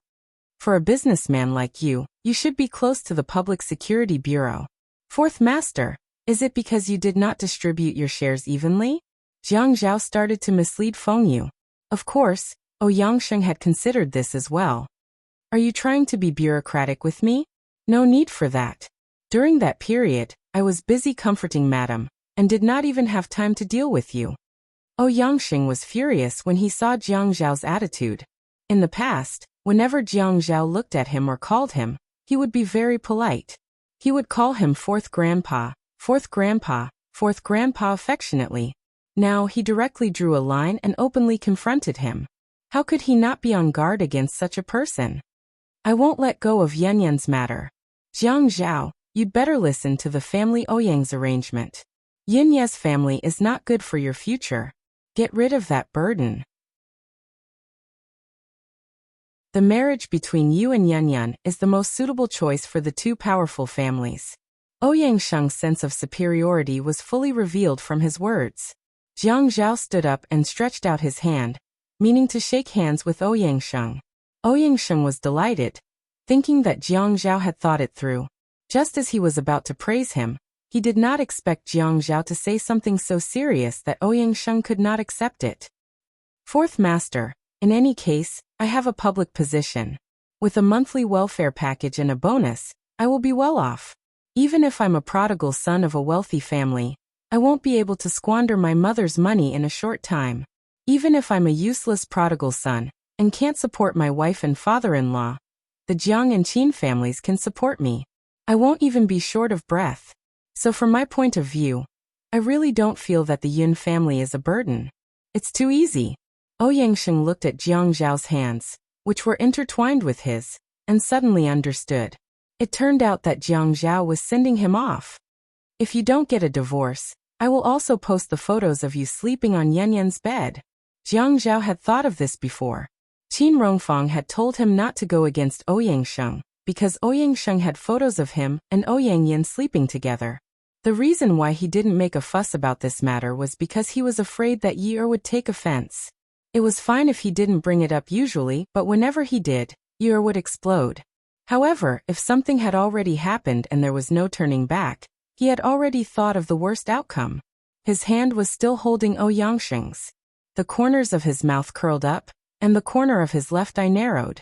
For a businessman like you, you should be close to the Public Security Bureau. Fourth Master, is it because you did not distribute your shares evenly? Jiang Zhao started to mislead Feng Yu. Of course, Ouyangxing had considered this as well. Are you trying to be bureaucratic with me? No need for that. During that period, I was busy comforting Madam, and did not even have time to deal with you. Ouyangxing was furious when he saw Jiang Zhao's attitude. In the past, whenever Jiang Zhao looked at him or called him, he would be very polite. He would call him Fourth Grandpa, Fourth Grandpa, Fourth Grandpa affectionately. Now he directly drew a line and openly confronted him. How could he not be on guard against such a person? I won't let go of Yan Yan's matter. Jiang Zhao, you'd better listen to the family Ouyang's arrangement. Yin Ye's family is not good for your future. Get rid of that burden. The marriage between you and Yan Yan is the most suitable choice for the two powerful families. Ouyangxing's sense of superiority was fully revealed from his words. Jiang Zhao stood up and stretched out his hand, meaning to shake hands with Ouyangxing. Ouyangxing was delighted, thinking that Jiang Zhao had thought it through. Just as he was about to praise him, he did not expect Jiang Zhao to say something so serious that Ouyangxing could not accept it. Fourth Master, in any case, I have a public position. With a monthly welfare package and a bonus, I will be well off. Even if I'm a prodigal son of a wealthy family, I won't be able to squander my mother's money in a short time. Even if I'm a useless prodigal son, and can't support my wife and father-in-law, the Jiang and Qin families can support me. I won't even be short of breath. So from my point of view, I really don't feel that the Yin family is a burden. It's too easy. Ouyangxing looked at Jiang Zhao's hands, which were intertwined with his, and suddenly understood. It turned out that Jiang Zhao was sending him off. If you don't get a divorce, I will also post the photos of you sleeping on Yan Yan's bed. Jiang Zhao had thought of this before. Qin Rongfang had told him not to go against Ouyangxing, because Ouyangxing had photos of him and Ouyang Yin sleeping together. The reason why he didn't make a fuss about this matter was because he was afraid that Yi would take offense. It was fine if he didn't bring it up usually, but whenever he did, Yi would explode. However, if something had already happened and there was no turning back, he had already thought of the worst outcome. His hand was still holding Ouyangxing's. The corners of his mouth curled up, and the corner of his left eye narrowed.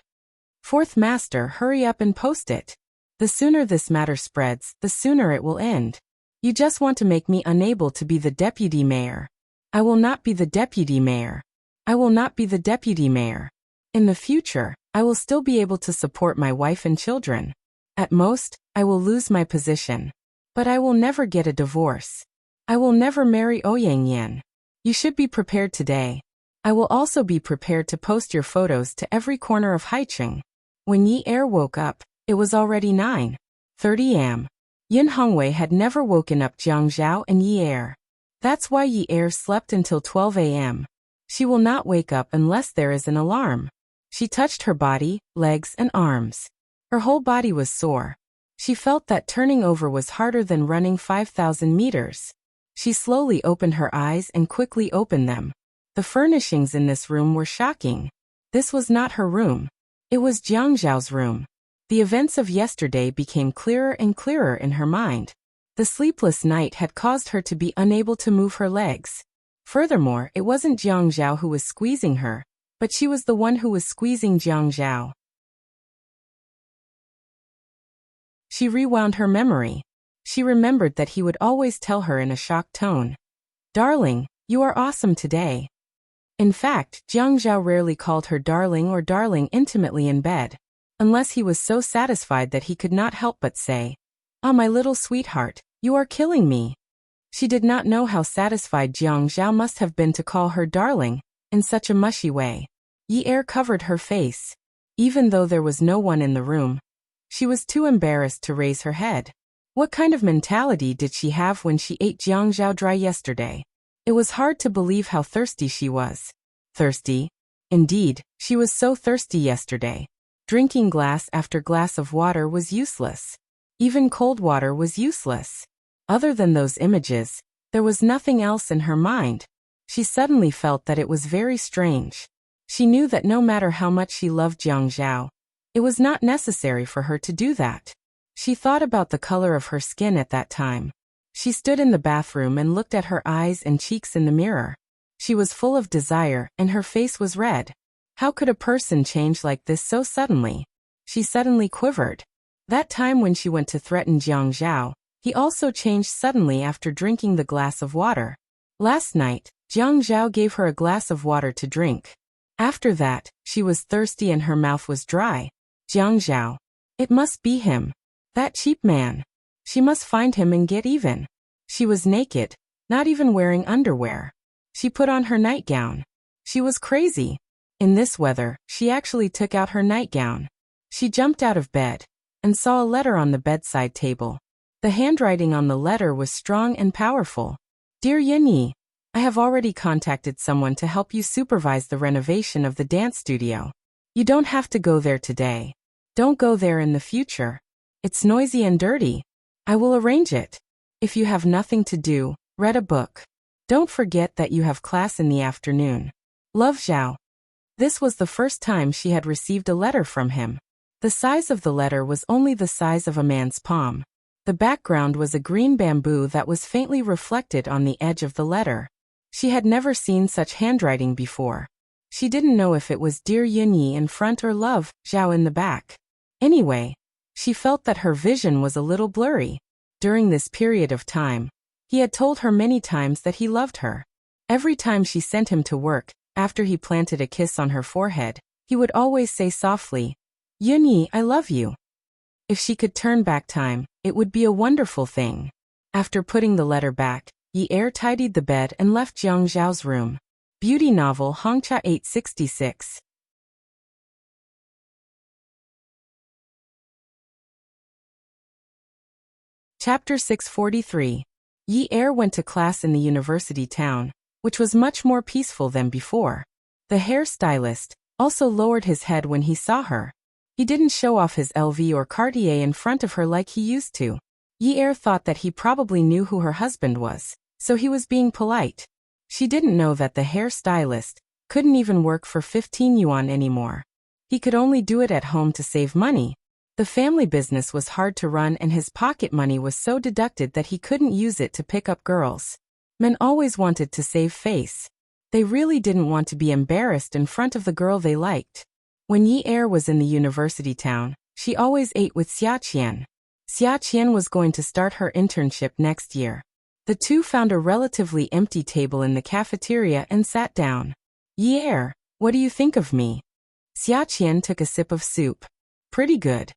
Fourth Master, hurry up and post it. The sooner this matter spreads, the sooner it will end. You just want to make me unable to be the deputy mayor. I will not be the deputy mayor. I will not be the deputy mayor. In the future, I will still be able to support my wife and children. At most, I will lose my position. But I will never get a divorce. I will never marry Ouyang Yin. You should be prepared today. I will also be prepared to post your photos to every corner of Haicheng. When Yi woke up, it was already 9:30 am. Yin Hongwei had never woken up Jiang Zhao and Yi. That's why Yi slept until 12 am. She will not wake up unless there is an alarm. She touched her body, legs and arms. Her whole body was sore. She felt that turning over was harder than running 5,000 meters. She slowly opened her eyes and quickly opened them. The furnishings in this room were shocking. This was not her room. It was Jiang Zhao's room. The events of yesterday became clearer and clearer in her mind. The sleepless night had caused her to be unable to move her legs. Furthermore, it wasn't Jiang Zhao who was squeezing her, but she was the one who was squeezing Jiang Zhao. She rewound her memory. She remembered that he would always tell her in a shocked tone, "Darling, you are awesome today." In fact, Jiang Zhao rarely called her darling or darling intimately in bed, unless he was so satisfied that he could not help but say, "Ah, my little sweetheart, you are killing me." She did not know how satisfied Jiang Zhao must have been to call her darling in such a mushy way. Yi Er covered her face. Even though there was no one in the room, she was too embarrassed to raise her head. What kind of mentality did she have when she ate Jiang Zhao dry yesterday? It was hard to believe how thirsty she was. Thirsty? Indeed, she was so thirsty yesterday. Drinking glass after glass of water was useless. Even cold water was useless. Other than those images, there was nothing else in her mind. She suddenly felt that it was very strange. She knew that no matter how much she loved Jiang Zhao, it was not necessary for her to do that. She thought about the color of her skin at that time. She stood in the bathroom and looked at her eyes and cheeks in the mirror. She was full of desire and her face was red. How could a person change like this so suddenly? She suddenly quivered. That time when she went to threaten Jiang Zhao, he also changed suddenly after drinking the glass of water. Last night, Jiang Zhao gave her a glass of water to drink. After that, she was thirsty and her mouth was dry. Jiang Zhao. It must be him. That cheap man. She must find him and get even. She was naked, not even wearing underwear. She put on her nightgown. She was crazy. In this weather, she actually took out her nightgown. She jumped out of bed and saw a letter on the bedside table. The handwriting on the letter was strong and powerful. "Dear Yinyi, I have already contacted someone to help you supervise the renovation of the dance studio. You don't have to go there today. Don't go there in the future. It's noisy and dirty. I will arrange it. If you have nothing to do, read a book. Don't forget that you have class in the afternoon. Love, Zhao." This was the first time she had received a letter from him. The size of the letter was only the size of a man's palm. The background was a green bamboo that was faintly reflected on the edge of the letter. She had never seen such handwriting before. She didn't know if it was "Dear Yunyi" in front or "Love, Zhao" in the back. Anyway, she felt that her vision was a little blurry. During this period of time, he had told her many times that he loved her. Every time she sent him to work, after he planted a kiss on her forehead, he would always say softly, "Yunyi, I love you." If she could turn back time, it would be a wonderful thing. After putting the letter back, Yi Er tidied the bed and left Jiang Zhao's room. Beauty novel Hongcha 866. Chapter 643. Yi Er went to class in the university town, which was much more peaceful than before. The hairstylist also lowered his head when he saw her. He didn't show off his LV or Cartier in front of her like he used to. Yi Er thought that he probably knew who her husband was, so he was being polite. She didn't know that the hairstylist couldn't even work for 15 yuan anymore. He could only do it at home to save money. The family business was hard to run and his pocket money was so deducted that he couldn't use it to pick up girls. Men always wanted to save face. They really didn't want to be embarrassed in front of the girl they liked. When Yi Er was in the university town, she always ate with Xia Qian. Xia Qian was going to start her internship next year. The two found a relatively empty table in the cafeteria and sat down. "Yi Er, what do you think of me?" Xia Qian took a sip of soup. "Pretty good."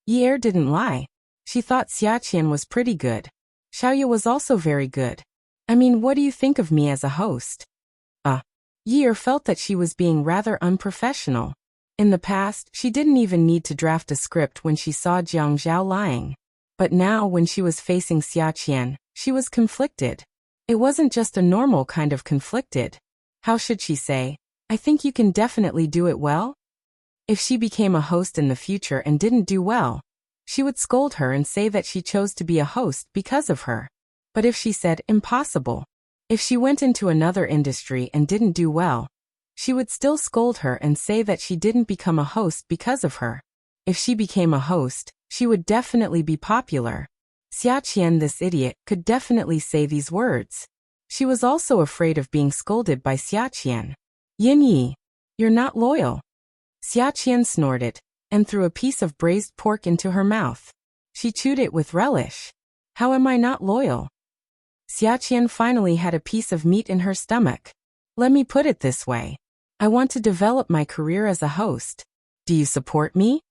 Yi Er didn't lie. She thought Xia Qian was pretty good. Xiaoya was also very good. "I mean, what do you think of me as a host?" Yi Er felt that she was being rather unprofessional. In the past, she didn't even need to draft a script when she saw Jiang Zhao lying. But now when she was facing Xia Qian, she was conflicted. It wasn't just a normal kind of conflicted. How should she say, "I think you can definitely do it well"? If she became a host in the future and didn't do well, She would scold her and say that she chose to be a host because of her. But if she said, impossible. If she went into another industry and didn't do well, she would still scold her and say that she didn't become a host because of her. If she became a host, she would definitely be popular. Xia Qian, this idiot, could definitely say these words. She was also afraid of being scolded by Xia Qian. Yin Yi, you're not loyal. Xia Qian snorted and threw a piece of braised pork into her mouth. She chewed it with relish. How am I not loyal? Xia Qian finally had a piece of meat in her stomach. Let me put it this way. I want to develop my career as a host. Do you support me?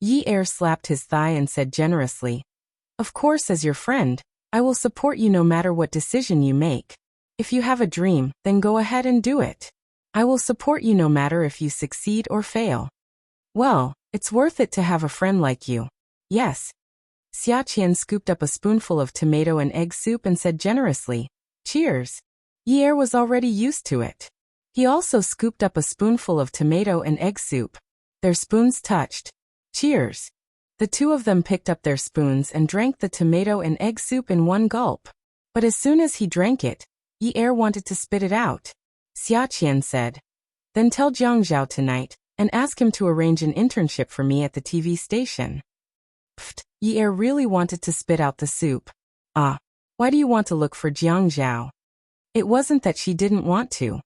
Yi Er slapped his thigh and said generously, of course, as your friend, I will support you no matter what decision you make. If you have a dream, then go ahead and do it. I will support you no matter if you succeed or fail. Well, it's worth it to have a friend like you. Yes. Xia Qian scooped up a spoonful of tomato and egg soup and said generously, cheers. Yi Er was already used to it. He also scooped up a spoonful of tomato and egg soup. Their spoons touched. Cheers. The two of them picked up their spoons and drank the tomato and egg soup in one gulp. But as soon as he drank it, Yi Er wanted to spit it out. Xia Qian said, then tell Jiang Zhao tonight, and ask him to arrange an internship for me at the TV station. Pfft, Yi Er really wanted to spit out the soup. Ah, why do you want to look for Jiang Zhao? It wasn't that she didn't want to.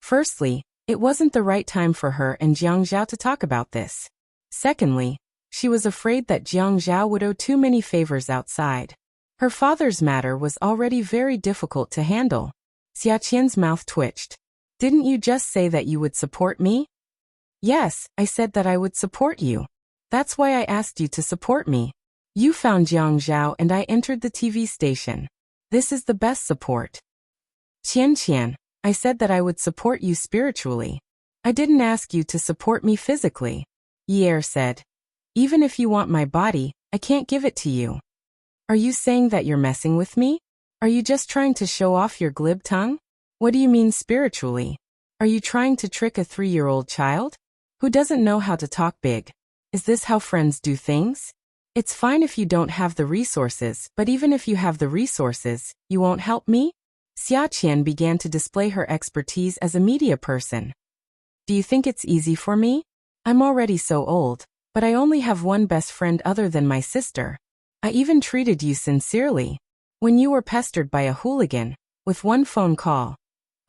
Firstly, it wasn't the right time for her and Jiang Zhao to talk about this. Secondly, she was afraid that Jiang Zhao would owe too many favors outside. Her father's matter was already very difficult to handle. Xia Qian's mouth twitched. Didn't you just say that you would support me? Yes, I said that I would support you. That's why I asked you to support me. You found Jiang Zhao and I entered the TV station. This is the best support. Qian, I said that I would support you spiritually. I didn't ask you to support me physically. Yi Er said. Even if you want my body, I can't give it to you. Are you saying that you're messing with me? Are you just trying to show off your glib tongue? What do you mean spiritually? Are you trying to trick a 3-year-old child? Who doesn't know how to talk big? Is this how friends do things? It's fine if you don't have the resources, but even if you have the resources, you won't help me? Xia Qian began to display her expertise as a media person. Do you think it's easy for me? I'm already so old, but I only have one best friend other than my sister. I even treated you sincerely. When you were pestered by a hooligan, with one phone call,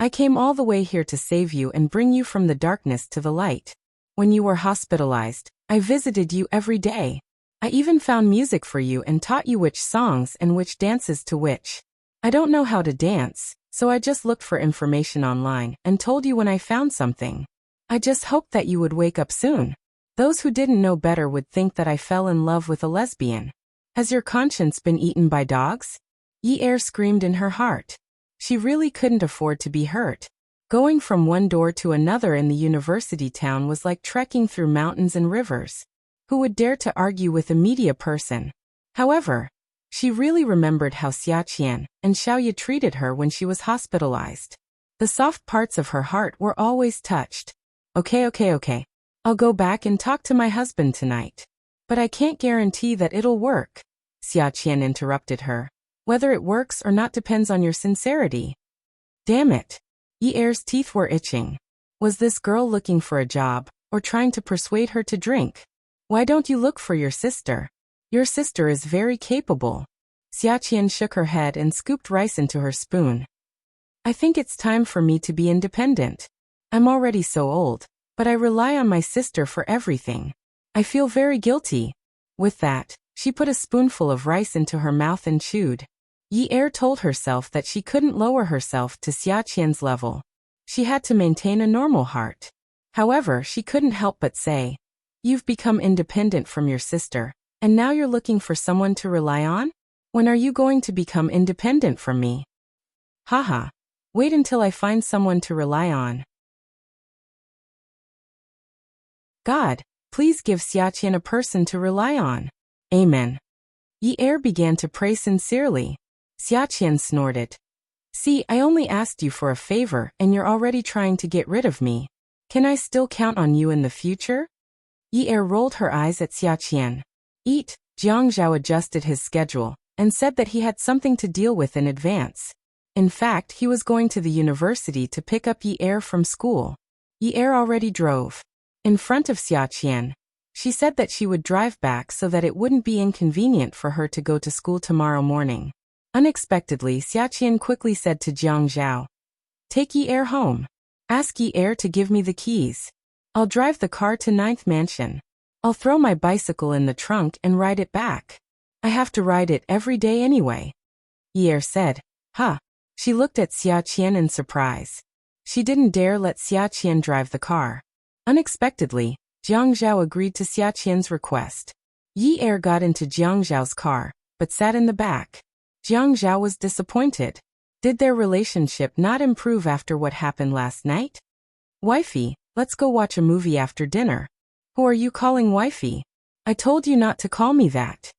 I came all the way here to save you and bring you from the darkness to the light. When you were hospitalized, I visited you every day. I even found music for you and taught you which songs and which dances to which. I don't know how to dance, so I just looked for information online and told you when I found something. I just hoped that you would wake up soon. Those who didn't know better would think that I fell in love with a lesbian. Has your conscience been eaten by dogs? Yi Er screamed in her heart. She really couldn't afford to be hurt. Going from one door to another in the university town was like trekking through mountains and rivers. Who would dare to argue with a media person? However, she really remembered how Xia Qian and Xiaoye treated her when she was hospitalized. The soft parts of her heart were always touched. Okay. I'll go back and talk to my husband tonight. But I can't guarantee that it'll work. Xia Qian interrupted her. Whether it works or not depends on your sincerity. Damn it. Yi Er's teeth were itching. Was this girl looking for a job, or trying to persuade her to drink? Why don't you look for your sister? Your sister is very capable. Xia Qian shook her head and scooped rice into her spoon. I think it's time for me to be independent. I'm already so old, but I rely on my sister for everything. I feel very guilty. With that, she put a spoonful of rice into her mouth and chewed. Yi Er told herself that she couldn't lower herself to Xia Qian's level. She had to maintain a normal heart. However, she couldn't help but say, you've become independent from your sister, and now you're looking for someone to rely on? When are you going to become independent from me? Haha. Wait until I find someone to rely on. God, please give Xia Qian a person to rely on. Amen. Yi Er began to pray sincerely. Xia Qian snorted. See, I only asked you for a favor and you're already trying to get rid of me. Can I still count on you in the future? Yi Er rolled her eyes at Xia Qian. Eat. Jiang Zhao adjusted his schedule and said that he had something to deal with in advance. In fact, he was going to the university to pick up Yi Er from school. Yi Er already drove. In front of Xia Qian, she said that she would drive back so that it wouldn't be inconvenient for her to go to school tomorrow morning. Unexpectedly, Xia Qian quickly said to Jiang Zhao, "Take Yi Er home. Ask Yi Er to give me the keys. I'll drive the car to 9th Mansion. I'll throw my bicycle in the trunk and ride it back. I have to ride it every day anyway." Yi Er said, "Huh." She looked at Xia Qian in surprise. She didn't dare let Xia Qian drive the car. Unexpectedly, Jiang Zhao agreed to Xia Qian's request. Yi Er got into Jiang Zhao's car, but sat in the back. Jiang Zhao was disappointed. Did their relationship not improve after what happened last night? "Wifey, let's go watch a movie after dinner." "Who are you calling wifey? I told you not to call me that."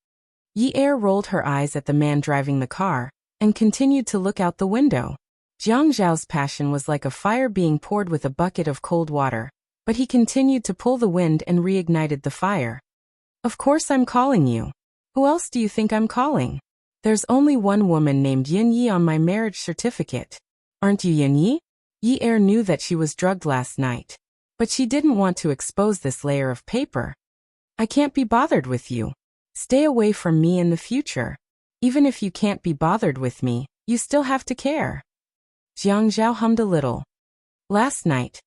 Yi Er rolled her eyes at the man driving the car and continued to look out the window. Jiang Zhao's passion was like a fire being poured with a bucket of cold water, but he continued to pull the wind and reignited the fire. "Of course I'm calling you. Who else do you think I'm calling? There's only one woman named Yin Yi on my marriage certificate. Aren't you Yin Yi?" Yi Er knew that she was drugged last night, but she didn't want to expose this layer of paper. "I can't be bothered with you. Stay away from me in the future. Even if you can't be bothered with me, you still have to care." Jiang Zhao hummed a little. "Last night,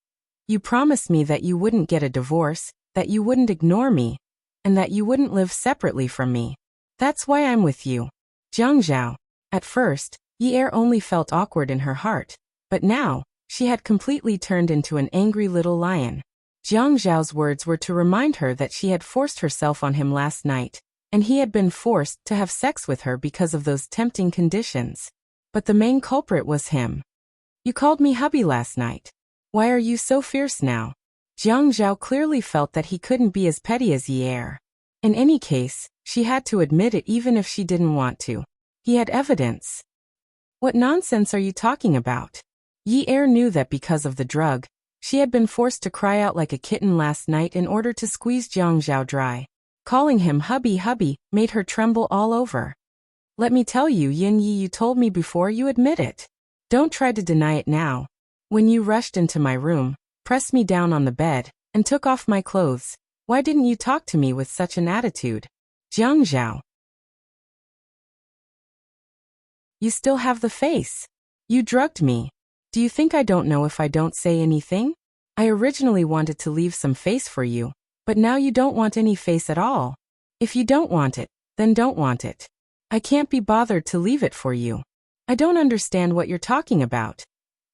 you promised me that you wouldn't get a divorce, that you wouldn't ignore me, and that you wouldn't live separately from me. That's why I'm with you." Jiang Zhao. At first, Yi Er only felt awkward in her heart, but now, she had completely turned into an angry little lion. Jiang Zhao's words were to remind her that she had forced herself on him last night, and he had been forced to have sex with her because of those tempting conditions. But the main culprit was him. "You called me hubby last night. Why are you so fierce now?" Jiang Zhao clearly felt that he couldn't be as petty as Yi Er. In any case, she had to admit it even if she didn't want to. He had evidence. "What nonsense are you talking about?" Yi Er knew that because of the drug, she had been forced to cry out like a kitten last night in order to squeeze Jiang Zhao dry. Calling him hubby made her tremble all over. "Let me tell you, Yin Yi, you told me before, you admit it. Don't try to deny it now. When you rushed into my room, pressed me down on the bed, and took off my clothes, why didn't you talk to me with such an attitude?" Jiang Zhao. "You still have the face. You drugged me. Do you think I don't know if I don't say anything? I originally wanted to leave some face for you, but now you don't want any face at all. If you don't want it, then don't want it. I can't be bothered to leave it for you. I don't understand what you're talking about."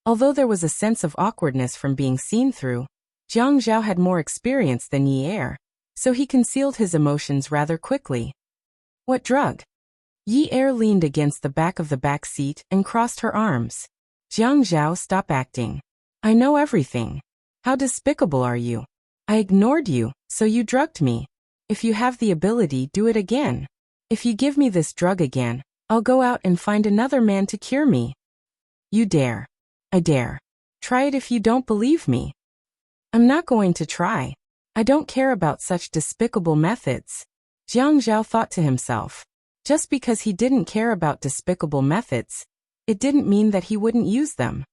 Although there was a sense of awkwardness from being seen through, Jiang Zhao had more experience than Yi Er, so he concealed his emotions rather quickly. "What drug?" Yi Er leaned against the back of the back seat and crossed her arms. "Jiang Zhao, stop acting. I know everything. How despicable are you? I ignored you, so you drugged me. If you have the ability, do it again. If you give me this drug again, I'll go out and find another man to cure me." "You dare." "I dare. Try it if you don't believe me." "I'm not going to try. I don't care about such despicable methods." Jiang Zhao thought to himself. Just because he didn't care about despicable methods, it didn't mean that he wouldn't use them.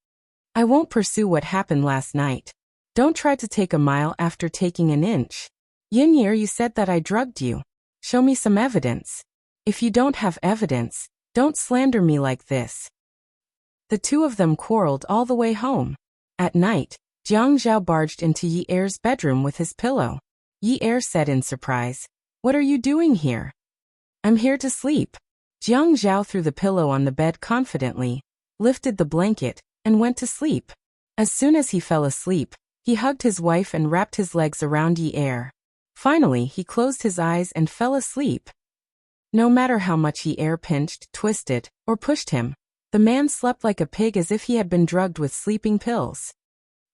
"I won't pursue what happened last night. Don't try to take a mile after taking an inch. Yin Yi, you said that I drugged you. Show me some evidence. If you don't have evidence, don't slander me like this." The two of them quarreled all the way home. At night, Jiang Zhao barged into Yi Er's bedroom with his pillow. Yi Er said in surprise, "What are you doing here?" "I'm here to sleep." Jiang Zhao threw the pillow on the bed confidently, lifted the blanket, and went to sleep. As soon as he fell asleep, he hugged his wife and wrapped his legs around Yi Er. Finally, he closed his eyes and fell asleep. No matter how much Yi Er pinched, twisted, or pushed him, the man slept like a pig as if he had been drugged with sleeping pills.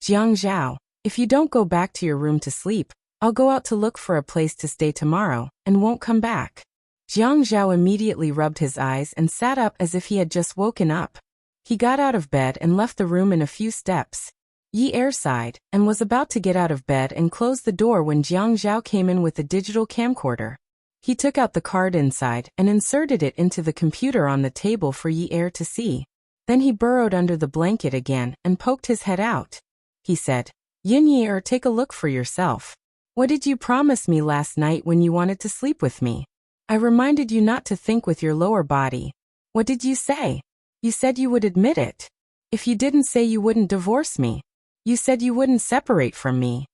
"Jiang Zhao, if you don't go back to your room to sleep, I'll go out to look for a place to stay tomorrow, and won't come back." Jiang Zhao immediately rubbed his eyes and sat up as if he had just woken up. He got out of bed and left the room in a few steps. Yi Er sighed, and was about to get out of bed and close the door when Jiang Zhao came in with a digital camcorder. He took out the card inside and inserted it into the computer on the table for Yi Er to see. Then he burrowed under the blanket again and poked his head out. He said, "Yin Yi Er, take a look for yourself. What did you promise me last night when you wanted to sleep with me? I reminded you not to think with your lower body. What did you say? You said you would admit it. If you didn't say you wouldn't divorce me. You said you wouldn't separate from me."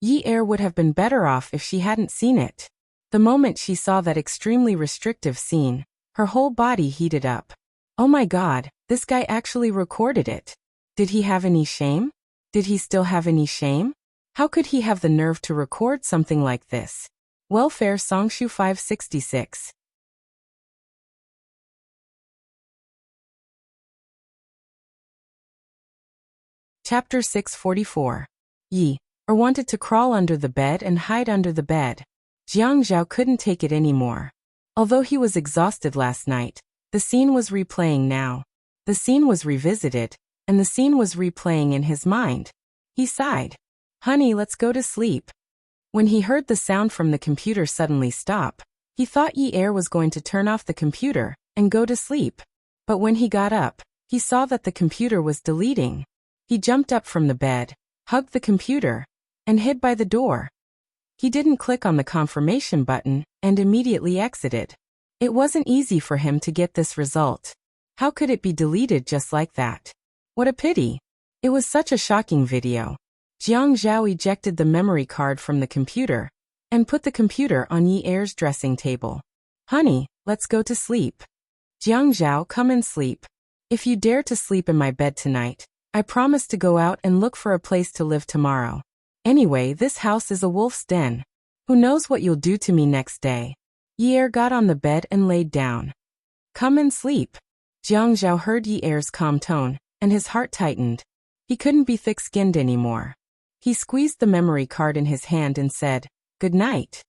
Yi Er would have been better off if she hadn't seen it. The moment she saw that extremely restrictive scene, her whole body heated up. Oh my God, this guy actually recorded it. Did he have any shame? Did he still have any shame? How could he have the nerve to record something like this? Welfare Songshu 566. Chapter 644. Yi Er wanted to crawl under the bed and hide under the bed. Jiang Zhao couldn't take it anymore. Although he was exhausted last night, the scene was replaying now. The scene was revisited, and the scene was replaying in his mind. He sighed. "Honey, let's go to sleep." When he heard the sound from the computer suddenly stop, he thought Yi Er was going to turn off the computer and go to sleep. But when he got up, he saw that the computer was deleting. He jumped up from the bed, hugged the computer, and hid by the door. He didn't click on the confirmation button and immediately exited. It wasn't easy for him to get this result. How could it be deleted just like that? What a pity. It was such a shocking video. Jiang Zhao ejected the memory card from the computer and put the computer on Yi Er's dressing table. "Honey, let's go to sleep." "Jiang Zhao, come and sleep. If you dare to sleep in my bed tonight, I promise to go out and look for a place to live tomorrow. Anyway, this house is a wolf's den. Who knows what you'll do to me next day." Yi Er got on the bed and laid down. "Come and sleep." Jiang Zhao heard Yi Er's calm tone, and his heart tightened. He couldn't be thick-skinned anymore. He squeezed the memory card in his hand and said, "Good night."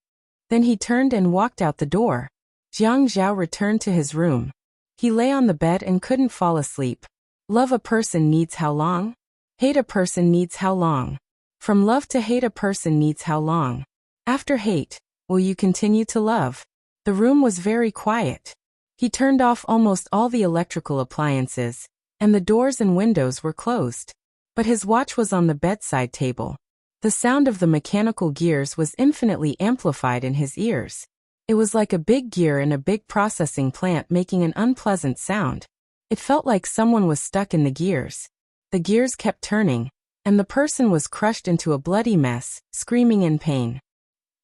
Then he turned and walked out the door. Jiang Zhao returned to his room. He lay on the bed and couldn't fall asleep. Love a person needs how long? Hate a person needs how long? From love to hate a person needs how long? After hate, will you continue to love? The room was very quiet. He turned off almost all the electrical appliances, and the doors and windows were closed. But his watch was on the bedside table. The sound of the mechanical gears was infinitely amplified in his ears. It was like a big gear in a big processing plant making an unpleasant sound. It felt like someone was stuck in the gears. The gears kept turning, and the person was crushed into a bloody mess, screaming in pain.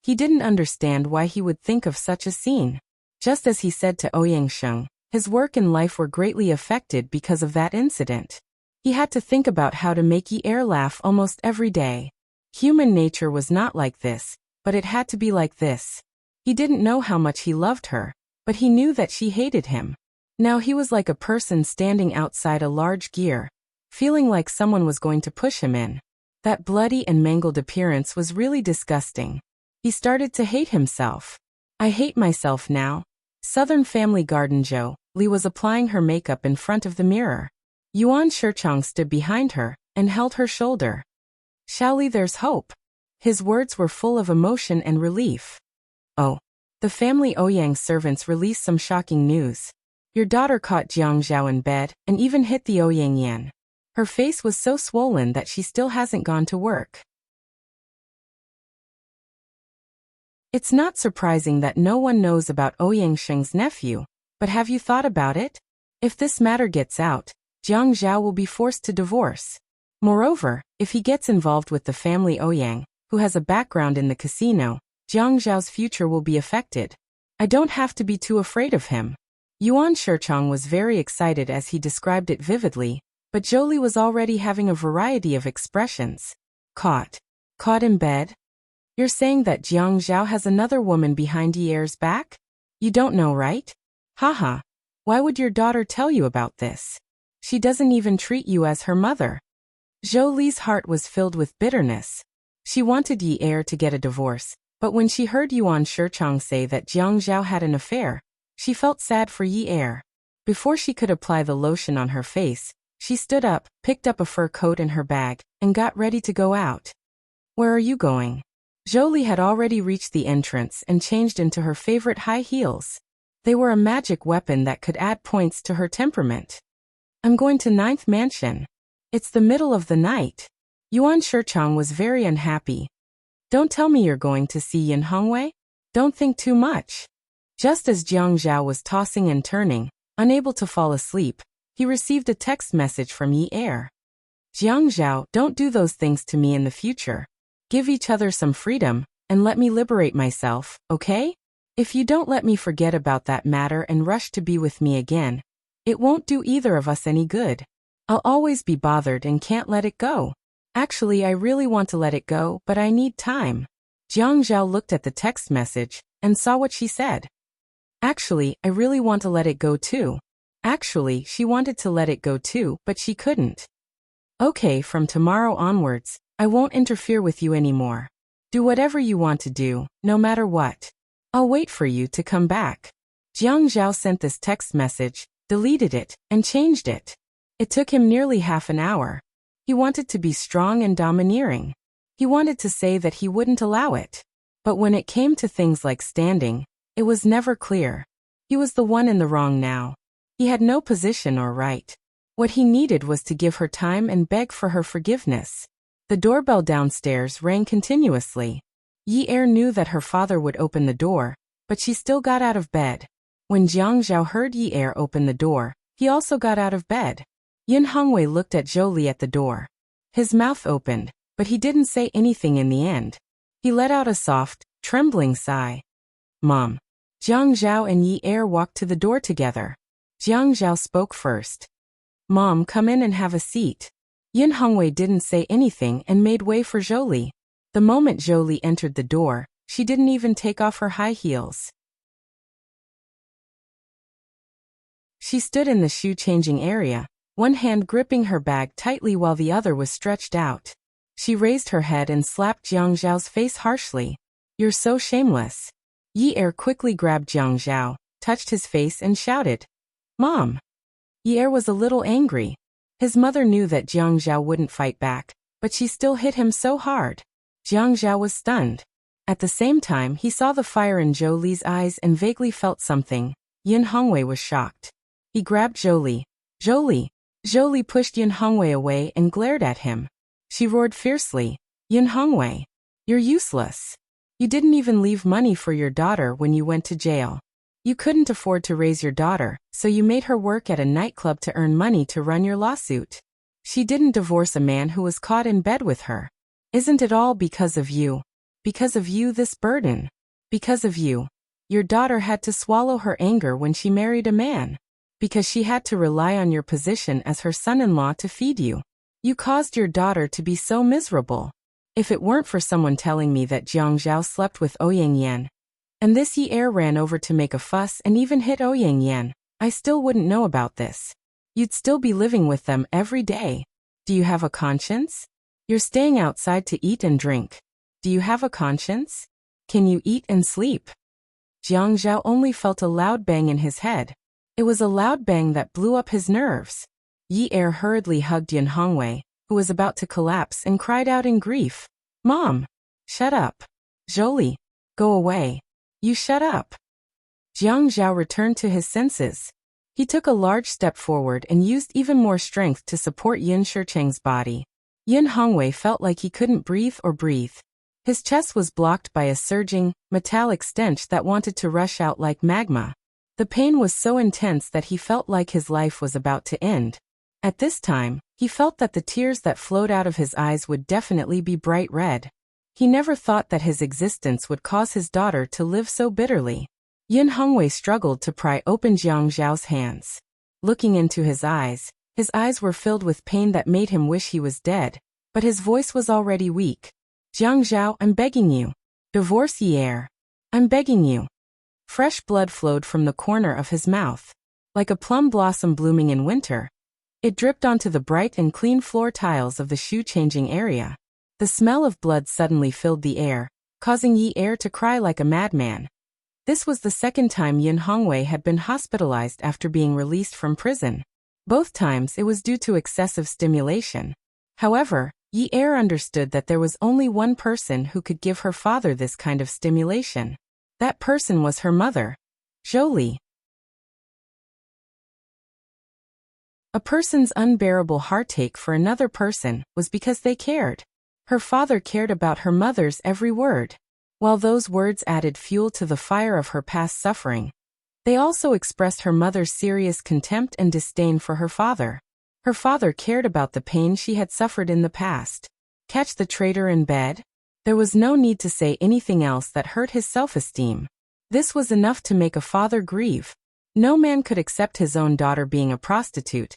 He didn't understand why he would think of such a scene. Just as he said to Ouyang Sheng, his work and life were greatly affected because of that incident. He had to think about how to make Yi Er laugh almost every day. Human nature was not like this, but it had to be like this. He didn't know how much he loved her, but he knew that she hated him. Now he was like a person standing outside a large gear, feeling like someone was going to push him in. That bloody and mangled appearance was really disgusting. He started to hate himself. "I hate myself now." Southern Family Garden Zhou Li was applying her makeup in front of the mirror. Yuan Shichang stood behind her and held her shoulder. "Xiaoli, there's hope." His words were full of emotion and relief. "Oh." The family Ouyang servants released some shocking news. "Your daughter caught Jiang Zhao in bed and even hit the Ouyang Yan. Her face was so swollen that she still hasn't gone to work." It's not surprising that no one knows about Ouyang Sheng's nephew, but have you thought about it? If this matter gets out, Jiang Zhao will be forced to divorce. Moreover, if he gets involved with the family Ouyang, who has a background in the casino, Jiang Zhao's future will be affected. I don't have to be too afraid of him. Yuan Shichang was very excited as he described it vividly, but Zhou Li was already having a variety of expressions. Caught. Caught in bed? You're saying that Jiang Zhao has another woman behind Yi Er's back? You don't know, right? Haha. Why would your daughter tell you about this? She doesn't even treat you as her mother. Zhou Li's heart was filled with bitterness. She wanted Yi Er to get a divorce, but when she heard Yuan Shichang say that Jiang Zhao had an affair, she felt sad for Yi Er. Before she could apply the lotion on her face, She stood up, picked up a fur coat in her bag, and got ready to go out. Where are you going? Jolie had already reached the entrance and changed into her favorite high heels. They were a magic weapon that could add points to her temperament. I'm going to 9th Mansion. It's the middle of the night. Yuan Shichang was very unhappy. Don't tell me you're going to see Yin Hongwei? Don't think too much. Just as Jiang Zhao was tossing and turning, unable to fall asleep, he received a text message from Yi Er. Jiang Zhao, don't do those things to me in the future. Give each other some freedom, and let me liberate myself, okay? If you don't let me forget about that matter and rush to be with me again, it won't do either of us any good. I'll always be bothered and can't let it go. Actually, I really want to let it go, but I need time. Jiang Zhao looked at the text message and saw what she said. Actually, I really want to let it go too. Actually, she wanted to let it go too, but she couldn't. Okay, from tomorrow onwards, I won't interfere with you anymore. Do whatever you want to do, no matter what. I'll wait for you to come back. Jiang Zhao sent this text message, deleted it, and changed it. It took him nearly half an hour. He wanted to be strong and domineering. He wanted to say that he wouldn't allow it. But when it came to things like standing, it was never clear. He was the one in the wrong now. He had no position or right. What he needed was to give her time and beg for her forgiveness. The doorbell downstairs rang continuously. Yi Er knew that her father would open the door, but she still got out of bed. When Jiang Zhao heard Yi Er open the door, he also got out of bed. Yin Hongwei looked at Jolie at the door. His mouth opened, but he didn't say anything in the end. He let out a soft, trembling sigh. Mom. Jiang Zhao and Yi Er walked to the door together. Jiang Zhao spoke first. Mom, come in and have a seat. Yin Hongwei didn't say anything and made way for Jolie. The moment Jolie entered the door, she didn't even take off her high heels. She stood in the shoe-changing area, one hand gripping her bag tightly while the other was stretched out. She raised her head and slapped Jiang Zhao's face harshly. You're so shameless. Yi Er quickly grabbed Jiang Zhao, touched his face and shouted, Mom! Yi Er was a little angry. His mother knew that Jiang Zhao wouldn't fight back, but she still hit him so hard. Jiang Zhao was stunned. At the same time, he saw the fire in Jolie's eyes and vaguely felt something. Yin Hongwei was shocked. He grabbed Jolie. Jolie! Jolie pushed Yin Hongwei away and glared at him. She roared fiercely, Yin Hongwei, you're useless. You didn't even leave money for your daughter when you went to jail. You couldn't afford to raise your daughter, so you made her work at a nightclub to earn money to run your lawsuit. She didn't divorce a man who was caught in bed with her. Isn't it all because of you? Because of you this burden. Because of you. Your daughter had to swallow her anger when she married a man. Because she had to rely on your position as her son-in-law to feed you. You caused your daughter to be so miserable. If it weren't for someone telling me that Jiang Zhao slept with Ouyang Yan, and this Yi Er ran over to make a fuss and even hit Ouyang Yan, I still wouldn't know about this. You'd still be living with them every day. Do you have a conscience? You're staying outside to eat and drink. Do you have a conscience? Can you eat and sleep? Jiang Zhao only felt a loud bang in his head. It was a loud bang that blew up his nerves. Yi Er hurriedly hugged Yin Hongwei, who was about to collapse, and cried out in grief. Mom! Shut up. Jolie! Go away. You shut up. Jiang Zhao returned to his senses. He took a large step forward and used even more strength to support Yin Shichang's body. Yin Hongwei felt like he couldn't breathe or breathe. His chest was blocked by a surging, metallic stench that wanted to rush out like magma. The pain was so intense that he felt like his life was about to end. At this time, he felt that the tears that flowed out of his eyes would definitely be bright red. He never thought that his existence would cause his daughter to live so bitterly. Yin Hongwei struggled to pry open Jiang Zhao's hands. Looking into his eyes were filled with pain that made him wish he was dead, but his voice was already weak. Jiang Zhao, I'm begging you. Divorce Yi Er. I'm begging you. Fresh blood flowed from the corner of his mouth. Like a plum blossom blooming in winter, it dripped onto the bright and clean floor tiles of the shoe-changing area. The smell of blood suddenly filled the air, causing Yi Er to cry like a madman. This was the second time Yin Hongwei had been hospitalized after being released from prison. Both times it was due to excessive stimulation. However, Yi Er understood that there was only one person who could give her father this kind of stimulation. That person was her mother, Jolie. A person's unbearable heartache for another person was because they cared. Her father cared about her mother's every word. While those words added fuel to the fire of her past suffering, they also expressed her mother's serious contempt and disdain for her father. Her father cared about the pain she had suffered in the past. Catch the traitor in bed? There was no need to say anything else that hurt his self-esteem. This was enough to make a father grieve. No man could accept his own daughter being a prostitute,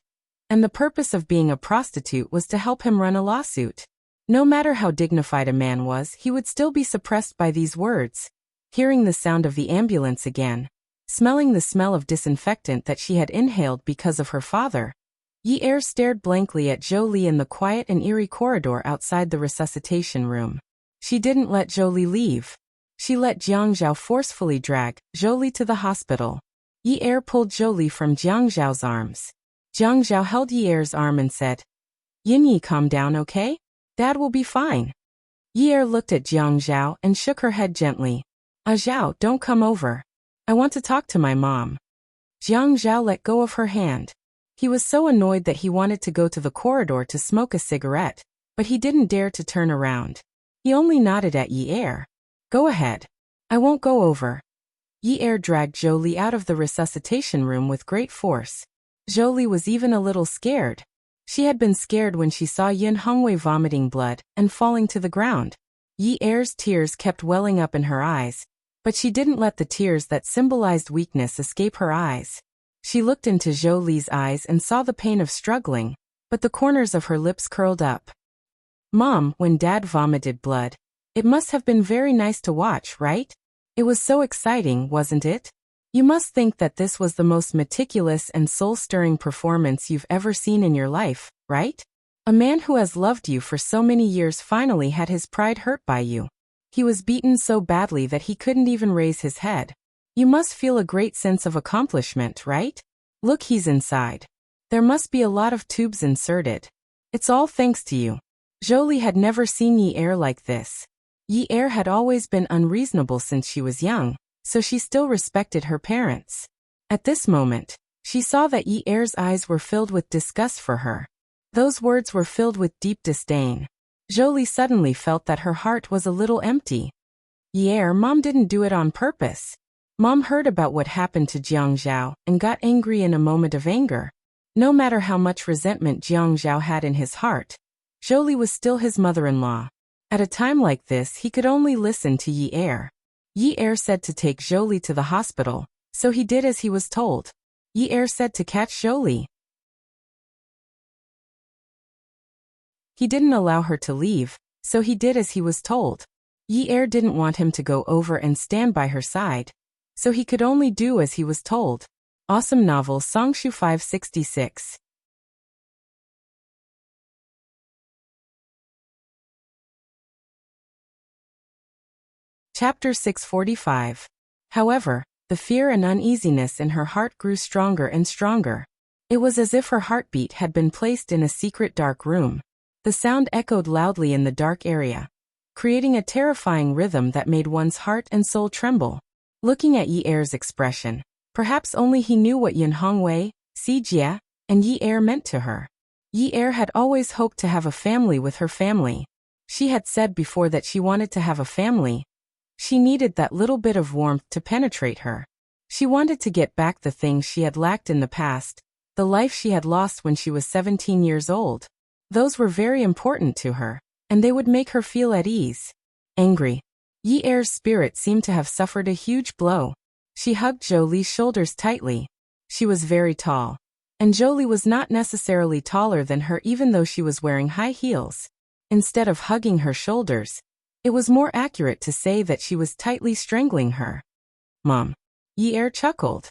and the purpose of being a prostitute was to help him run a lawsuit. No matter how dignified a man was, he would still be suppressed by these words. Hearing the sound of the ambulance again, smelling the smell of disinfectant that she had inhaled because of her father, Yi Er stared blankly at Jolie in the quiet and eerie corridor outside the resuscitation room. She didn't let Jolie leave. She let Jiang Zhao forcefully drag Jolie to the hospital. Yi Er pulled Jolie from Jiang Zhao's arms. Jiang Zhao held Yi Er's arm and said, "Yin Yi, calm down, okay? Dad will be fine." Yi Er looked at Jiang Zhao and shook her head gently. Zhao, don't come over. I want to talk to my mom." Jiang Zhao let go of her hand. He was so annoyed that he wanted to go to the corridor to smoke a cigarette, but he didn't dare to turn around. He only nodded at Yi Er. "Go ahead. I won't go over." Yi Er dragged Jolie out of the resuscitation room with great force. Jolie was even a little scared. She had been scared when she saw Yin Hongwei vomiting blood and falling to the ground. Yi Er's tears kept welling up in her eyes, but she didn't let the tears that symbolized weakness escape her eyes. She looked into Jolie's eyes and saw the pain of struggling, but the corners of her lips curled up. "Mom, when Dad vomited blood, it must have been very nice to watch, right? It was so exciting, wasn't it? You must think that this was the most meticulous and soul-stirring performance you've ever seen in your life, right? A man who has loved you for so many years finally had his pride hurt by you. He was beaten so badly that he couldn't even raise his head. You must feel a great sense of accomplishment, right? Look, he's inside. There must be a lot of tubes inserted. It's all thanks to you." Jolie had never seen Yi Er like this. Yi Er had always been unreasonable since she was young, so she still respected her parents. At this moment, she saw that Yi Er's eyes were filled with disgust for her. Those words were filled with deep disdain. Jolie suddenly felt that her heart was a little empty. "Yi Er, Mom didn't do it on purpose." Mom heard about what happened to Jiang Zhao and got angry in a moment of anger. No matter how much resentment Jiang Zhao had in his heart, Jolie was still his mother-in-law. At a time like this, he could only listen to Yi Er. Yi Er said to take Jolie to the hospital, so he did as he was told. Yi Er said to catch Jolie. He didn't allow her to leave, so he did as he was told. Yi Er didn't want him to go over and stand by her side, so he could only do as he was told. Awesome novel Songshu 566. Chapter 645. However, the fear and uneasiness in her heart grew stronger and stronger. It was as if her heartbeat had been placed in a secret dark room. The sound echoed loudly in the dark area, creating a terrifying rhythm that made one's heart and soul tremble. Looking at Yi Er's expression, perhaps only he knew what Yin Hongwei, Si Jia, and Yi Er meant to her. Yi Er had always hoped to have a family with her family. She had said before that she wanted to have a family. She needed that little bit of warmth to penetrate her. She wanted to get back the things she had lacked in the past, the life she had lost when she was 17 years old. Those were very important to her, and they would make her feel at ease. Angry. Yi Er's spirit seemed to have suffered a huge blow. She hugged Jolie's shoulders tightly. She was very tall, and Jolie was not necessarily taller than her even though she was wearing high heels. Instead of hugging her shoulders, it was more accurate to say that she was tightly strangling her. "Mom." Yi Er chuckled.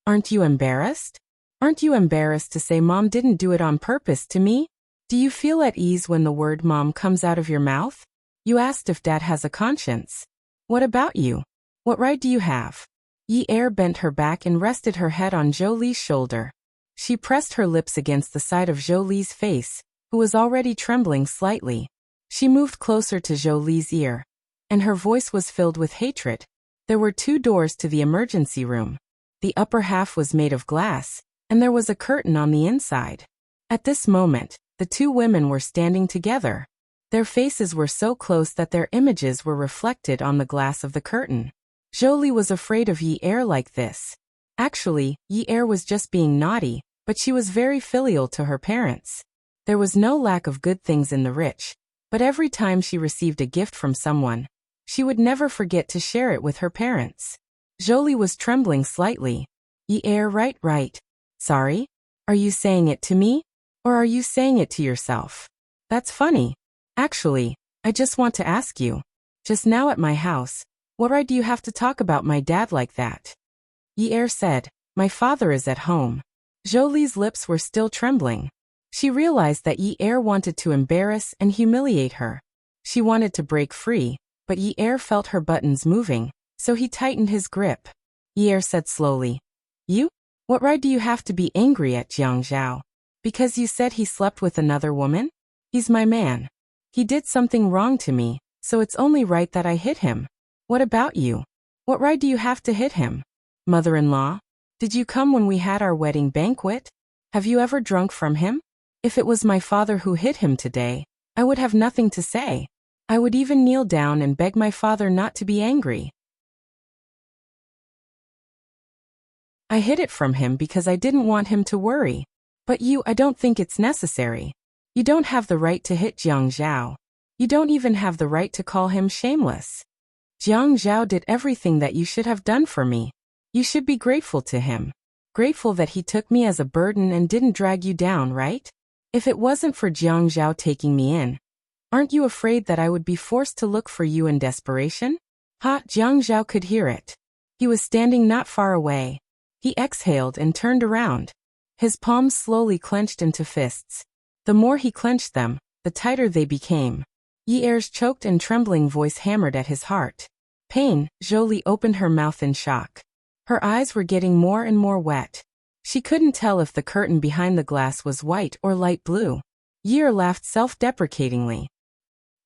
"Aren't you embarrassed? Aren't you embarrassed to say Mom didn't do it on purpose to me? Do you feel at ease when the word Mom comes out of your mouth? You asked if Dad has a conscience. What about you? What right do you have?" Yi Er bent her back and rested her head on Jolie's shoulder. She pressed her lips against the side of Zhou Li's face, who was already trembling slightly. She moved closer to Zhou Li's ear, and her voice was filled with hatred. There were 2 doors to the emergency room. The upper half was made of glass, and there was a curtain on the inside. At this moment, the 2 women were standing together. Their faces were so close that their images were reflected on the glass of the curtain. Zhou Li was afraid of Yi Er like this. Actually, Yi Er was just being naughty, but she was very filial to her parents. There was no lack of good things in the rich, but every time she received a gift from someone, she would never forget to share it with her parents. Zhou Li was trembling slightly. Yi Er, right. Sorry? Are you saying it to me? Or are you saying it to yourself? That's funny. Actually, I just want to ask you. Just now at my house, what right do you have to talk about my dad like that? Yi Er said, my father is at home. Zhou Li's lips were still trembling. She realized that Yi Er wanted to embarrass and humiliate her. She wanted to break free, but Yi Er felt her buttons moving, so he tightened his grip. Yi Er said slowly, You? What right do you have to be angry at Jiang Zhao? Because you said he slept with another woman? He's my man. He did something wrong to me, so it's only right that I hit him. What about you? What right do you have to hit him? Mother-in-law? Did you come when we had our wedding banquet? Have you ever drunk from him? If it was my father who hit him today, I would have nothing to say. I would even kneel down and beg my father not to be angry. I hid it from him because I didn't want him to worry. But I don't think it's necessary. You don't have the right to hit Jiang Zhao. You don't even have the right to call him shameless. Jiang Zhao did everything that you should have done for me. You should be grateful to him. Grateful that he took me as a burden and didn't drag you down, right? If it wasn't for Jiang Zhao taking me in, aren't you afraid that I would be forced to look for you in desperation? Jiang Zhao could hear it. He was standing not far away. He exhaled and turned around. His palms slowly clenched into fists. The more he clenched them, the tighter they became. Yi Er's choked and trembling voice hammered at his heart. Pain. Zhou Li opened her mouth in shock. Her eyes were getting more and more wet. She couldn't tell if the curtain behind the glass was white or light blue. Yi Er laughed self-deprecatingly.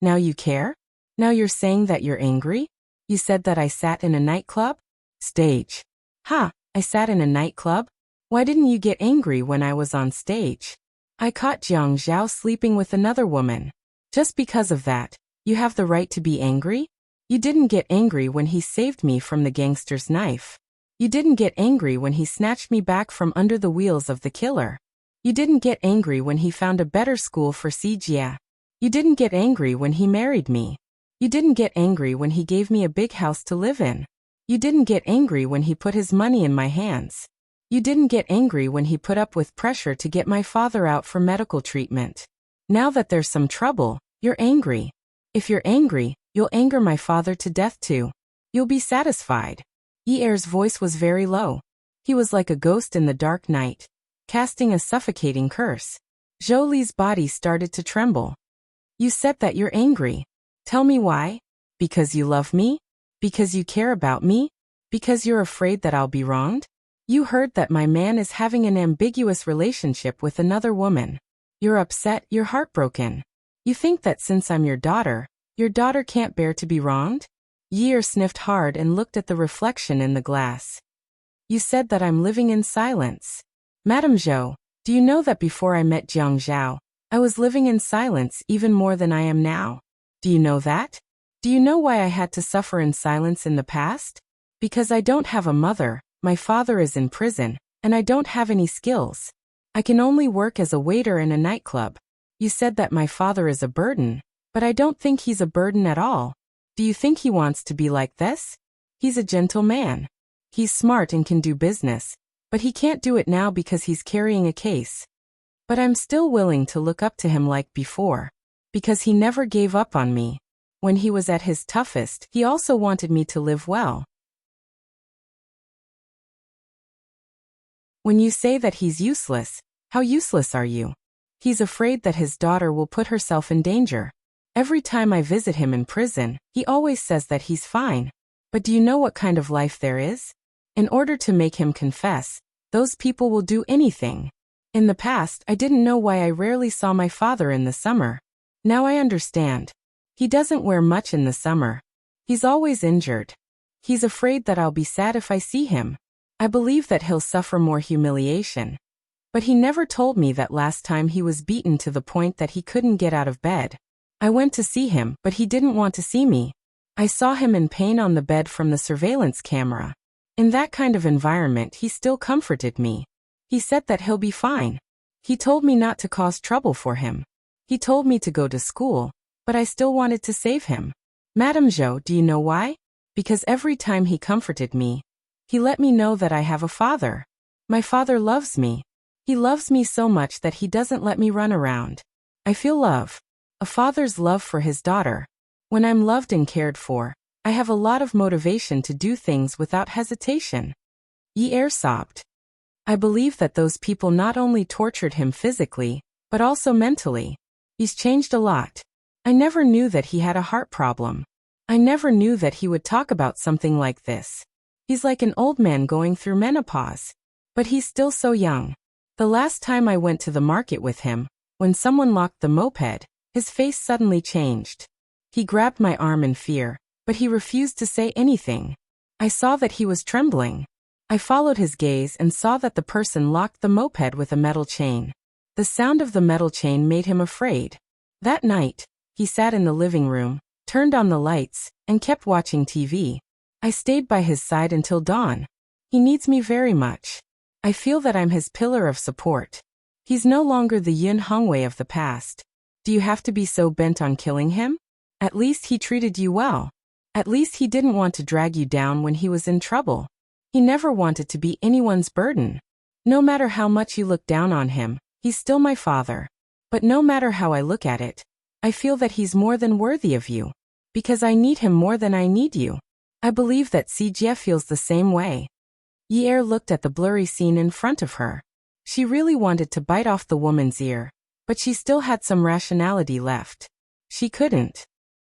Now you care? Now you're saying that you're angry? You said that I sat in a nightclub? Stage. I sat in a nightclub? Why didn't you get angry when I was on stage? I caught Jiang Zhao sleeping with another woman. Just because of that, you have the right to be angry? You didn't get angry when he saved me from the gangster's knife. You didn't get angry when he snatched me back from under the wheels of the killer. You didn't get angry when he found a better school for Xijia. You didn't get angry when he married me. You didn't get angry when he gave me a big house to live in. You didn't get angry when he put his money in my hands. You didn't get angry when he put up with pressure to get my father out for medical treatment. Now that there's some trouble, you're angry. If you're angry, you'll anger my father to death too. You'll be satisfied. Yi Er's voice was very low. He was like a ghost in the dark night, casting a suffocating curse. Zhou Li's body started to tremble. You said that you're angry. Tell me why? Because you love me? Because you care about me? Because you're afraid that I'll be wronged? You heard that my man is having an ambiguous relationship with another woman. You're upset, you're heartbroken. You think that since I'm your daughter can't bear to be wronged? Yi Er sniffed hard and looked at the reflection in the glass. You said that I'm living in silence. Madame Zhou, do you know that before I met Jiang Zhao, I was living in silence even more than I am now? Do you know that? Do you know why I had to suffer in silence in the past? Because I don't have a mother, my father is in prison, and I don't have any skills. I can only work as a waiter in a nightclub. You said that my father is a burden, but I don't think he's a burden at all. Do you think he wants to be like this? He's a gentle man. He's smart and can do business, but he can't do it now because he's carrying a case. But I'm still willing to look up to him like before, because he never gave up on me. When he was at his toughest, he also wanted me to live well. When you say that he's useless, how useless are you? He's afraid that his daughter will put herself in danger. Every time I visit him in prison, he always says that he's fine. But do you know what kind of life there is? In order to make him confess, those people will do anything. In the past, I didn't know why I rarely saw my father in the summer. Now I understand. He doesn't wear much in the summer. He's always injured. He's afraid that I'll be sad if I see him. I believe that he'll suffer more humiliation. But he never told me that last time he was beaten to the point that he couldn't get out of bed. I went to see him, but he didn't want to see me. I saw him in pain on the bed from the surveillance camera. In that kind of environment, he still comforted me. He said that he'll be fine. He told me not to cause trouble for him. He told me to go to school, but I still wanted to save him. Madame Zhou, do you know why? Because every time he comforted me, he let me know that I have a father. My father loves me. He loves me so much that he doesn't let me run around. I feel love. A father's love for his daughter. When I'm loved and cared for, I have a lot of motivation to do things without hesitation. Yi sobbed. I believe that those people not only tortured him physically, but also mentally. He's changed a lot. I never knew that he had a heart problem. I never knew that he would talk about something like this. He's like an old man going through menopause. But he's still so young. The last time I went to the market with him, when someone locked the moped, his face suddenly changed. He grabbed my arm in fear, but he refused to say anything. I saw that he was trembling. I followed his gaze and saw that the person locked the moped with a metal chain. The sound of the metal chain made him afraid. That night, he sat in the living room, turned on the lights, and kept watching TV. I stayed by his side until dawn. He needs me very much. I feel that I'm his pillar of support. He's no longer the Yun Hongwei of the past. Do you have to be so bent on killing him? At least he treated you well. At least he didn't want to drag you down when he was in trouble. He never wanted to be anyone's burden. No matter how much you look down on him, he's still my father. But no matter how I look at it, I feel that he's more than worthy of you. Because I need him more than I need you. I believe that Jie feels the same way. Yi looked at the blurry scene in front of her. She really wanted to bite off the woman's ear, but she still had some rationality left. She couldn't.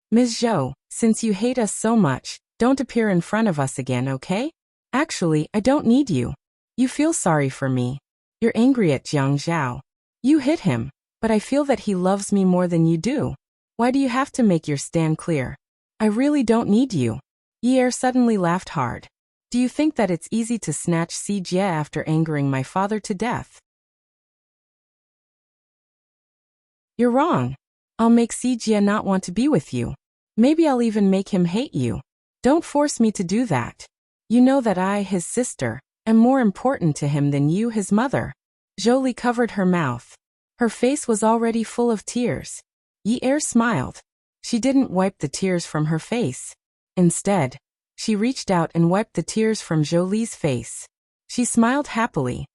Ms. Zhou, since you hate us so much, don't appear in front of us again, okay? Actually, I don't need you. You feel sorry for me. You're angry at Jiang Zhao. You hit him, but I feel that he loves me more than you do. Why do you have to make your stand clear? I really don't need you. Yi suddenly laughed hard. Do you think that it's easy to snatch Jie after angering my father to death? You're wrong. I'll make Jie not want to be with you. Maybe I'll even make him hate you. Don't force me to do that. You know that I, his sister, am more important to him than you, his mother. Jolie covered her mouth. Her face was already full of tears. Yi smiled. She didn't wipe the tears from her face. Instead, she reached out and wiped the tears from Jolie's face. She smiled happily.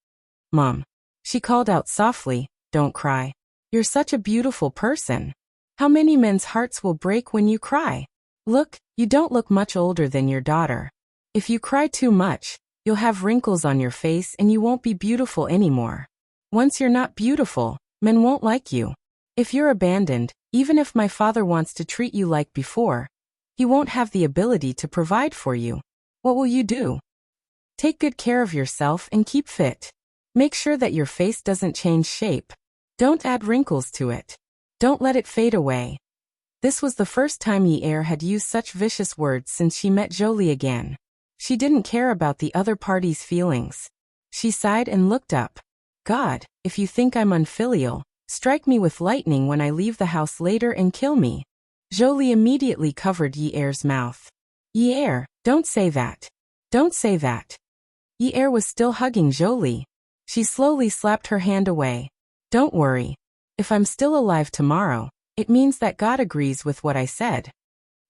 Mom. She called out softly, don't cry. You're such a beautiful person. How many men's hearts will break when you cry? Look, you don't look much older than your daughter. If you cry too much, you'll have wrinkles on your face and you won't be beautiful anymore. Once you're not beautiful, men won't like you. If you're abandoned, even if my father wants to treat you like before, he won't have the ability to provide for you. What will you do? Take good care of yourself and keep fit. Make sure that your face doesn't change shape. Don't add wrinkles to it. Don't let it fade away. This was the first time Yi had used such vicious words since she met Jolie again. She didn't care about the other party's feelings. She sighed and looked up. God, if you think I'm unfilial, strike me with lightning when I leave the house later and kill me. Jolie immediately covered Yi mouth. Yi, don't say that. Don't say that. Yi was still hugging Jolie. She slowly slapped her hand away. Don't worry. If I'm still alive tomorrow, it means that God agrees with what I said.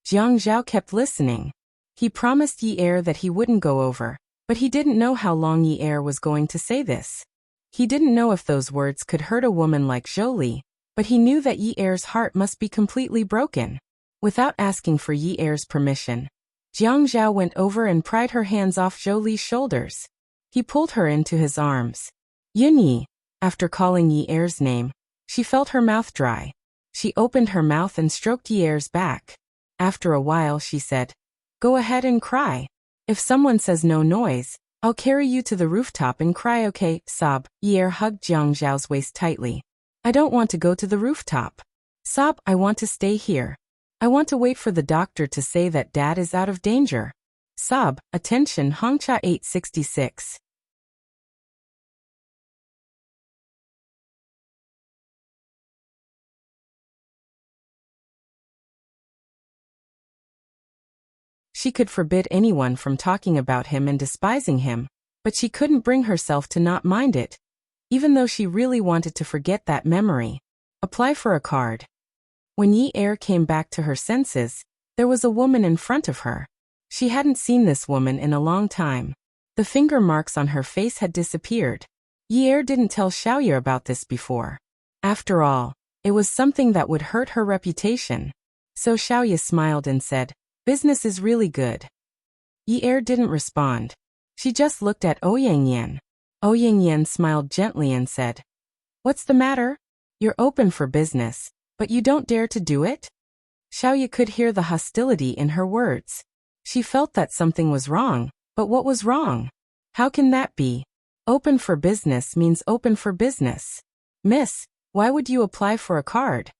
Jiang Zhao kept listening. He promised Yi that he wouldn't go over, but he didn't know how long Yi was going to say this. He didn't know if those words could hurt a woman like Jolie, but he knew that Yi's heart must be completely broken. Without asking for Yi's permission, Jiang Zhao went over and pried her hands off Jolie's shoulders. He pulled her into his arms. Yunyi, after calling Yi's name, she felt her mouth dry. She opened her mouth and stroked Yi's back. After a while she said, go ahead and cry. If someone says no noise, I'll carry you to the rooftop and cry, okay? Sob. Ye hugged Jiang Zhao's waist tightly. I don't want to go to the rooftop. Sob. I want to stay here. I want to wait for the doctor to say that Dad is out of danger. Sob. Attention Hongcha 866. She could forbid anyone from talking about him and despising him, but she couldn't bring herself to not mind it, even though she really wanted to forget that memory. Apply for a card. When Yi came back to her senses, there was a woman in front of her. She hadn't seen this woman in a long time. The finger marks on her face had disappeared. Yi didn't tell Xiaoye about this before. After all, it was something that would hurt her reputation. So Xiaoye smiled and said, business is really good. Yi didn't respond. She just looked at Ouyangyan. Ouyangyan smiled gently and said, what's the matter? You're open for business, but you don't dare to do it? Xiaoye could hear the hostility in her words. She felt that something was wrong, but what was wrong? How can that be? Open for business means open for business. Miss, why would you apply for a card?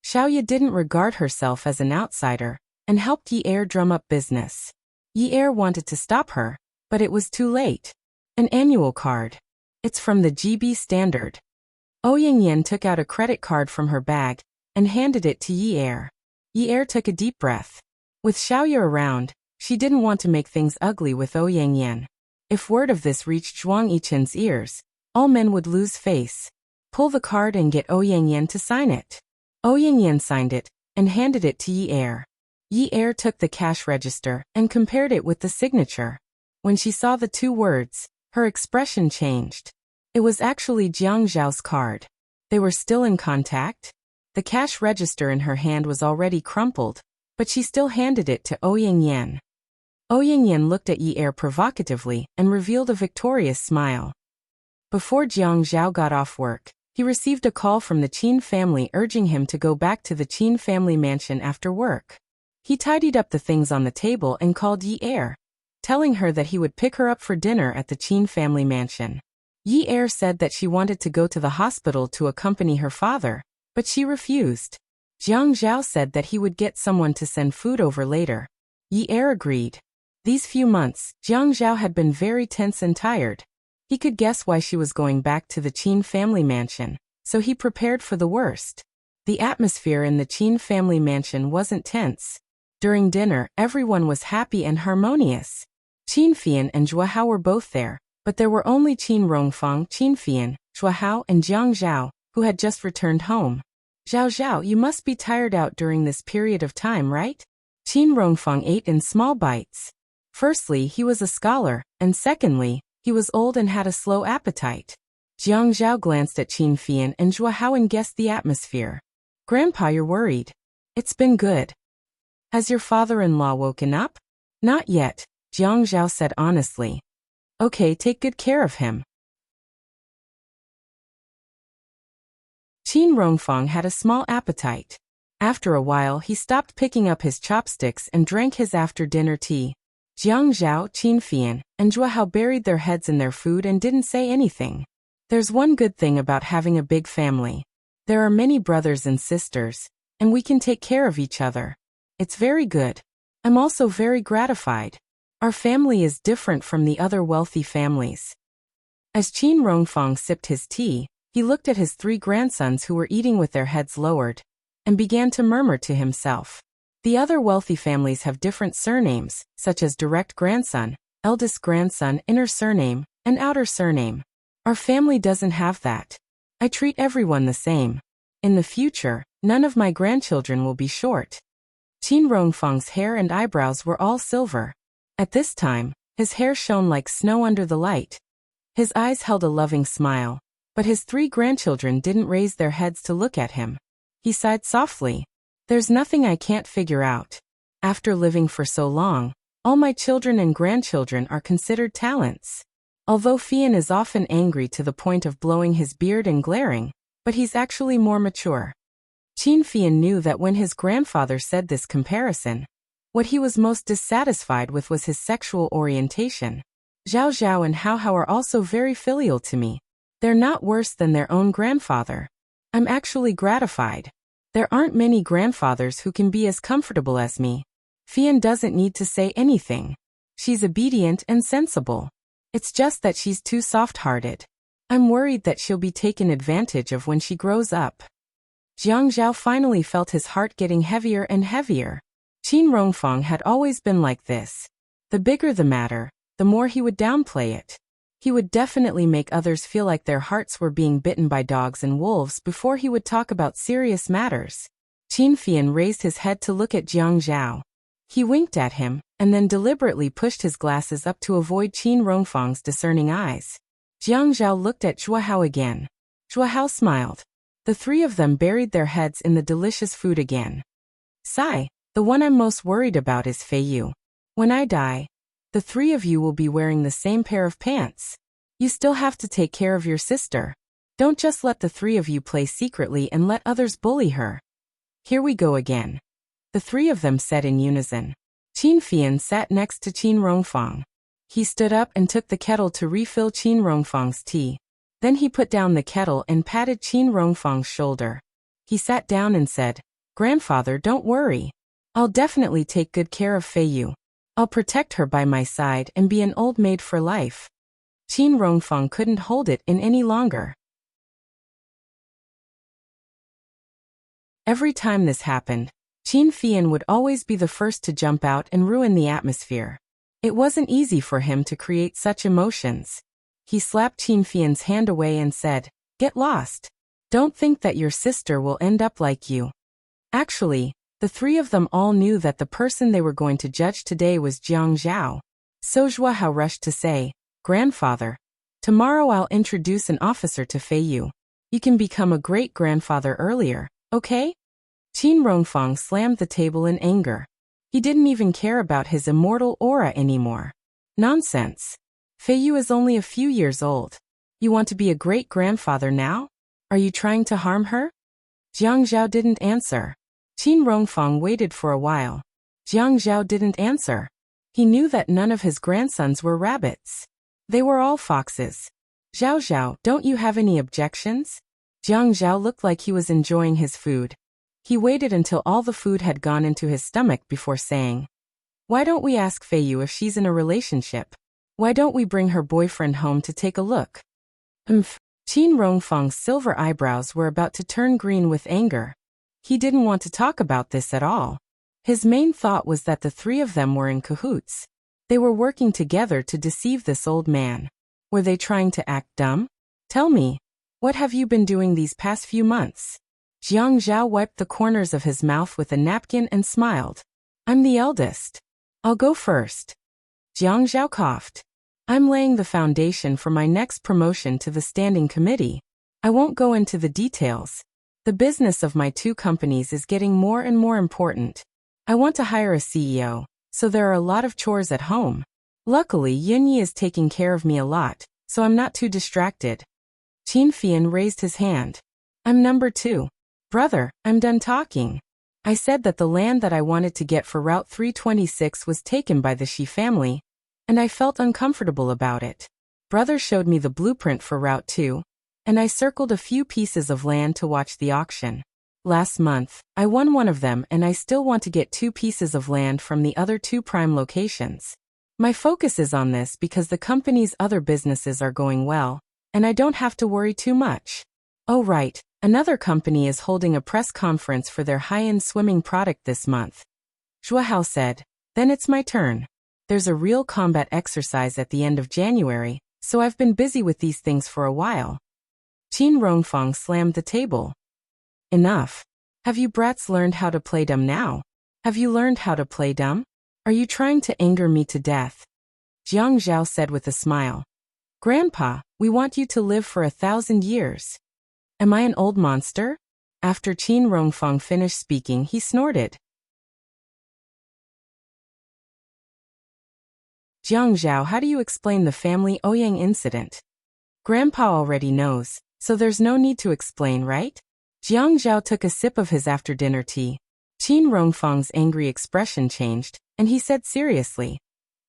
Xiaoye didn't regard herself as an outsider, and helped Yi drum up business. Yi wanted to stop her, but it was too late. An annual card. It's from the GB Standard. Ouyangyan took out a credit card from her bag and handed it to Yi. Yi took a deep breath. With Xiaoye around, she didn't want to make things ugly with Ouyangyan. If word of this reached Zhuang Yichen's ears, all men would lose face. Pull the card and get Ouyangyan to sign it. Ouyangyan signed it and handed it to Yi. Yi took the cash register and compared it with the signature. When she saw the two words, her expression changed. It was actually Jiang Zhao's card. They were still in contact. The cash register in her hand was already crumpled, but she still handed it to Ouyangyan. Ouyangyan looked at Yi provocatively and revealed a victorious smile. Before Jiang Zhao got off work, he received a call from the Qin family urging him to go back to the Qin family mansion after work. He tidied up the things on the table and called Yi telling her that he would pick her up for dinner at the Qin family mansion. Yi said that she wanted to go to the hospital to accompany her father, but she refused. Jiang Zhao said that he would get someone to send food over later. Yi agreed. These few months, Jiang Zhao had been very tense and tired. He could guess why she was going back to the Qin family mansion, so he prepared for the worst. The atmosphere in the Qin family mansion wasn't tense. During dinner, everyone was happy and harmonious. Qin Fian and Zhuahao were both there, but there were only Qin Rongfang, Qin Fian, Zhuahao, and Jiang Zhao, who had just returned home. Zhao Zhao, you must be tired out during this period of time, right? Qin Rongfang ate in small bites. Firstly, he was a scholar, and secondly, he was old and had a slow appetite. Jiang Zhao glanced at Qin Fian and Zhuahao and guessed the atmosphere. Grandpa, you're worried. It's been good. Has your father-in-law woken up? Not yet, Jiang Zhao said honestly. Okay, take good care of him. Qin Rongfang had a small appetite. After a while, he stopped picking up his chopsticks and drank his after-dinner tea. Jiang Zhao, Qin Fian, and Zhuahao buried their heads in their food and didn't say anything. There's one good thing about having a big family. There are many brothers and sisters, and we can take care of each other. It's very good. I'm also very gratified. Our family is different from the other wealthy families. As Qin Rongfang sipped his tea, he looked at his three grandsons who were eating with their heads lowered, and began to murmur to himself. The other wealthy families have different surnames, such as direct grandson, eldest grandson, inner surname, and outer surname. Our family doesn't have that. I treat everyone the same. In the future, none of my grandchildren will be short. Qin Rongfang's hair and eyebrows were all silver. At this time, his hair shone like snow under the light. His eyes held a loving smile, but his three grandchildren didn't raise their heads to look at him. He sighed softly. There's nothing I can't figure out. After living for so long, all my children and grandchildren are considered talents. Although Fian is often angry to the point of blowing his beard and glaring, but he's actually more mature. Qin Fian knew that when his grandfather said this comparison, what he was most dissatisfied with was his sexual orientation. Zhao Zhao and Hao Hao are also very filial to me. They're not worse than their own grandfather. I'm actually gratified. There aren't many grandfathers who can be as comfortable as me. Fian doesn't need to say anything. She's obedient and sensible. It's just that she's too soft-hearted. I'm worried that she'll be taken advantage of when she grows up. Jiang Zhao finally felt his heart getting heavier and heavier. Qin Rongfang had always been like this. The bigger the matter, the more he would downplay it. He would definitely make others feel like their hearts were being bitten by dogs and wolves before he would talk about serious matters. Qin Fian raised his head to look at Jiang Zhao. He winked at him, and then deliberately pushed his glasses up to avoid Qin Rongfang's discerning eyes. Jiang Zhao looked at Zhuo Hao again. Zhuo Hao smiled. The three of them buried their heads in the delicious food again. Sigh, the one I'm most worried about is Fei Yu. When I die, the three of you will be wearing the same pair of pants. You still have to take care of your sister. Don't just let the three of you play secretly and let others bully her. Here we go again. The three of them said in unison. Qin Fian sat next to Qin Rongfang. He stood up and took the kettle to refill Qin Rongfang's tea. Then he put down the kettle and patted Qin Rongfang's shoulder. He sat down and said, "Grandfather, don't worry. I'll definitely take good care of Fei Yu. I'll protect her by my side and be an old maid for life." Qin Rongfang couldn't hold it in any longer. Every time this happened, Qin Fian would always be the first to jump out and ruin the atmosphere. It wasn't easy for him to create such emotions. He slapped Qin Fian's hand away and said, "Get lost. Don't think that your sister will end up like you." Actually, the three of them all knew that the person they were going to judge today was Jiang Zhao. So Zhuo Hao rushed to say, "Grandfather, tomorrow I'll introduce an officer to Fei Yu. You can become a great-grandfather earlier, okay?" Qin Rongfang slammed the table in anger. He didn't even care about his immortal aura anymore. Nonsense. Fei Yu is only a few years old. You want to be a great-grandfather now? Are you trying to harm her? Jiang Zhao didn't answer. Qin Rongfang waited for a while. Jiang Zhao didn't answer. He knew that none of his grandsons were rabbits. They were all foxes. "Zhao Zhao, don't you have any objections?" Jiang Zhao looked like he was enjoying his food. He waited until all the food had gone into his stomach before saying, "Why don't we ask Fei Yu if she's in a relationship? Why don't we bring her boyfriend home to take a look?" Qin Rongfang's silver eyebrows were about to turn green with anger. He didn't want to talk about this at all. His main thought was that the three of them were in cahoots. They were working together to deceive this old man. Were they trying to act dumb? "Tell me, what have you been doing these past few months?" Jiang Zhao wiped the corners of his mouth with a napkin and smiled. "I'm the eldest. I'll go first." Jiang Zhao coughed. "I'm laying the foundation for my next promotion to the standing committee. I won't go into the details. The business of my two companies is getting more and more important. I want to hire a CEO, so there are a lot of chores at home. Luckily, Yunyi is taking care of me a lot, so I'm not too distracted." Qin Fian raised his hand. "I'm number 2. Brother, I'm done talking. I said that the land that I wanted to get for Route 326 was taken by the Shi family, and I felt uncomfortable about it. Brother showed me the blueprint for Route 2, and I circled a few pieces of land to watch the auction. Last month, I won one of them and I still want to get 2 pieces of land from the other 2 prime locations. My focus is on this because the company's other businesses are going well, and I don't have to worry too much. Oh right, another company is holding a press conference for their high-end swimming product this month." Zhuo Hao said, "Then it's my turn. There's a real combat exercise at the end of January, so I've been busy with these things for a while." Qin Rongfang slammed the table. "Enough. Have you brats learned how to play dumb now? Have you learned how to play dumb? Are you trying to anger me to death?" Jiang Zhao said with a smile. "Grandpa, we want you to live for 1,000 years. Am I an old monster?" After Qin Rongfang finished speaking, he snorted. "Jiang Zhao, how do you explain the family Ouyang incident?" "Grandpa already knows, so there's no need to explain, right?" Jiang Zhao took a sip of his after-dinner tea. Qin Rongfang's angry expression changed, and he said seriously,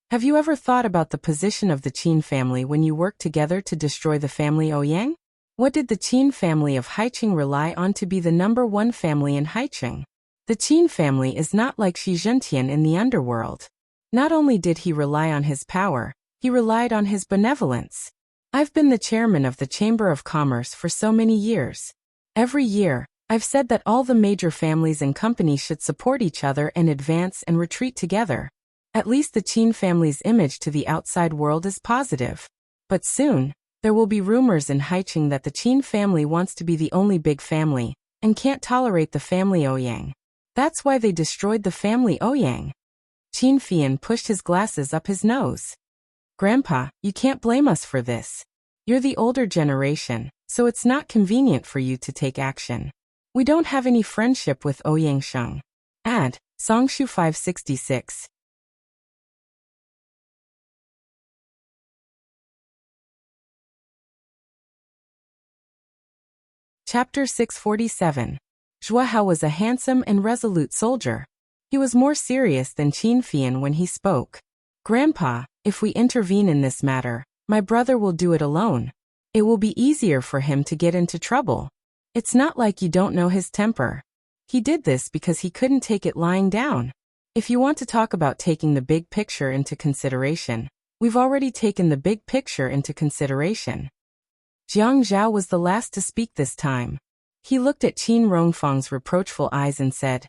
Have you ever thought about the position of the Qin family when you worked together to destroy the family Ouyang? What did the Qin family of Haiqing rely on to be the #1 family in Haiqing? The Qin family is not like Shi Zhentian in the underworld. Not only did he rely on his power, he relied on his benevolence. I've been the chairman of the Chamber of Commerce for so many years. Every year, I've said that all the major families and companies should support each other and advance and retreat together. At least the Qin family's image to the outside world is positive. But soon, there will be rumors in Haiqing that the Qin family wants to be the only big family, and can't tolerate the family Ouyang. That's why they destroyed the family Ouyang. Qin Fian pushed his glasses up his nose. Grandpa, you can't blame us for this. You're the older generation, so it's not convenient for you to take action. We don't have any friendship with Ouyang Sheng. Add, Songshu 566. Chapter 647. Zhua Hao was a handsome and resolute soldier. He was more serious than Qin Fian when he spoke. Grandpa, if we intervene in this matter, my brother will do it alone. It will be easier for him to get into trouble. It's not like you don't know his temper. He did this because he couldn't take it lying down. If you want to talk about taking the big picture into consideration, we've already taken the big picture into consideration. Jiang Zhao was the last to speak this time. He looked at Qin Rongfang's reproachful eyes and said,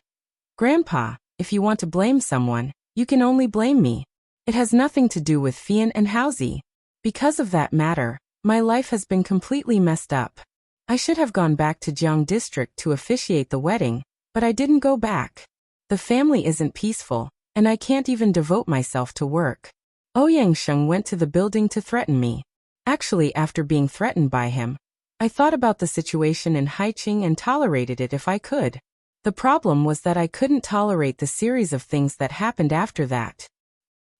Grandpa, if you want to blame someone, you can only blame me. It has nothing to do with Fian and Haozi. Because of that matter, my life has been completely messed up. I should have gone back to Jiang District to officiate the wedding, but I didn't go back. The family isn't peaceful, and I can't even devote myself to work. Ouyang Sheng went to the building to threaten me. Actually, after being threatened by him, I thought about the situation in Haiqing and tolerated it if I could. The problem was that I couldn't tolerate the series of things that happened after that.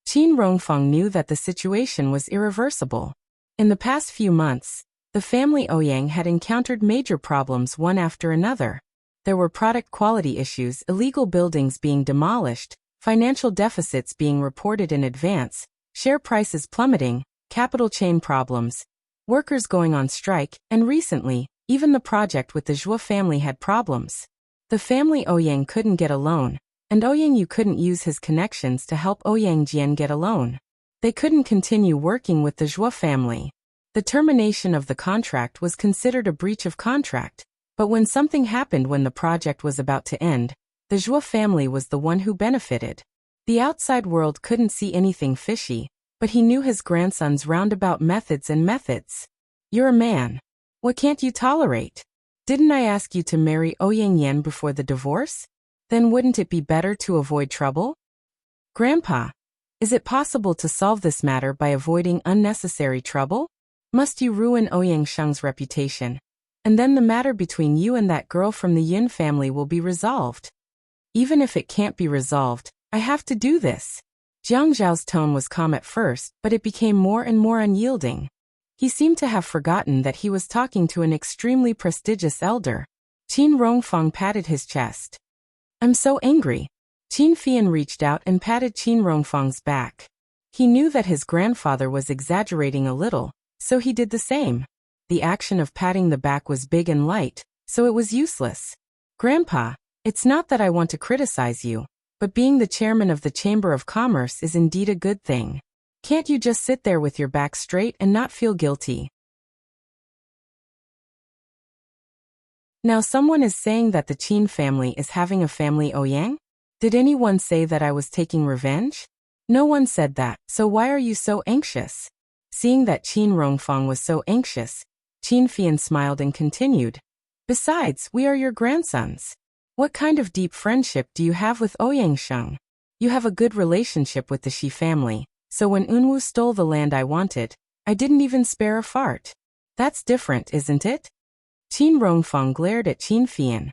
Qin Rongfang knew that the situation was irreversible. In the past few months, the family Ouyang had encountered major problems one after another. There were product quality issues, illegal buildings being demolished, financial deficits being reported in advance, share prices plummeting, capital chain problems, workers going on strike, and recently, even the project with the Zhua family had problems. The family Ouyang couldn't get a loan, and Ouyang Yu couldn't use his connections to help Ouyang Jian get a loan. They couldn't continue working with the Zhua family. The termination of the contract was considered a breach of contract, but when something happened when the project was about to end, the Zhua family was the one who benefited. The outside world couldn't see anything fishy, but he knew his grandson's roundabout methods and methods. You're a man. What can't you tolerate? Didn't I ask you to marry Ouyang Yan before the divorce? Then wouldn't it be better to avoid trouble? Grandpa, is it possible to solve this matter by avoiding unnecessary trouble? Must you ruin Ouyang Sheng's reputation? And then the matter between you and that girl from the Yin family will be resolved. Even if it can't be resolved, I have to do this. Jiang Zhao's tone was calm at first, but it became more and more unyielding. He seemed to have forgotten that he was talking to an extremely prestigious elder. Qin Rongfang patted his chest. I'm so angry. Qin Fian reached out and patted Qin Rongfang's back. He knew that his grandfather was exaggerating a little, so he did the same. The action of patting the back was big and light, so it was useless. Grandpa, it's not that I want to criticize you, but being the chairman of the Chamber of Commerce is indeed a good thing. Can't you just sit there with your back straight and not feel guilty? Now someone is saying that the Qin family is having a family Ouyang? Did anyone say that I was taking revenge? No one said that, so why are you so anxious? Seeing that Qin Rongfang was so anxious, Qin Fian smiled and continued. Besides, we are your grandsons. What kind of deep friendship do you have with Ouyang Sheng? You have a good relationship with the Shi family, so when Unwu stole the land I wanted, I didn't even spare a fart. That's different, isn't it? Qin Rongfang glared at Qin Fian.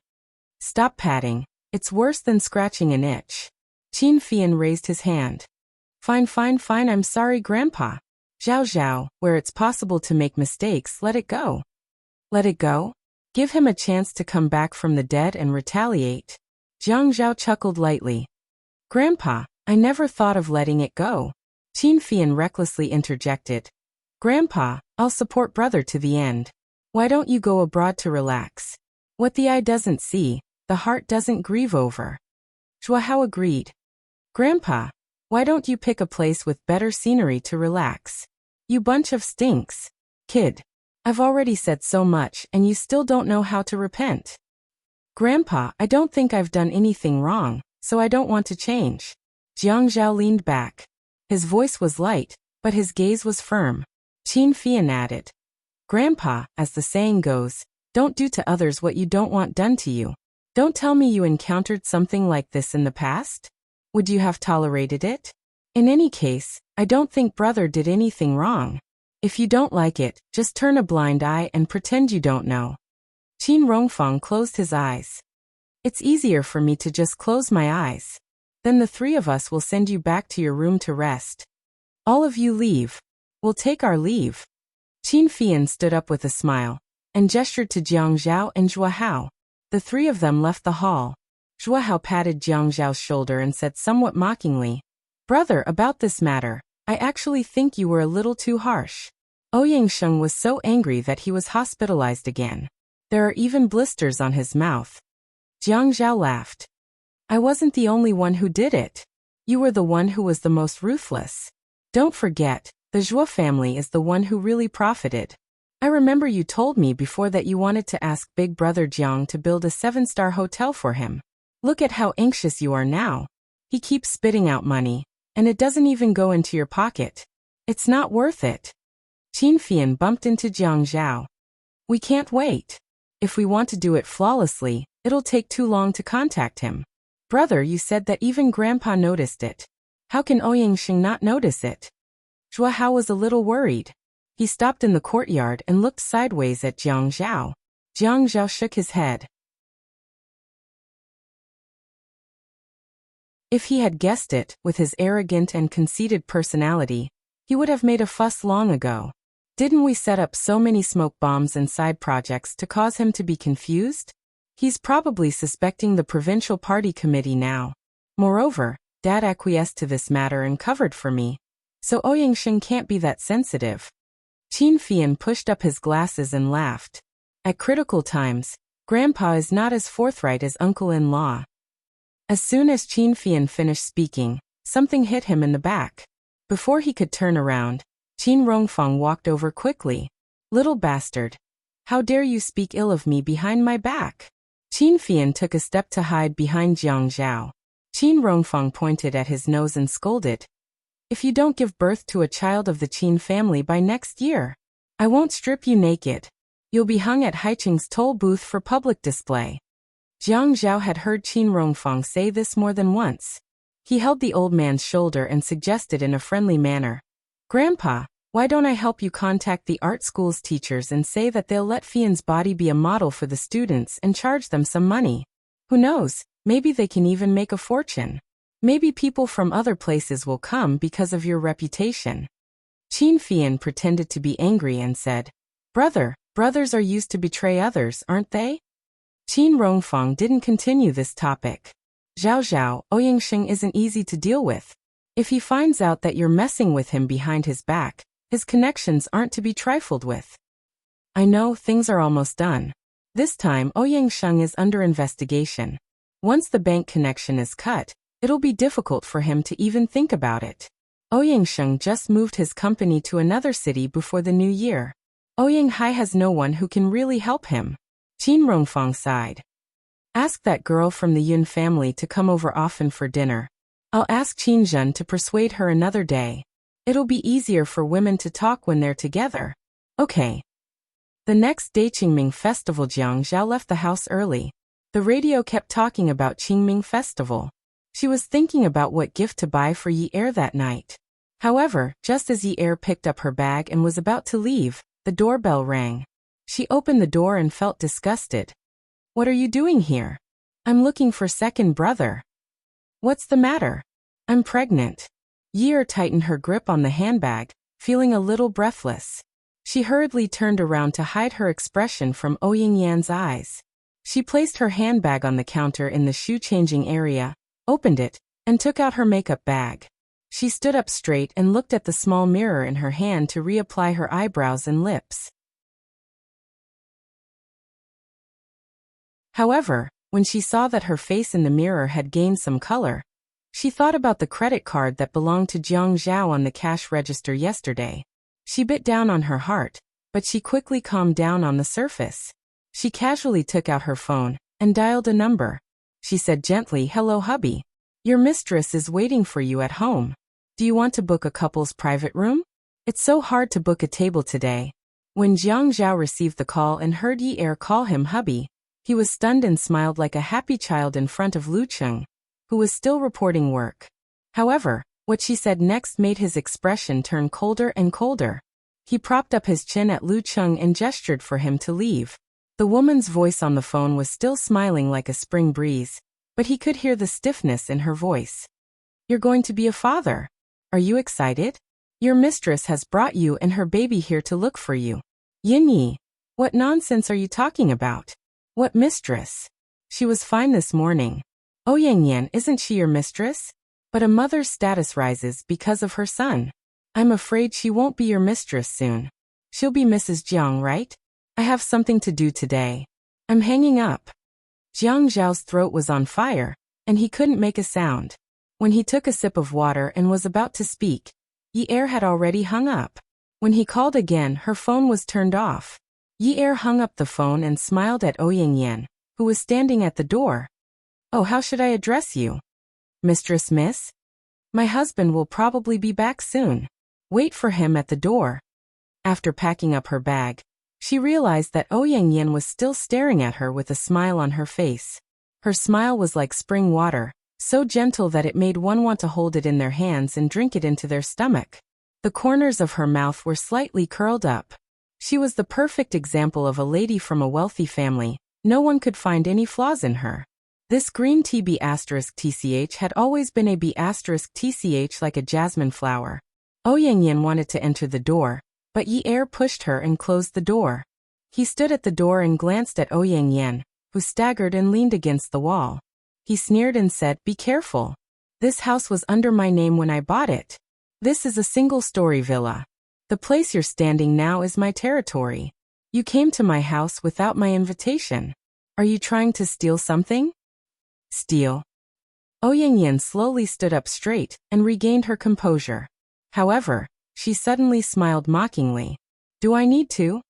Stop patting, it's worse than scratching an itch. Qin Fian raised his hand. Fine, I'm sorry, Grandpa. Zhao Zhao, where it's possible to make mistakes, let it go. Let it go? Give him a chance to come back from the dead and retaliate. Jiang Zhao chuckled lightly. Grandpa, I never thought of letting it go. Qin Fian recklessly interjected. Grandpa, I'll support brother to the end. Why don't you go abroad to relax? What the eye doesn't see, the heart doesn't grieve over. Zhua Hao agreed. Grandpa, why don't you pick a place with better scenery to relax? You bunch of stinks. Kid. I've already said so much and you still don't know how to repent. Grandpa, I don't think I've done anything wrong, so I don't want to change. Jiang Zhao leaned back. His voice was light, but his gaze was firm. Qin Fian added. Grandpa, as the saying goes, don't do to others what you don't want done to you. Don't tell me you encountered something like this in the past? Would you have tolerated it? In any case, I don't think brother did anything wrong. If you don't like it, just turn a blind eye and pretend you don't know. Qin Rongfang closed his eyes. It's easier for me to just close my eyes. Then the three of us will send you back to your room to rest. All of you leave. We'll take our leave. Qin Fian stood up with a smile and gestured to Jiang Zhao and Zhua Hao. The three of them left the hall. Zhua Hao patted Jiang Zhao's shoulder and said somewhat mockingly, Brother, about this matter, I actually think you were a little too harsh. Ouyang Sheng was so angry that he was hospitalized again. There are even blisters on his mouth. Jiang Zhao laughed. I wasn't the only one who did it. You were the one who was the most ruthless. Don't forget, the Zhuo family is the one who really profited. I remember you told me before that you wanted to ask Big Brother Jiang to build a 7-star hotel for him. Look at how anxious you are now. He keeps spitting out money, and it doesn't even go into your pocket. It's not worth it. Qin Fian bumped into Jiang Zhao. We can't wait. If we want to do it flawlessly, it'll take too long to contact him. Brother, you said that even Grandpa noticed it. How can Ouyang Sheng not notice it? Zhua Hao was a little worried. He stopped in the courtyard and looked sideways at Jiang Zhao. Jiang Zhao shook his head. If he had guessed it, with his arrogant and conceited personality, he would have made a fuss long ago. Didn't we set up so many smoke bombs and side projects to cause him to be confused? He's probably suspecting the provincial party committee now. Moreover, Dad acquiesced to this matter and covered for me. So Ouyang Sheng can't be that sensitive. Qin Fian pushed up his glasses and laughed. At critical times, Grandpa is not as forthright as uncle-in-law. As soon as Qin Fian finished speaking, something hit him in the back. Before he could turn around, Qin Rongfang walked over quickly. Little bastard. How dare you speak ill of me behind my back? Qin Fian took a step to hide behind Jiang Zhao. Qin Rongfang pointed at his nose and scolded. If you don't give birth to a child of the Qin family by next year, I won't strip you naked. You'll be hung at Haiching's toll booth for public display. Jiang Zhao had heard Qin Rongfang say this more than once. He held the old man's shoulder and suggested in a friendly manner. Grandpa, why don't I help you contact the art school's teachers and say that they'll let Fian's body be a model for the students and charge them some money? Who knows, maybe they can even make a fortune. Maybe people from other places will come because of your reputation. Qin Fian pretended to be angry and said, Brothers are used to betray others, aren't they? Qin Rongfang didn't continue this topic. Zhao, Ouyang Sheng isn't easy to deal with. If he finds out that you're messing with him behind his back, his connections aren't to be trifled with. I know, things are almost done. This time Ouyang Sheng is under investigation. Once the bank connection is cut, it'll be difficult for him to even think about it. Ouyang Sheng just moved his company to another city before the new year. Ouyang Hai has no one who can really help him. Qin Rongfang sighed. Ask that girl from the Yun family to come over often for dinner. I'll ask Qin Zhen to persuade her another day. It'll be easier for women to talk when they're together. Okay. The next day Qingming Festival. Jiang Zhao left the house early. The radio kept talking about Qingming Festival. She was thinking about what gift to buy for Yi Er that night. However, just as Yi Er picked up her bag and was about to leave, the doorbell rang. She opened the door and felt disgusted. What are you doing here? I'm looking for second brother. What's the matter? I'm pregnant. Yi Er tightened her grip on the handbag, feeling a little breathless. She hurriedly turned around to hide her expression from Ouyang Yan's eyes. She placed her handbag on the counter in the shoe-changing area, opened it, and took out her makeup bag. She stood up straight and looked at the small mirror in her hand to reapply her eyebrows and lips. However, when she saw that her face in the mirror had gained some color, she thought about the credit card that belonged to Jiang Zhao on the cash register yesterday. She bit down on her heart, but she quickly calmed down on the surface. She casually took out her phone and dialed a number. She said gently, "Hello, hubby. Your mistress is waiting for you at home. Do you want to book a couple's private room? It's so hard to book a table today." When Jiang Zhao received the call and heard Yi Er call him hubby, he was stunned and smiled like a happy child in front of Lu Cheng, who was still reporting work. However, what she said next made his expression turn colder and colder. He propped up his chin at Lu Cheng and gestured for him to leave. The woman's voice on the phone was still smiling like a spring breeze, but he could hear the stiffness in her voice. "You're going to be a father. Are you excited? Your mistress has brought you and her baby here to look for you." "Yin Yi, what nonsense are you talking about? What mistress? She was fine this morning." "Oh Yang Yan, isn't she your mistress? But a mother's status rises because of her son. I'm afraid she won't be your mistress soon. She'll be Mrs. Jiang, right? I have something to do today. I'm hanging up." Jiang Zhao's throat was on fire, and he couldn't make a sound. When he took a sip of water and was about to speak, Yi Er had already hung up. When he called again, her phone was turned off. Yi Er hung up the phone and smiled at Ouyang Yan, who was standing at the door. "Oh, how should I address you? Mistress, miss? My husband will probably be back soon. Wait for him at the door." After packing up her bag, she realized that Ouyang Yan was still staring at her with a smile on her face. Her smile was like spring water, so gentle that it made one want to hold it in their hands and drink it into their stomach. The corners of her mouth were slightly curled up. She was the perfect example of a lady from a wealthy family. No one could find any flaws in her. This green tea B*TCH had always been a B*TCH like a jasmine flower. Ouyang Yan wanted to enter the door, but Yi Er pushed her and closed the door. He stood at the door and glanced at Ouyang Yan, who staggered and leaned against the wall. He sneered and said, "Be careful. This house was under my name when I bought it. This is a single-story villa. The place you're standing now is my territory. You came to my house without my invitation. Are you trying to steal something?" "Steal?" Ouyang Yan slowly stood up straight and regained her composure. However, she suddenly smiled mockingly. "Do I need to?"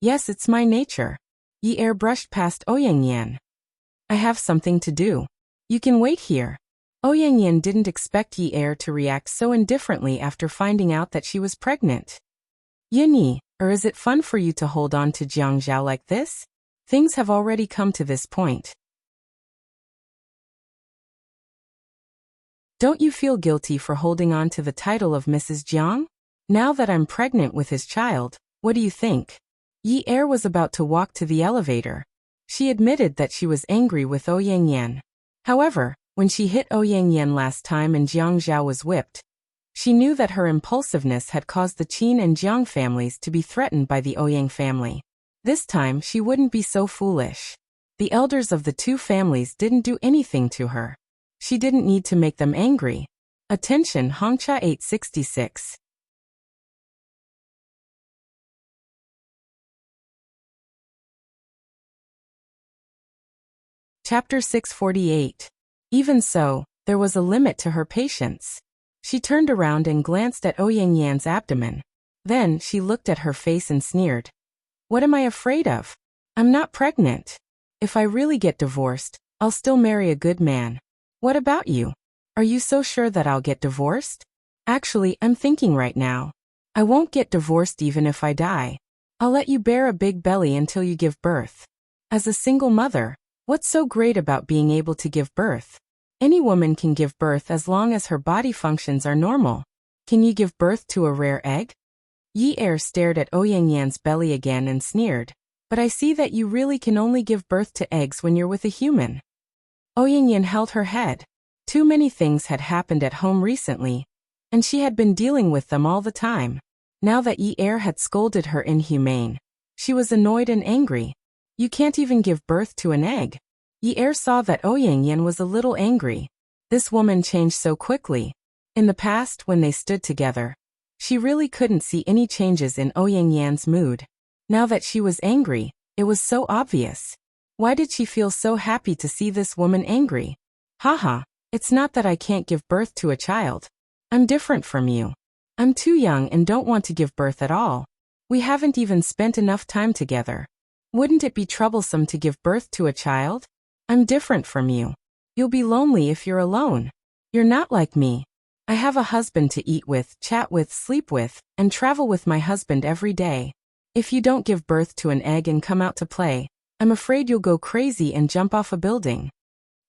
"Yes, it's my nature." Yi Er brushed past Ouyang Yan. "I have something to do. You can wait here." Ouyang Yan didn't expect Yi Er to react so indifferently after finding out that she was pregnant. "Yin Yi, or is it fun for you to hold on to Jiang Zhao like this? Things have already come to this point. Don't you feel guilty for holding on to the title of Mrs. Jiang? Now that I'm pregnant with his child, what do you think?" Yi Er was about to walk to the elevator. She admitted that she was angry with Ouyang Yan. However, when she hit Ouyang Yan last time and Jiang Zhao was whipped, she knew that her impulsiveness had caused the Qin and Jiang families to be threatened by the Ouyang family. This time she wouldn't be so foolish. The elders of the two families didn't do anything to her. She didn't need to make them angry. Attention Hongcha 866. Chapter 648. Even so, there was a limit to her patience. She turned around and glanced at Ouyang Yan's abdomen. Then she looked at her face and sneered. "What am I afraid of? I'm not pregnant. If I really get divorced, I'll still marry a good man. What about you? Are you so sure that I'll get divorced? Actually, I'm thinking right now. I won't get divorced even if I die. I'll let you bear a big belly until you give birth. As a single mother, what's so great about being able to give birth? Any woman can give birth as long as her body functions are normal. Can you give birth to a rare egg?" Yi Er stared at Ouyang Yan's belly again and sneered. "But I see that you really can only give birth to eggs when you're with a human." Ouyang Yan held her head. Too many things had happened at home recently, and she had been dealing with them all the time. Now that Yi Er had scolded her inhumane, she was annoyed and angry. "You can't even give birth to an egg." Yi Er saw that Ouyang Yan was a little angry. This woman changed so quickly. In the past, when they stood together, she really couldn't see any changes in Ouyang mood. Now that she was angry, it was so obvious. Why did she feel so happy to see this woman angry? Haha, it's not that I can't give birth to a child. I'm different from you. I'm too young and don't want to give birth at all. We haven't even spent enough time together. Wouldn't it be troublesome to give birth to a child? I'm different from you. You'll be lonely if you're alone. You're not like me. I have a husband to eat with, chat with, sleep with, and travel with my husband every day. If you don't give birth to an egg and come out to play, I'm afraid you'll go crazy and jump off a building.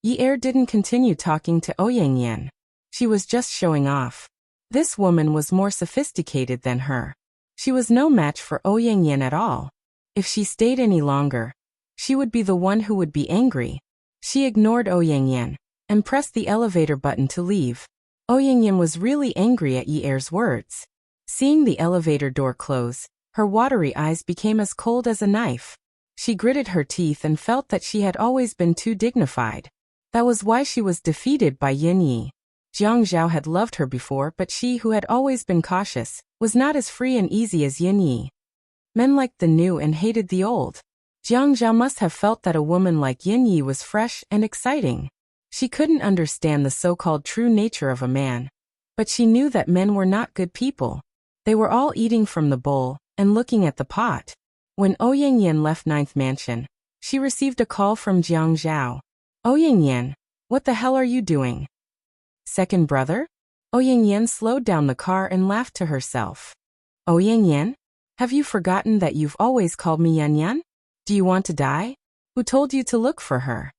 Yi didn't continue talking to Ouyang. She was just showing off. This woman was more sophisticated than her. She was no match for Ouyang at all. If she stayed any longer, she would be the one who would be angry. She ignored Ouyang and pressed the elevator button to leave. Ouyang was really angry at Yi's words. Seeing the elevator door close, her watery eyes became as cold as a knife. She gritted her teeth and felt that she had always been too dignified. That was why she was defeated by Yin Yi. Jiang Zhao had loved her before, but she, who had always been cautious, was not as free and easy as Yin Yi. Men liked the new and hated the old. Jiang Zhao must have felt that a woman like Yin Yi was fresh and exciting. She couldn't understand the so-called true nature of a man. But she knew that men were not good people. They were all eating from the bowl and looking at the pot. When Ouyang left Ninth Mansion, she received a call from Jiang Zhao. Ouyang, what the hell are you doing? Second brother? Ouyang slowed down the car and laughed to herself. Ouyang, have you forgotten that you've always called me Yan Yan? Do you want to die? Who told you to look for her?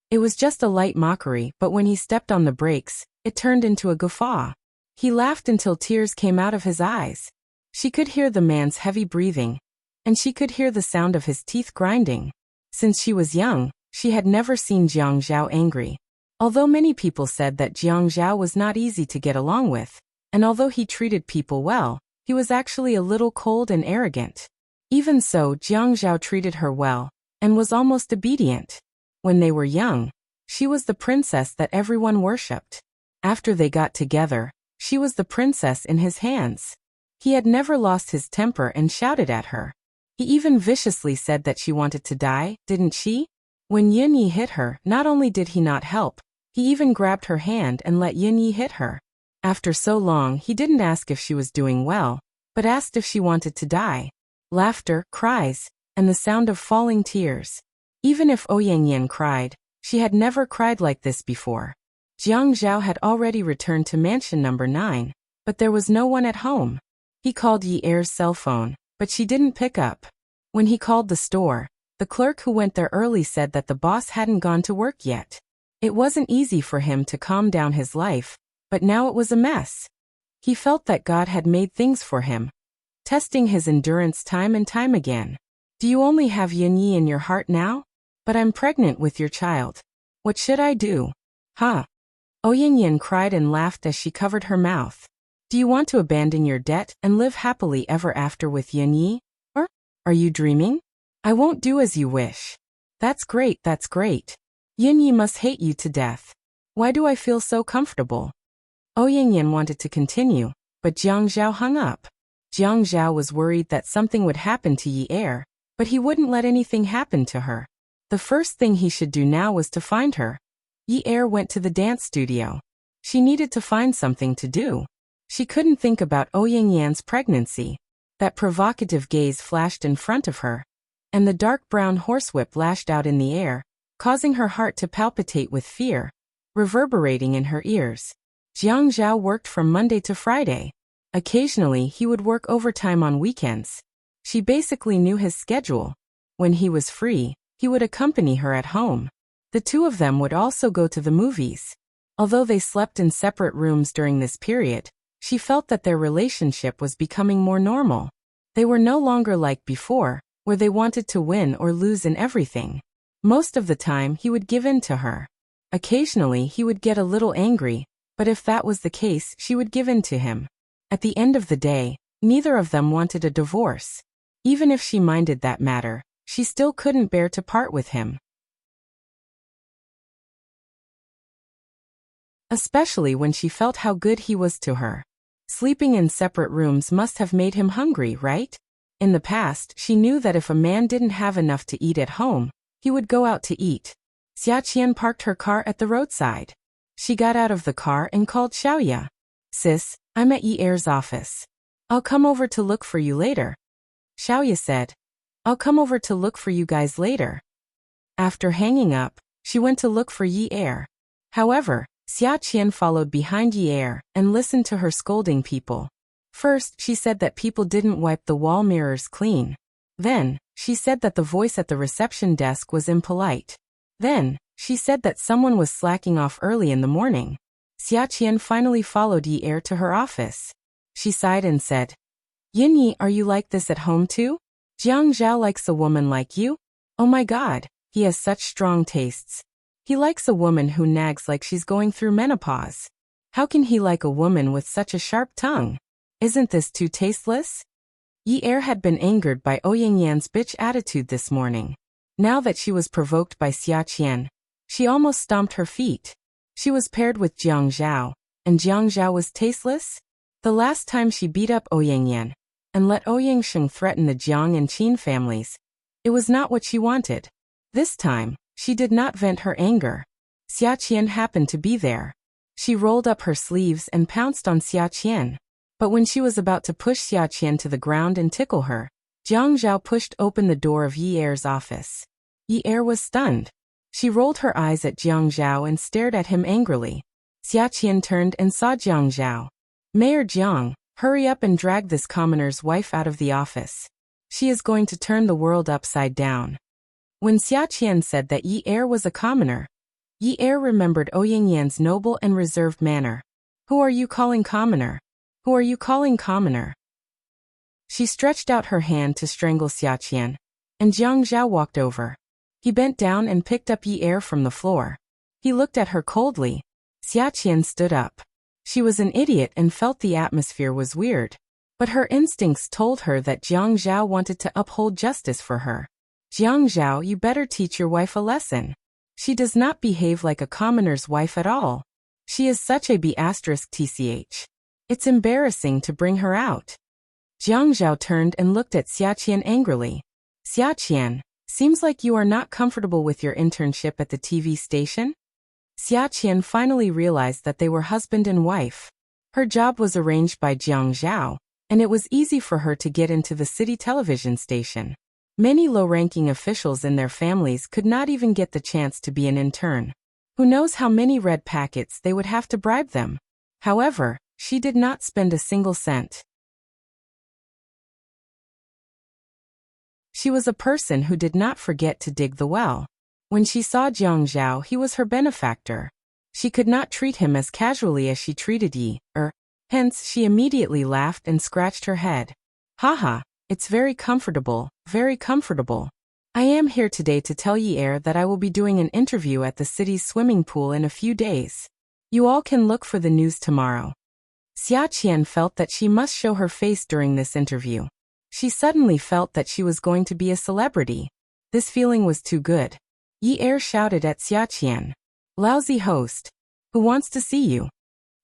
It was just a light mockery, but when he stepped on the brakes, it turned into a guffaw. He laughed until tears came out of his eyes. She could hear the man's heavy breathing, and she could hear the sound of his teeth grinding. Since she was young, she had never seen Jiang Zhao angry. Although many people said that Jiang Zhao was not easy to get along with, and although he treated people well, he was actually a little cold and arrogant. Even so, Jiang Zhao treated her well, and was almost obedient. When they were young, she was the princess that everyone worshipped. After they got together, she was the princess in his hands. He had never lost his temper and shouted at her. He even viciously said that she wanted to die, didn't she? When Yin Yi hit her, not only did he not help, he even grabbed her hand and let Yin Yi hit her. After so long, he didn't ask if she was doing well, but asked if she wanted to die. Laughter, cries, and the sound of falling tears. Even if Ouyang cried, she had never cried like this before. Jiang Zhao had already returned to mansion number 9, but there was no one at home. He called Yi's cell phone, but she didn't pick up. When he called the store, the clerk who went there early said that the boss hadn't gone to work yet. It wasn't easy for him to calm down his life, but now it was a mess. He felt that God had made things for him, testing his endurance time and time again. Do you only have Yin Yi in your heart now? But I'm pregnant with your child. What should I do? Huh? Ouyang cried and laughed as she covered her mouth. Do you want to abandon your debt and live happily ever after with Yin Yi? Or are you dreaming? I won't do as you wish. That's great, that's great. Yin Yi must hate you to death. Why do I feel so comfortable? Ouyang wanted to continue, but Jiang Zhao hung up. Jiang Zhao was worried that something would happen to Yi, but he wouldn't let anything happen to her. The first thing he should do now was to find her. Yi went to the dance studio. She needed to find something to do. She couldn't think about Ouyang's pregnancy. That provocative gaze flashed in front of her, and the dark brown horsewhip lashed out in the air, causing her heart to palpitate with fear, reverberating in her ears. Jiang Zhao worked from Monday to Friday. Occasionally, he would work overtime on weekends. She basically knew his schedule. When he was free, he would accompany her at home. The two of them would also go to the movies. Although they slept in separate rooms during this period, she felt that their relationship was becoming more normal. They were no longer like before, where they wanted to win or lose in everything. Most of the time, he would give in to her. Occasionally, he would get a little angry, but if that was the case, she would give in to him. At the end of the day, neither of them wanted a divorce. Even if she minded that matter, she still couldn't bear to part with him. especially when she felt how good he was to her. Sleeping in separate rooms must have made him hungry, right? In the past, she knew that if a man didn't have enough to eat at home, he would go out to eat. Xia Qian parked her car at the roadside. She got out of the car and called Xiaoya. Sis, I'm at Yi Er's office. I'll come over to look for you later. Xiaoya said. I'll come over to look for you guys later. After hanging up, she went to look for Yi Er. However, Xia Qian followed behind Yi Er and listened to her scolding people. First, she said that people didn't wipe the wall mirrors clean. Then, she said that the voice at the reception desk was impolite. Then, she said that someone was slacking off early in the morning. Xia Qian finally followed Yi Er to her office. She sighed and said, Yin Yi, are you like this at home too? Jiang Zhao likes a woman like you? Oh my god, he has such strong tastes. He likes a woman who nags like she's going through menopause. How can he like a woman with such a sharp tongue? Isn't this too tasteless? Yi Er had been angered by Ouyangyan's bitch attitude this morning. Now that she was provoked by Xia Qian, she almost stomped her feet. She was paired with Jiang Zhao, and Jiang Zhao was tasteless? The last time she beat up Ouyangyan, and let Ouyangsheng threaten the Jiang and Qin families, it was not what she wanted. This time, she did not vent her anger. Xia Qian happened to be there. She rolled up her sleeves and pounced on Xia Qian. But when she was about to push Xia Qian to the ground and tickle her, Jiang Zhao pushed open the door of Yi Er's office. Yi Er was stunned. She rolled her eyes at Jiang Zhao and stared at him angrily. Xia Qian turned and saw Jiang Zhao. Mayor Jiang, hurry up and drag this commoner's wife out of the office. She is going to turn the world upside down. When Xia Qian said that Yi Er was a commoner, Yi Er remembered Ouyangyan's noble and reserved manner. Who are you calling commoner? Who are you calling commoner? She stretched out her hand to strangle Xia Qian, and Jiang Zhao walked over. He bent down and picked up Yi Er from the floor. He looked at her coldly. Xia Qian stood up. She was an idiot and felt the atmosphere was weird. But her instincts told her that Jiang Zhao wanted to uphold justice for her. Jiang Zhao, you better teach your wife a lesson. She does not behave like a commoner's wife at all. She is such a B***tch. It's embarrassing to bring her out. Jiang Zhao turned and looked at Xia Qian angrily. Xia Qian, seems like you are not comfortable with your internship at the TV station? Xia Qian finally realized that they were husband and wife. Her job was arranged by Jiang Zhao, and it was easy for her to get into the city television station. Many low-ranking officials in their families could not even get the chance to be an intern. Who knows how many red packets they would have to bribe them? However, she did not spend a single cent. She was a person who did not forget to dig the well. When she saw Jiang Zhao, he was her benefactor. She could not treat him as casually as she treated Yi Er. Hence, she immediately laughed and scratched her head. Haha, it's very comfortable, very comfortable. I am here today to tell Yi Er that I will be doing an interview at the city's swimming pool in a few days. You all can look for the news tomorrow. Xia Qian felt that she must show her face during this interview. She suddenly felt that she was going to be a celebrity. This feeling was too good. Yi Er shouted at Xia Qian. Lousy host. Who wants to see you?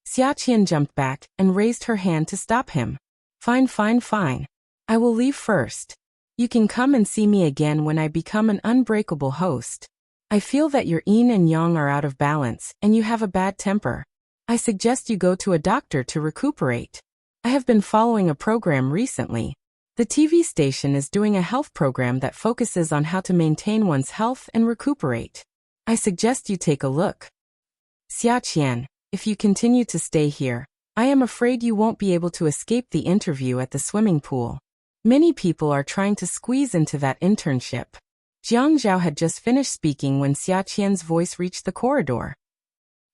Xia Qian jumped back and raised her hand to stop him. Fine, fine, fine. I will leave first. You can come and see me again when I become an unbreakable host. I feel that your yin and yang are out of balance and you have a bad temper. I suggest you go to a doctor to recuperate. I have been following a program recently. The TV station is doing a health program that focuses on how to maintain one's health and recuperate. I suggest you take a look. Xia Qian, if you continue to stay here, I am afraid you won't be able to escape the interview at the swimming pool. Many people are trying to squeeze into that internship. Jiang Zhao had just finished speaking when Xia Qian's voice reached the corridor.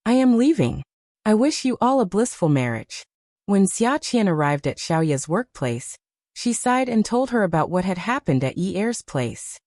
I am leaving. I wish you all a blissful marriage. When Xia Qian arrived at Xiaoya's workplace, she sighed and told her about what had happened at Yi Er's place.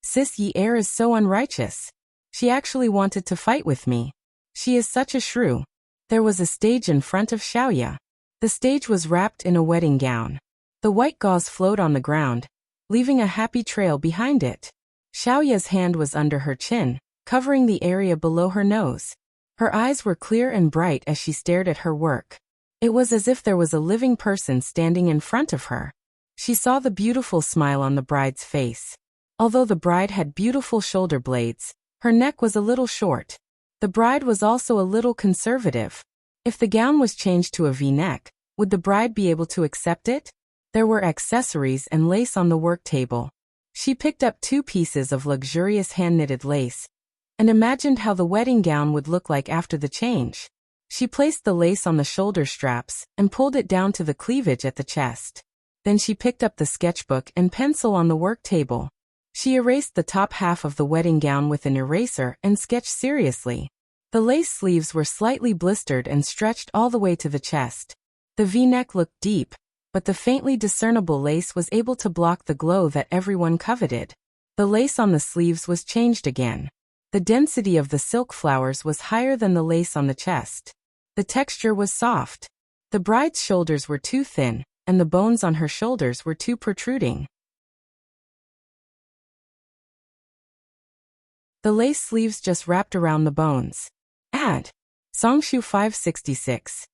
Sis, Yi Er is so unrighteous. She actually wanted to fight with me. She is such a shrew. There was a stage in front of Xiaoya. The stage was wrapped in a wedding gown. The white gauze flowed on the ground, leaving a happy trail behind it. Xiaoya's hand was under her chin, covering the area below her nose. Her eyes were clear and bright as she stared at her work. It was as if there was a living person standing in front of her. She saw the beautiful smile on the bride's face. Although the bride had beautiful shoulder blades, her neck was a little short. The bride was also a little conservative. If the gown was changed to a V-neck, would the bride be able to accept it? There were accessories and lace on the work table. She picked up 2 pieces of luxurious hand-knitted lace and imagined how the wedding gown would look like after the change. She placed the lace on the shoulder straps and pulled it down to the cleavage at the chest. Then she picked up the sketchbook and pencil on the work table. She erased the top half of the wedding gown with an eraser and sketched seriously. The lace sleeves were slightly blistered and stretched all the way to the chest. The V-neck looked deep, but the faintly discernible lace was able to block the glow that everyone coveted. The lace on the sleeves was changed again. The density of the silk flowers was higher than the lace on the chest. The texture was soft. The bride's shoulders were too thin, and the bones on her shoulders were too protruding. The lace sleeves just wrapped around the bones. Add. Songshu 566.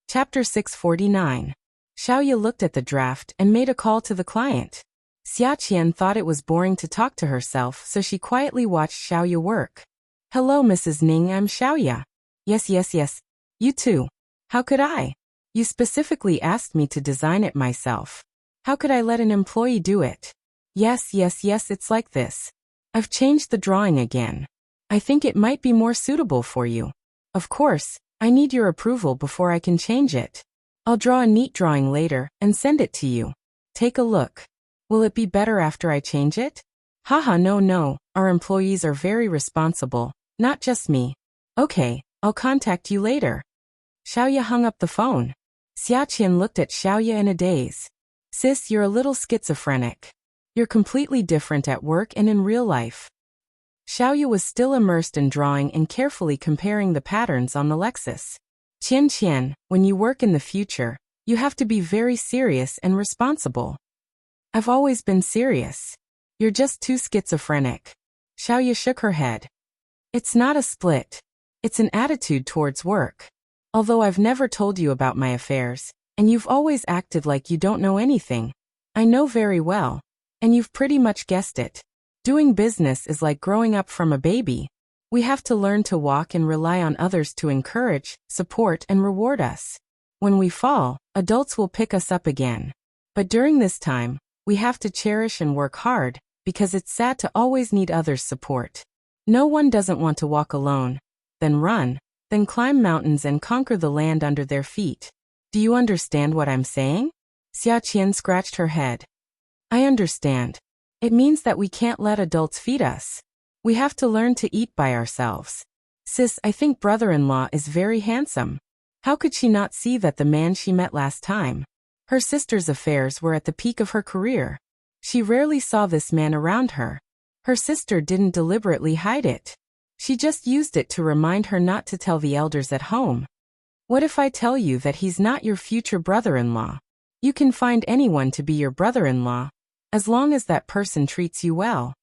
Chapter 649. Xiaoya looked at the draft and made a call to the client. Xiaqian thought it was boring to talk to herself, so she quietly watched Xiaoya work. Hello, Mrs. Ning, I'm Xiaoya. Yes. You too. How could I? You specifically asked me to design it myself. How could I let an employee do it? Yes, it's like this. I've changed the drawing again. I think it might be more suitable for you. Of course, I need your approval before I can change it. I'll draw a neat drawing later and send it to you. Take a look. Will it be better after I change it? Haha, no, our employees are very responsible, not just me. Okay, I'll contact you later. Xiaoya hung up the phone. Xiaqian looked at Xiaoya in a daze. Sis, you're a little schizophrenic. You're completely different at work and in real life. Xiaoya was still immersed in drawing and carefully comparing the patterns on the Lexus. Qian, when you work in the future, you have to be very serious and responsible. I've always been serious. You're just too schizophrenic. Xiaoya shook her head. It's not a split. It's an attitude towards work. Although I've never told you about my affairs, and you've always acted like you don't know anything, I know very well, and you've pretty much guessed it. Doing business is like growing up from a baby. We have to learn to walk and rely on others to encourage, support, and reward us. When we fall, adults will pick us up again. But during this time, we have to cherish and work hard, because it's sad to always need others' support. No one doesn't want to walk alone, then run, then climb mountains and conquer the land under their feet. Do you understand what I'm saying? Xiaqian scratched her head. I understand. It means that we can't let adults feed us. We have to learn to eat by ourselves. Sis, I think brother-in-law is very handsome. How could she not see that the man she met last time? Her sister's affairs were at the peak of her career. She rarely saw this man around her. Her sister didn't deliberately hide it. She just used it to remind her not to tell the elders at home. What if I tell you that he's not your future brother-in-law? You can find anyone to be your brother-in-law, as long as that person treats you well.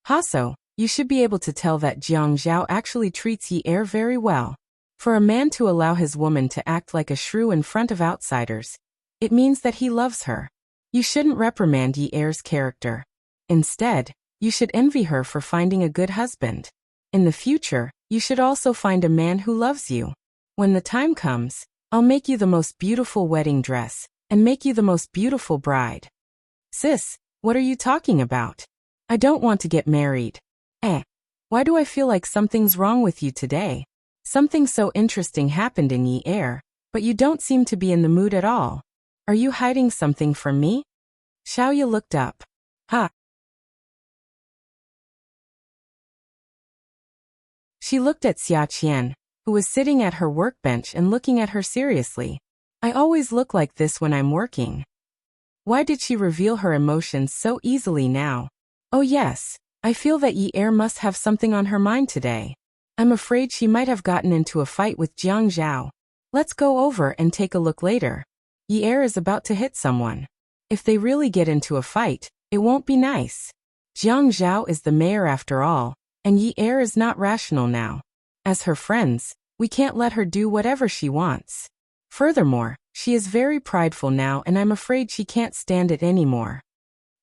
Hasso, you should be able to tell that Jiang Zhao actually treats Yi Er very well. For a man to allow his woman to act like a shrew in front of outsiders, it means that he loves her. You shouldn't reprimand Yi Er's character. Instead, you should envy her for finding a good husband. In the future, you should also find a man who loves you. When the time comes, I'll make you the most beautiful wedding dress, and make you the most beautiful bride. Sis, what are you talking about? I don't want to get married. Why do I feel like something's wrong with you today? Something so interesting happened in Yi Er, but you don't seem to be in the mood at all. Are you hiding something from me? Xiaoya looked up. Ha! She looked at Xiaqian, who was sitting at her workbench and looking at her seriously. I always look like this when I'm working. Why did she reveal her emotions so easily now? Oh yes, I feel that Yi Er must have something on her mind today. I'm afraid she might have gotten into a fight with Jiang Zhao. Let's go over and take a look later. Yi Er is about to hit someone. If they really get into a fight, it won't be nice. Jiang Zhao is the mayor after all, and Yi Er is not rational now. As her friends, we can't let her do whatever she wants. Furthermore, she is very prideful now and I'm afraid she can't stand it anymore.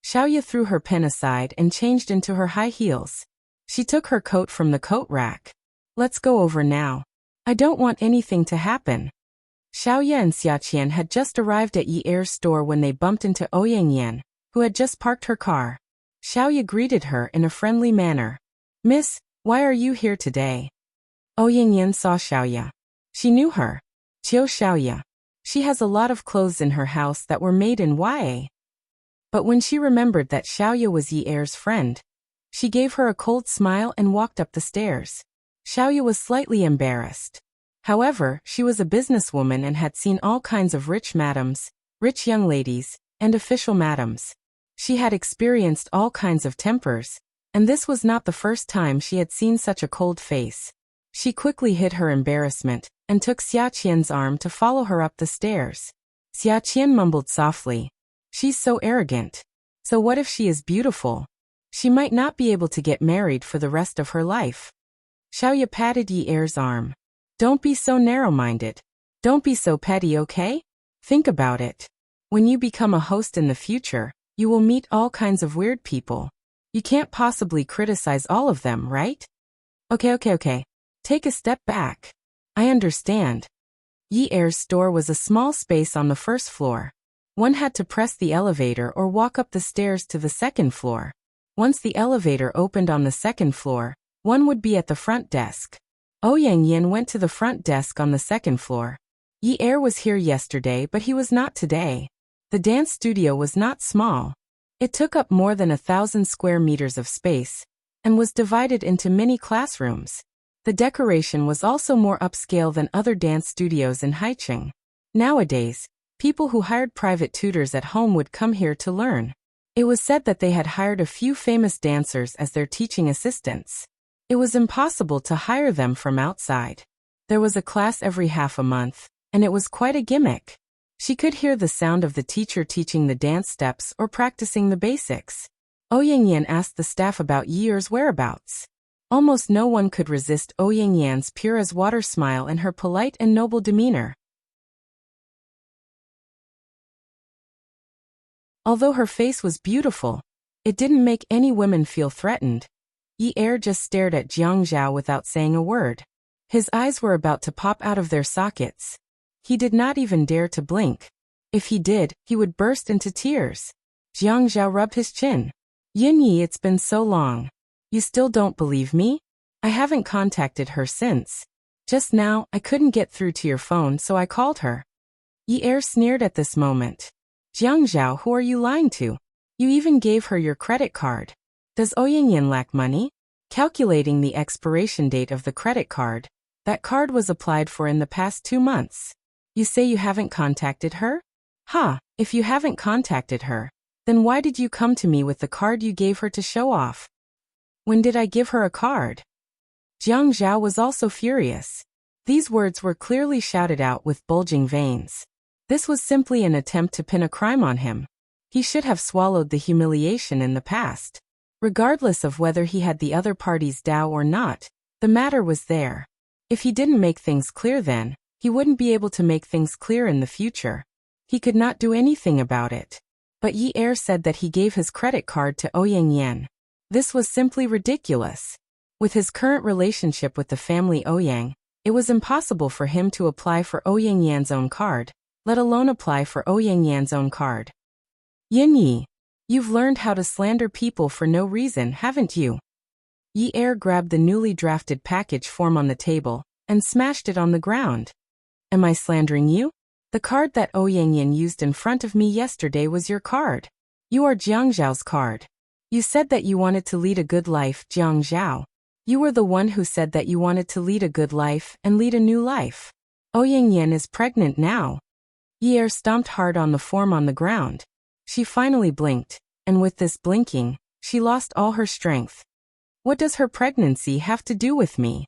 Xiaoya threw her pen aside and changed into her high heels. She took her coat from the coat rack. Let's go over now. I don't want anything to happen. Xiaoya and Xiaqian had just arrived at Yi Er's store when they bumped into Ouyangyan, who had just parked her car. Xiaoya greeted her in a friendly manner. Miss, why are you here today? Ouyangyan saw Xiaoya. She knew her. Qiu Xiaoya. She has a lot of clothes in her house that were made in YA. But when she remembered that Xiaoya was Yi Er's friend, she gave her a cold smile and walked up the stairs. Xiaoya was slightly embarrassed. However, she was a businesswoman and had seen all kinds of rich madams, rich young ladies, and official madams. She had experienced all kinds of tempers, and this was not the first time she had seen such a cold face. She quickly hid her embarrassment and took Xiaqian's arm to follow her up the stairs. Xiaqian mumbled softly. She's so arrogant. So what if she is beautiful? She might not be able to get married for the rest of her life. Xiaoya patted Yi Er's arm. Don't be so narrow-minded. Don't be so petty, okay? Think about it. When you become a host in the future, you will meet all kinds of weird people. You can't possibly criticize all of them, right? Okay. Take a step back. I understand. Yi Er's store was a small space on the first floor. One had to press the elevator or walk up the stairs to the second floor. Once the elevator opened on the second floor, one would be at the front desk. Ouyangyan went to the front desk on the second floor. Yi Er was here yesterday, but he was not today. The dance studio was not small. It took up more than 1,000 square meters of space and was divided into many classrooms. The decoration was also more upscale than other dance studios in Haicheng. Nowadays, people who hired private tutors at home would come here to learn. It was said that they had hired a few famous dancers as their teaching assistants. It was impossible to hire them from outside. There was a class every half a month, and it was quite a gimmick. She could hear the sound of the teacher teaching the dance steps or practicing the basics. Ouyangyan asked the staff about Yi Er's whereabouts. Almost no one could resist Ouyangyan's pure-as-water smile and her polite and noble demeanor. Although her face was beautiful, it didn't make any women feel threatened. Yi Er just stared at Jiang Zhao without saying a word. His eyes were about to pop out of their sockets. He did not even dare to blink. If he did, he would burst into tears. Jiang Zhao rubbed his chin. Yin Yi, it's been so long. You still don't believe me? I haven't contacted her since. Just now, I couldn't get through to your phone, so I called her. Yi Er sneered at this moment. Jiang Zhao, who are you lying to? You even gave her your credit card. Does Ouyangyan lack money? Calculating the expiration date of the credit card, that card was applied for in the past 2 months. You say you haven't contacted her? If you haven't contacted her, then why did you come to me with the card you gave her to show off? When did I give her a card? Jiang Zhao was also furious. These words were clearly shouted out with bulging veins. This was simply an attempt to pin a crime on him. He should have swallowed the humiliation in the past. Regardless of whether he had the other party's Dao or not, the matter was there. If he didn't make things clear then, he wouldn't be able to make things clear in the future. He could not do anything about it. But Yi Er said that he gave his credit card to Ouyangyan. This was simply ridiculous. With his current relationship with the family Ouyang, it was impossible for him to apply for Ouyangyan's own card, let alone apply for Ouyangyan's own card. Yin Yi, you've learned how to slander people for no reason, haven't you? Yi Er grabbed the newly drafted package form on the table and smashed it on the ground. Am I slandering you? The card that Ouyangyan used in front of me yesterday was your card. You are Jiang Zhao's card. You said that you wanted to lead a good life, Jiang Zhao. You were the one who said that you wanted to lead a good life and lead a new life. Ouyangyan is pregnant now. Yi Er stomped hard on the form on the ground. She finally blinked, and with this blinking, she lost all her strength. What does her pregnancy have to do with me?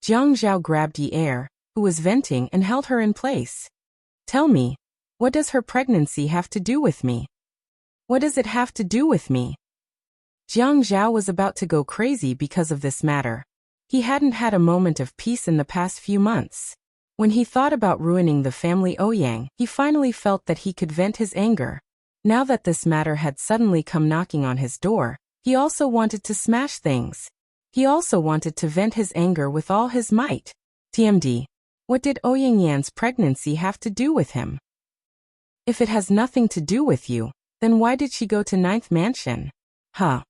Jiang Zhao grabbed Yi Er, who was venting, and held her in place. Tell me, What does her pregnancy have to do with me? What does it have to do with me? Jiang Zhao was about to go crazy because of this matter. He hadn't had a moment of peace in the past few months. When he thought about ruining the family Ouyang, he finally felt that he could vent his anger. Now that this matter had suddenly come knocking on his door, he also wanted to smash things. He also wanted to vent his anger with all his might. TMD. What did Ouyang Yan's pregnancy have to do with him? If it has nothing to do with you, then why did she go to 9th Mansion? Huh.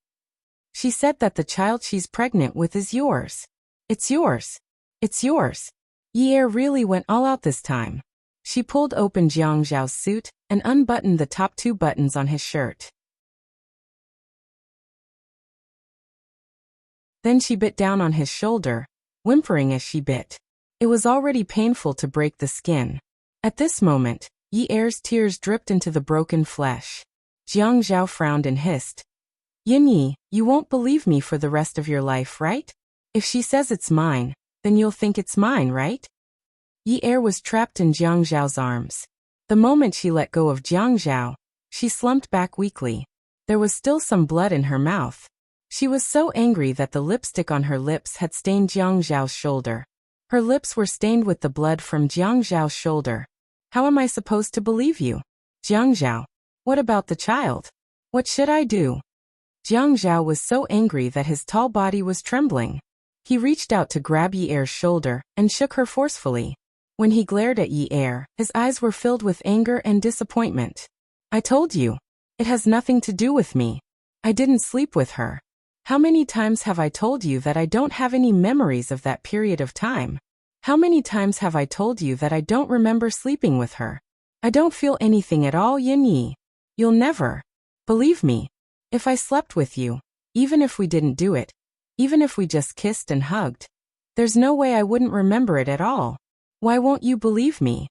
She said that the child she's pregnant with is yours. It's yours. It's yours. Ye Er really went all out this time. She pulled open Jiang Zhao's suit and unbuttoned the top 2 buttons on his shirt. Then she bit down on his shoulder, whimpering as she bit. It was already painful to break the skin. At this moment, Ye Er's tears dripped into the broken flesh. Jiang Zhao frowned and hissed. Yin Yi, you won't believe me for the rest of your life, right? If she says it's mine, then you'll think it's mine, right? Ye Er was trapped in Jiang Zhao's arms. The moment she let go of Jiang Zhao, she slumped back weakly. There was still some blood in her mouth. She was so angry that the lipstick on her lips had stained Jiang Zhao's shoulder. Her lips were stained with the blood from Jiang Zhao's shoulder. How am I supposed to believe you? Jiang Zhao. What about the child? What should I do? Jiang Zhao was so angry that his tall body was trembling. He reached out to grab Ye Er's shoulder and shook her forcefully. When he glared at Ye Er, his eyes were filled with anger and disappointment. I told you. It has nothing to do with me. I didn't sleep with her. How many times have I told you that I don't have any memories of that period of time? How many times have I told you that I don't remember sleeping with her? I don't feel anything at all, Yin Yi. You'll never believe me. If I slept with you, even if we didn't do it, even if we just kissed and hugged, there's no way I wouldn't remember it at all. Why won't you believe me?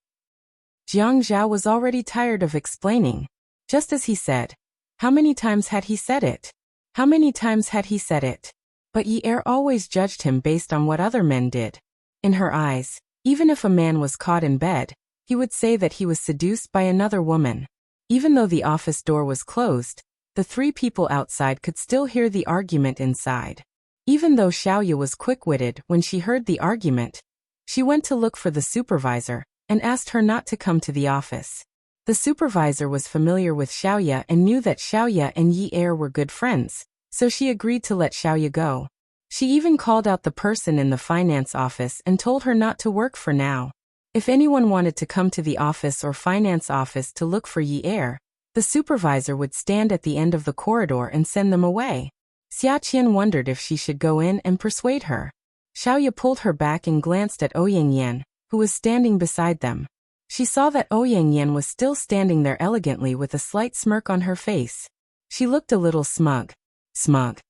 Jiang Zhao was already tired of explaining. Just as he said. How many times had he said it? How many times had he said it? But Ye Er always judged him based on what other men did. In her eyes, even if a man was caught in bed, he would say that he was seduced by another woman. Even though the office door was closed, the 3 people outside could still hear the argument inside. Even though Xiaoya was quick-witted when she heard the argument, she went to look for the supervisor and asked her not to come to the office. The supervisor was familiar with Xiaoya and knew that Xiaoya and Ye Er were good friends, so she agreed to let Xiaoya go. She even called out the person in the finance office and told her not to work for now. If anyone wanted to come to the office or finance office to look for Ye Er, the supervisor would stand at the end of the corridor and send them away. Xia Qian wondered if she should go in and persuade her. Xiaoya pulled her back and glanced at Ouyang Yan, who was standing beside them. She saw that Ouyang Yan was still standing there elegantly with a slight smirk on her face. She looked a little smug. Smug.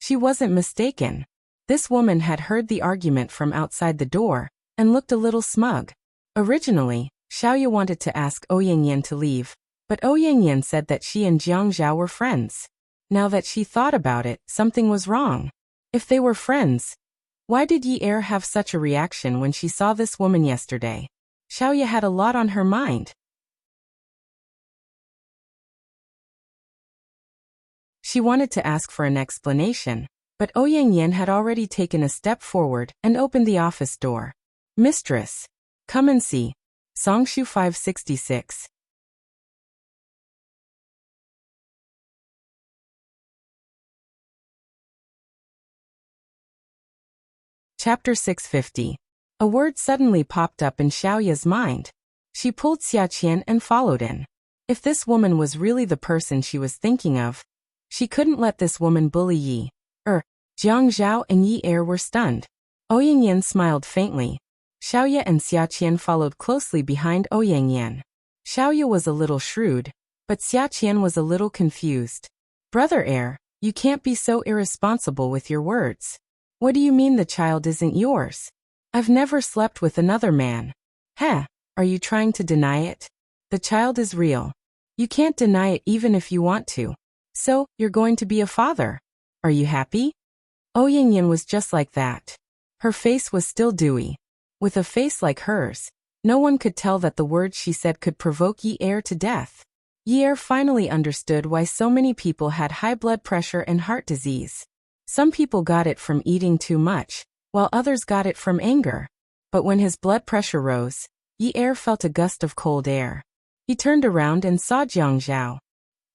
She wasn't mistaken. This woman had heard the argument from outside the door and looked a little smug. Originally, Xiaoya wanted to ask Ouyang Yan to leave, but Ouyang Yan said that she and Jiang Zhao were friends. Now that she thought about it, something was wrong. If they were friends, why did Ye Er have such a reaction when she saw this woman yesterday? Xiaoya had a lot on her mind. She wanted to ask for an explanation, but Ouyang Yan had already taken a step forward and opened the office door. Mistress, come and see. Songshu 566. Chapter 650. A word suddenly popped up in Xiaoya's mind. She pulled Xia Qian and followed in. If this woman was really the person she was thinking of, she couldn't let this woman bully Yi. Jiang Zhao and Ye Er were stunned. Ouyang Yan smiled faintly. Xiaoya and Xia Qian followed closely behind Ouyang Yan. Xiaoya was a little shrewd, but Xia Qian was a little confused. Brother Er, you can't be so irresponsible with your words. What do you mean the child isn't yours? I've never slept with another man. Heh, are you trying to deny it? The child is real. You can't deny it even if you want to. So, you're going to be a father. Are you happy? Ouyang Yan was just like that. Her face was still dewy. With a face like hers, No one could tell that the words she said could provoke Yi Er to death. Yi Er finally understood why so many people had high blood pressure and heart disease. Some people got it from eating too much, while others got it from anger. But when his blood pressure rose, Yi Er felt a gust of cold air. He turned around and saw Jiang Zhao.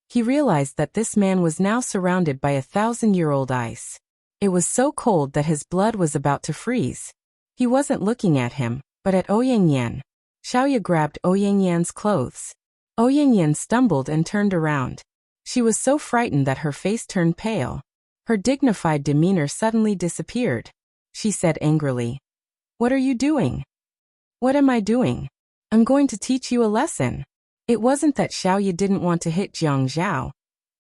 He realized that this man was now surrounded by 1,000-year-old ice. It was so cold that his blood was about to freeze. He wasn't looking at him, but at Ouyangyan. Xiaoya grabbed Ouyangyan's clothes. Ouyangyan stumbled and turned around. She was so frightened that her face turned pale. Her dignified demeanor suddenly disappeared. She said angrily, "What are you doing?" "What am I doing? I'm going to teach you a lesson." It wasn't that Xiaoya didn't want to hit Jiang Zhao,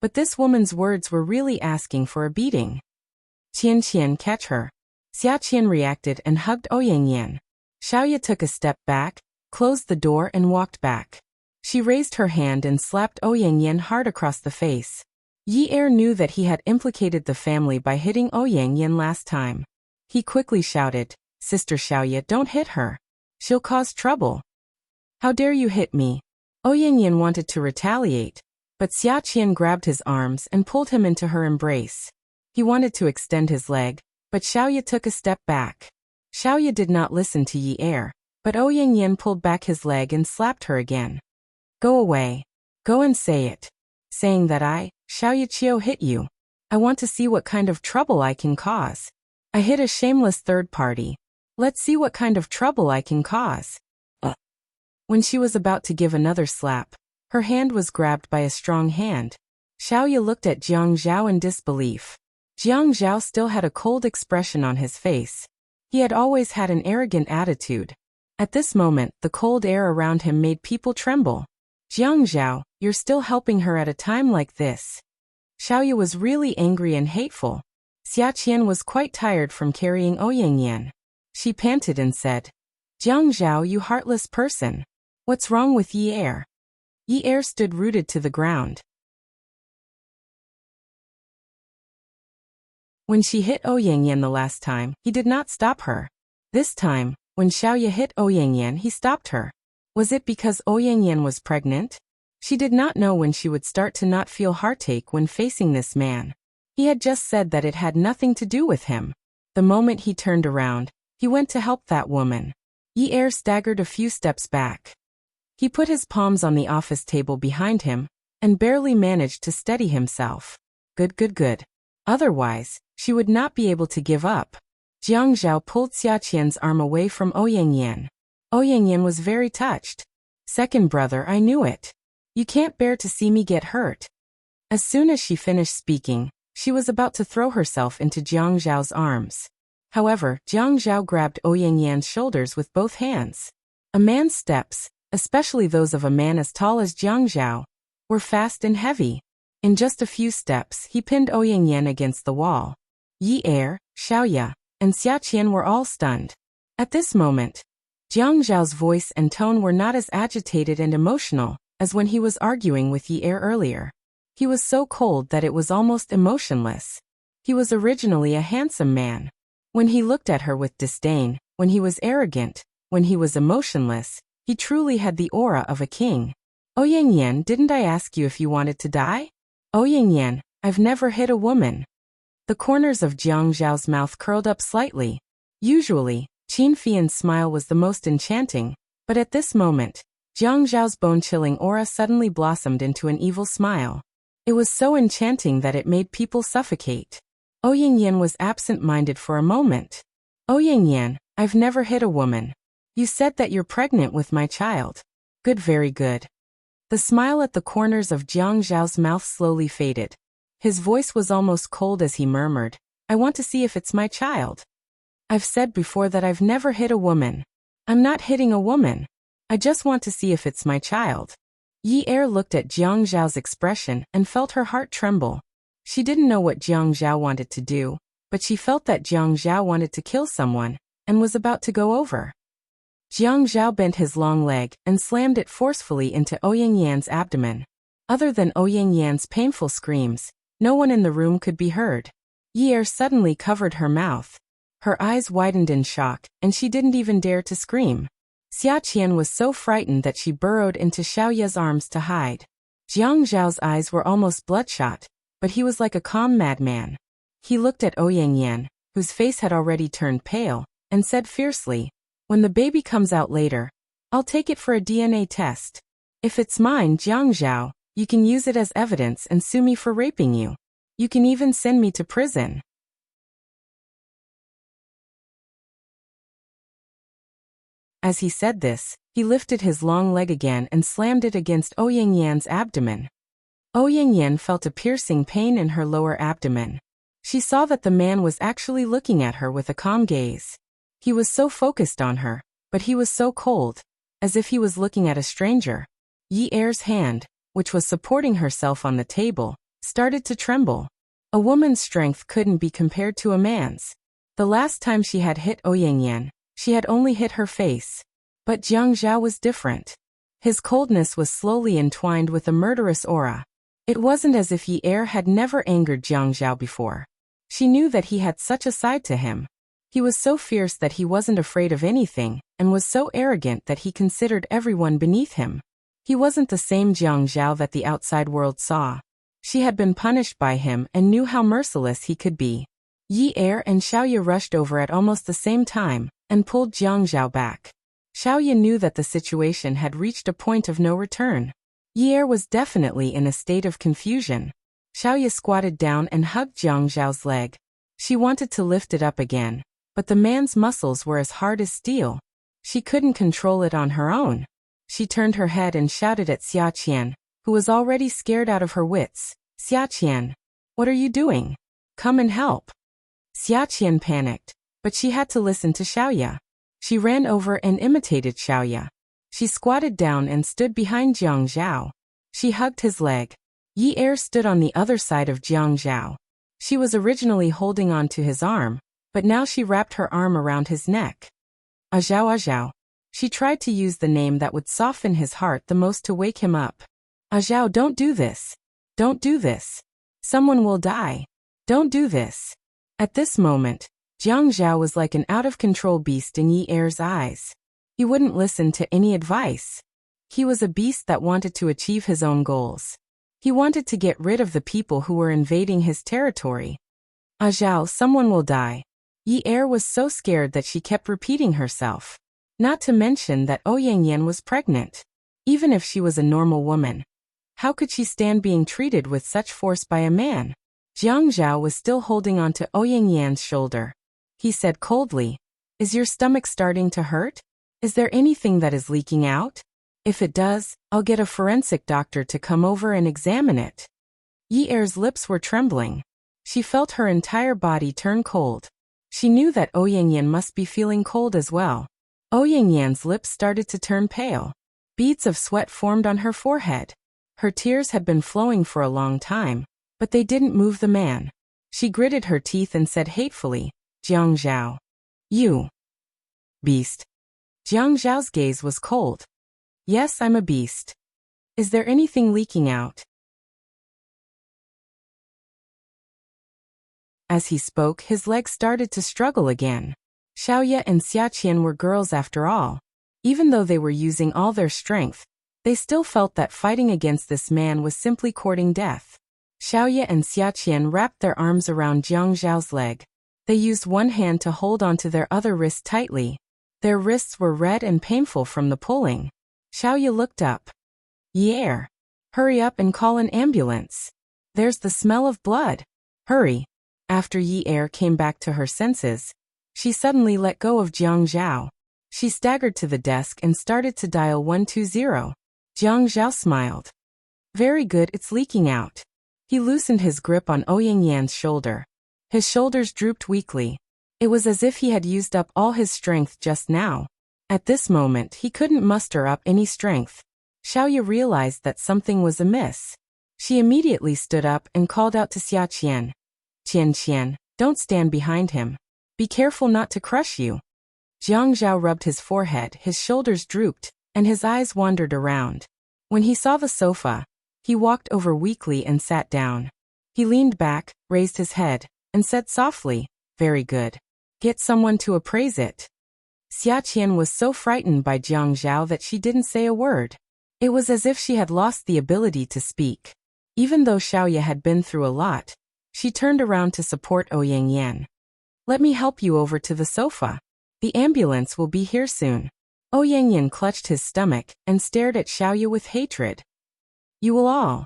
but this woman's words were really asking for a beating. "Qian Qian, catch her." Xia Qian reacted and hugged Ouyangyan. Xiaoya took a step back, closed the door and walked back. She raised her hand and slapped Ouyangyan hard across the face. Yi Er knew that he had implicated the family by hitting Ouyangyan last time. He quickly shouted, "Sister Xiaoya, don't hit her. She'll cause trouble." "How dare you hit me?" Ouyangyan wanted to retaliate, but Xia Qian grabbed his arms and pulled him into her embrace. He wanted to extend his leg, but Xiaoya took a step back. Xiaoya did not listen to Yi Er, but Ouyangyan pulled back his leg and slapped her again. "Go away. Go and say it. Saying that I, Xiaoya Qiu, hit you. I want to see what kind of trouble I can cause. I hit a shameless third party. Let's see what kind of trouble I can cause." When she was about to give another slap, her hand was grabbed by a strong hand. Xiaoya looked at Jiang Zhao in disbelief. Jiang Zhao still had a cold expression on his face. He had always had an arrogant attitude. At this moment, the cold air around him made people tremble. "Jiang Zhao, you're still helping her at a time like this." Xiaoya was really angry and hateful. Xia Qian was quite tired from carrying Ouyangyan. She panted and said, "Jiang Zhao, you heartless person. What's wrong with Yi Er?" Yi Er stood rooted to the ground. When she hit Ouyangyan the last time, he did not stop her. This time, when Xiaoya hit Ouyangyan, he stopped her. Was it because Ouyangyan was pregnant? She did not know when she would start to not feel heartache when facing this man. He had just said that it had nothing to do with him. The moment he turned around, he went to help that woman. Yi Er staggered a few steps back. He put his palms on the office table behind him, and barely managed to steady himself. Good. Otherwise, she would not be able to give up. Jiang Zhao pulled Xia Qian's arm away from Ouyangyan. Ouyangyan was very touched. "Second brother, I knew it. You can't bear to see me get hurt." As soon as she finished speaking, she was about to throw herself into Jiang Zhao's arms. However, Jiang Zhao grabbed Ouyangyan's shoulders with both hands. A man's steps, especially those of a man as tall as Jiang Zhao, were fast and heavy. In just a few steps, he pinned Ouyangyan against the wall. Yi Er, Xiaoya, and Xia Qian were all stunned. At this moment, Jiang Zhao's voice and tone were not as agitated and emotional as when he was arguing with Yi Er earlier. He was so cold that it was almost emotionless. He was originally a handsome man. When he looked at her with disdain, when he was arrogant, when he was emotionless, he truly had the aura of a king. "Ouyangyan, didn't I ask you if you wanted to die?" "Ouyangyan, I've never hit a woman." The corners of Jiang Zhao's mouth curled up slightly. Usually, Qin Fian's smile was the most enchanting, but at this moment, Jiang Zhao's bone-chilling aura suddenly blossomed into an evil smile. It was so enchanting that it made people suffocate. Ouyangyan was absent-minded for a moment. "Ouyangyan, I've never hit a woman. You said that you're pregnant with my child." "Good, very good." The smile at the corners of Jiang Zhao's mouth slowly faded. His voice was almost cold as he murmured, "I want to see if it's my child. I've said before that I've never hit a woman. I'm not hitting a woman. I just want to see if it's my child." Yi Er looked at Jiang Zhao's expression and felt her heart tremble. She didn't know what Jiang Zhao wanted to do, but she felt that Jiang Zhao wanted to kill someone, and was about to go over. Jiang Zhao bent his long leg and slammed it forcefully into Ouyangyan's abdomen. Other than Ouyangyan's painful screams, no one in the room could be heard. Yi Er suddenly covered her mouth. Her eyes widened in shock, and she didn't even dare to scream. Xia Qian was so frightened that she burrowed into Xiaoya's arms to hide. Jiang Zhao's eyes were almost bloodshot, but he was like a calm madman. He looked at Ouyangyan, whose face had already turned pale, and said fiercely, "When the baby comes out later, I'll take it for a DNA test. If it's mine, Jiang Zhao, you can use it as evidence and sue me for raping you. You can even send me to prison." As he said this, he lifted his long leg again and slammed it against Ouyangyan's abdomen. Ouyangyan felt a piercing pain in her lower abdomen. She saw that the man was actually looking at her with a calm gaze. He was so focused on her, but he was so cold, as if he was looking at a stranger. Yi Er's hand, which was supporting herself on the table, started to tremble. A woman's strength couldn't be compared to a man's. The last time she had hit Ouyangyan, she had only hit her face. But Jiang Zhao was different. His coldness was slowly entwined with a murderous aura. It wasn't as if Yi Er had never angered Jiang Zhao before. She knew that he had such a side to him. He was so fierce that he wasn't afraid of anything, and was so arrogant that he considered everyone beneath him. He wasn't the same Jiang Zhao that the outside world saw. She had been punished by him and knew how merciless he could be. Yi Er and Xiaoya rushed over at almost the same time, and pulled Jiang Zhao back. Xiaoya knew that the situation had reached a point of no return. Yi Er was definitely in a state of confusion. Xiaoya squatted down and hugged Jiang Zhao's leg. She wanted to lift it up again, but the man's muscles were as hard as steel. She couldn't control it on her own. She turned her head and shouted at Xia Qian, who was already scared out of her wits. "Xia Qian, what are you doing? Come and help." Xia Qian panicked, but she had to listen to Xiaoya. She ran over and imitated Xiaoya. She squatted down and stood behind Jiang Zhao. She hugged his leg. Yi Er stood on the other side of Jiang Zhao. She was originally holding on to his arm, but now she wrapped her arm around his neck. "Azhao, Azhao." She tried to use the name that would soften his heart the most to wake him up. "Azhao, don't do this. Don't do this. Someone will die. Don't do this." At this moment, Jiang Zhao was like an out-of-control beast in Yi Er's eyes. He wouldn't listen to any advice. He was a beast that wanted to achieve his own goals. He wanted to get rid of the people who were invading his territory. "Azhao, someone will die." Yi Er was so scared that she kept repeating herself. Not to mention that Ouyangyan was pregnant. Even if she was a normal woman, how could she stand being treated with such force by a man? Jiang Zhao was still holding on to Ouyangyan's shoulder. He said coldly, "Is your stomach starting to hurt? Is there anything that is leaking out? If it does, I'll get a forensic doctor to come over and examine it." Yi Er's lips were trembling. She felt her entire body turn cold. She knew that Ouyangyan must be feeling cold as well. Ouyangyan's lips started to turn pale. Beads of sweat formed on her forehead. Her tears had been flowing for a long time, but they didn't move the man. She gritted her teeth and said hatefully, "Jiang Zhao. You beast." Jiang Zhao's gaze was cold. "Yes, I'm a beast. Is there anything leaking out?" As he spoke, his legs started to struggle again. Xiaoya and Xia Qian were girls after all. Even though they were using all their strength, they still felt that fighting against this man was simply courting death. Xiaoya and Xia Qian wrapped their arms around Jiang Zhao's leg. They used one hand to hold onto their other wrist tightly. Their wrists were red and painful from the pulling. Xiaoya looked up. "Yi Er, hurry up and call an ambulance. There's the smell of blood. Hurry." After Yi Er came back to her senses, she suddenly let go of Jiang Zhao. She staggered to the desk and started to dial 120. Jiang Zhao smiled. "Very good, it's leaking out." He loosened his grip on Ouyangyan's shoulder. His shoulders drooped weakly. It was as if he had used up all his strength just now. At this moment, he couldn't muster up any strength. Xiaoya realized that something was amiss. She immediately stood up and called out to Xia Qian. "Qian Qian, don't stand behind him. Be careful not to crush you." Jiang Zhao rubbed his forehead, his shoulders drooped, and his eyes wandered around. When he saw the sofa, he walked over weakly and sat down. He leaned back, raised his head, and said softly, "Very good. Get someone to appraise it." Xia Qian was so frightened by Jiang Zhao that she didn't say a word. It was as if she had lost the ability to speak. Even though Xiaoya had been through a lot, she turned around to support Ouyang Yan. Let me help you over to the sofa. The ambulance will be here soon. Ouyang Yan clutched his stomach and stared at Xiaoya with hatred. You will all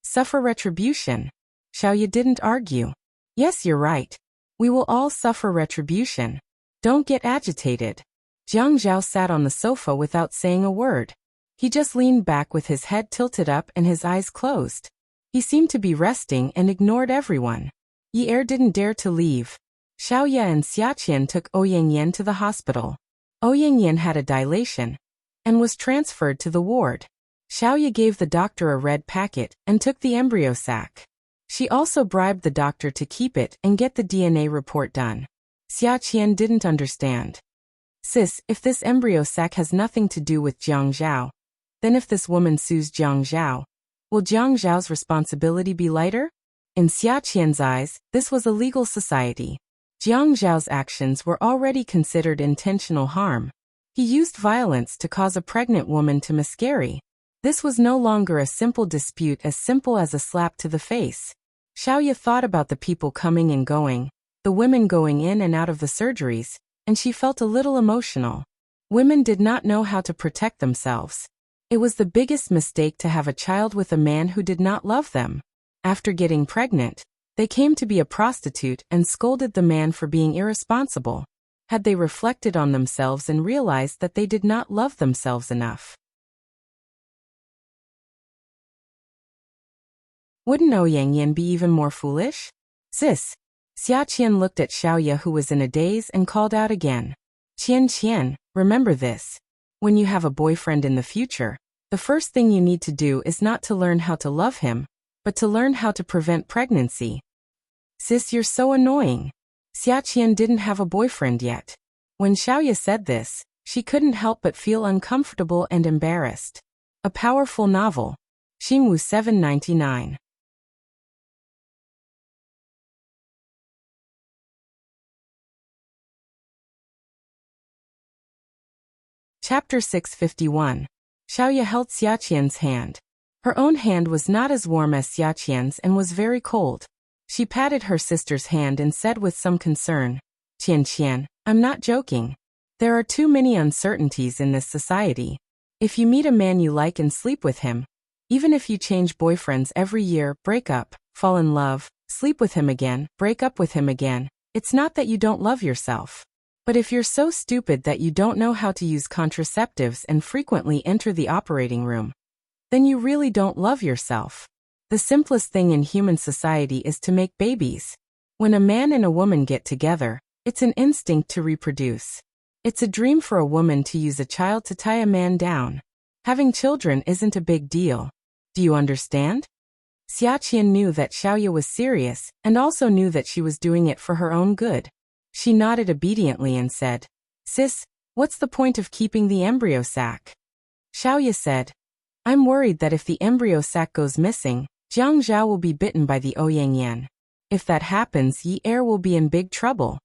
suffer retribution. Xiaoya didn't argue. Yes, you're right. We will all suffer retribution. Don't get agitated. Jiang Zhao sat on the sofa without saying a word. He just leaned back with his head tilted up and his eyes closed. He seemed to be resting and ignored everyone. Yi Er didn't dare to leave. Xiaoya and Xia Qian took Ouyang Yan to the hospital. Ouyang Yan had a dilation and was transferred to the ward. Xiaoya gave the doctor a red packet and took the embryo sac. She also bribed the doctor to keep it and get the DNA report done. Xia Qian didn't understand. Sis, if this embryo sac has nothing to do with Jiang Zhao, then if this woman sues Jiang Zhao, will Jiang Zhao's responsibility be lighter? In Xia Qian's eyes, this was a legal society. Jiang Zhao's actions were already considered intentional harm. He used violence to cause a pregnant woman to miscarry. This was no longer a simple dispute as simple as a slap to the face. Xiaoya thought about the people coming and going, the women going in and out of the surgeries, and she felt a little emotional. Women did not know how to protect themselves. It was the biggest mistake to have a child with a man who did not love them. After getting pregnant, they came to be a prostitute and scolded the man for being irresponsible. Had they reflected on themselves and realized that they did not love themselves enough? Wouldn't Ouyang Yan be even more foolish? Sis. Xia Qian looked at Xiaoya, who was in a daze, and called out again. Qian, remember this. When you have a boyfriend in the future, the first thing you need to do is not to learn how to love him, but to learn how to prevent pregnancy. Sis, you're so annoying. Xia Qian didn't have a boyfriend yet. When Xiaoya said this, she couldn't help but feel uncomfortable and embarrassed. A powerful novel. Xingwu 799. Chapter 651. Xiaoya held Xia Qian's hand. Her own hand was not as warm as Xia Qian's and was very cold. She patted her sister's hand and said with some concern, Qian, I'm not joking. There are too many uncertainties in this society. If you meet a man you like and sleep with him, even if you change boyfriends every year, break up, fall in love, sleep with him again, break up with him again, it's not that you don't love yourself. But if you're so stupid that you don't know how to use contraceptives and frequently enter the operating room, then you really don't love yourself. The simplest thing in human society is to make babies. When a man and a woman get together, it's an instinct to reproduce. It's a dream for a woman to use a child to tie a man down. Having children isn't a big deal. Do you understand? Xia Qian knew that Xiaoya was serious and also knew that she was doing it for her own good. She nodded obediently and said, Sis, what's the point of keeping the embryo sac? Xiaoya said, I'm worried that if the embryo sac goes missing, Jiang Zhao will be bitten by the Ouyang Yan. If that happens, Yi Er will be in big trouble.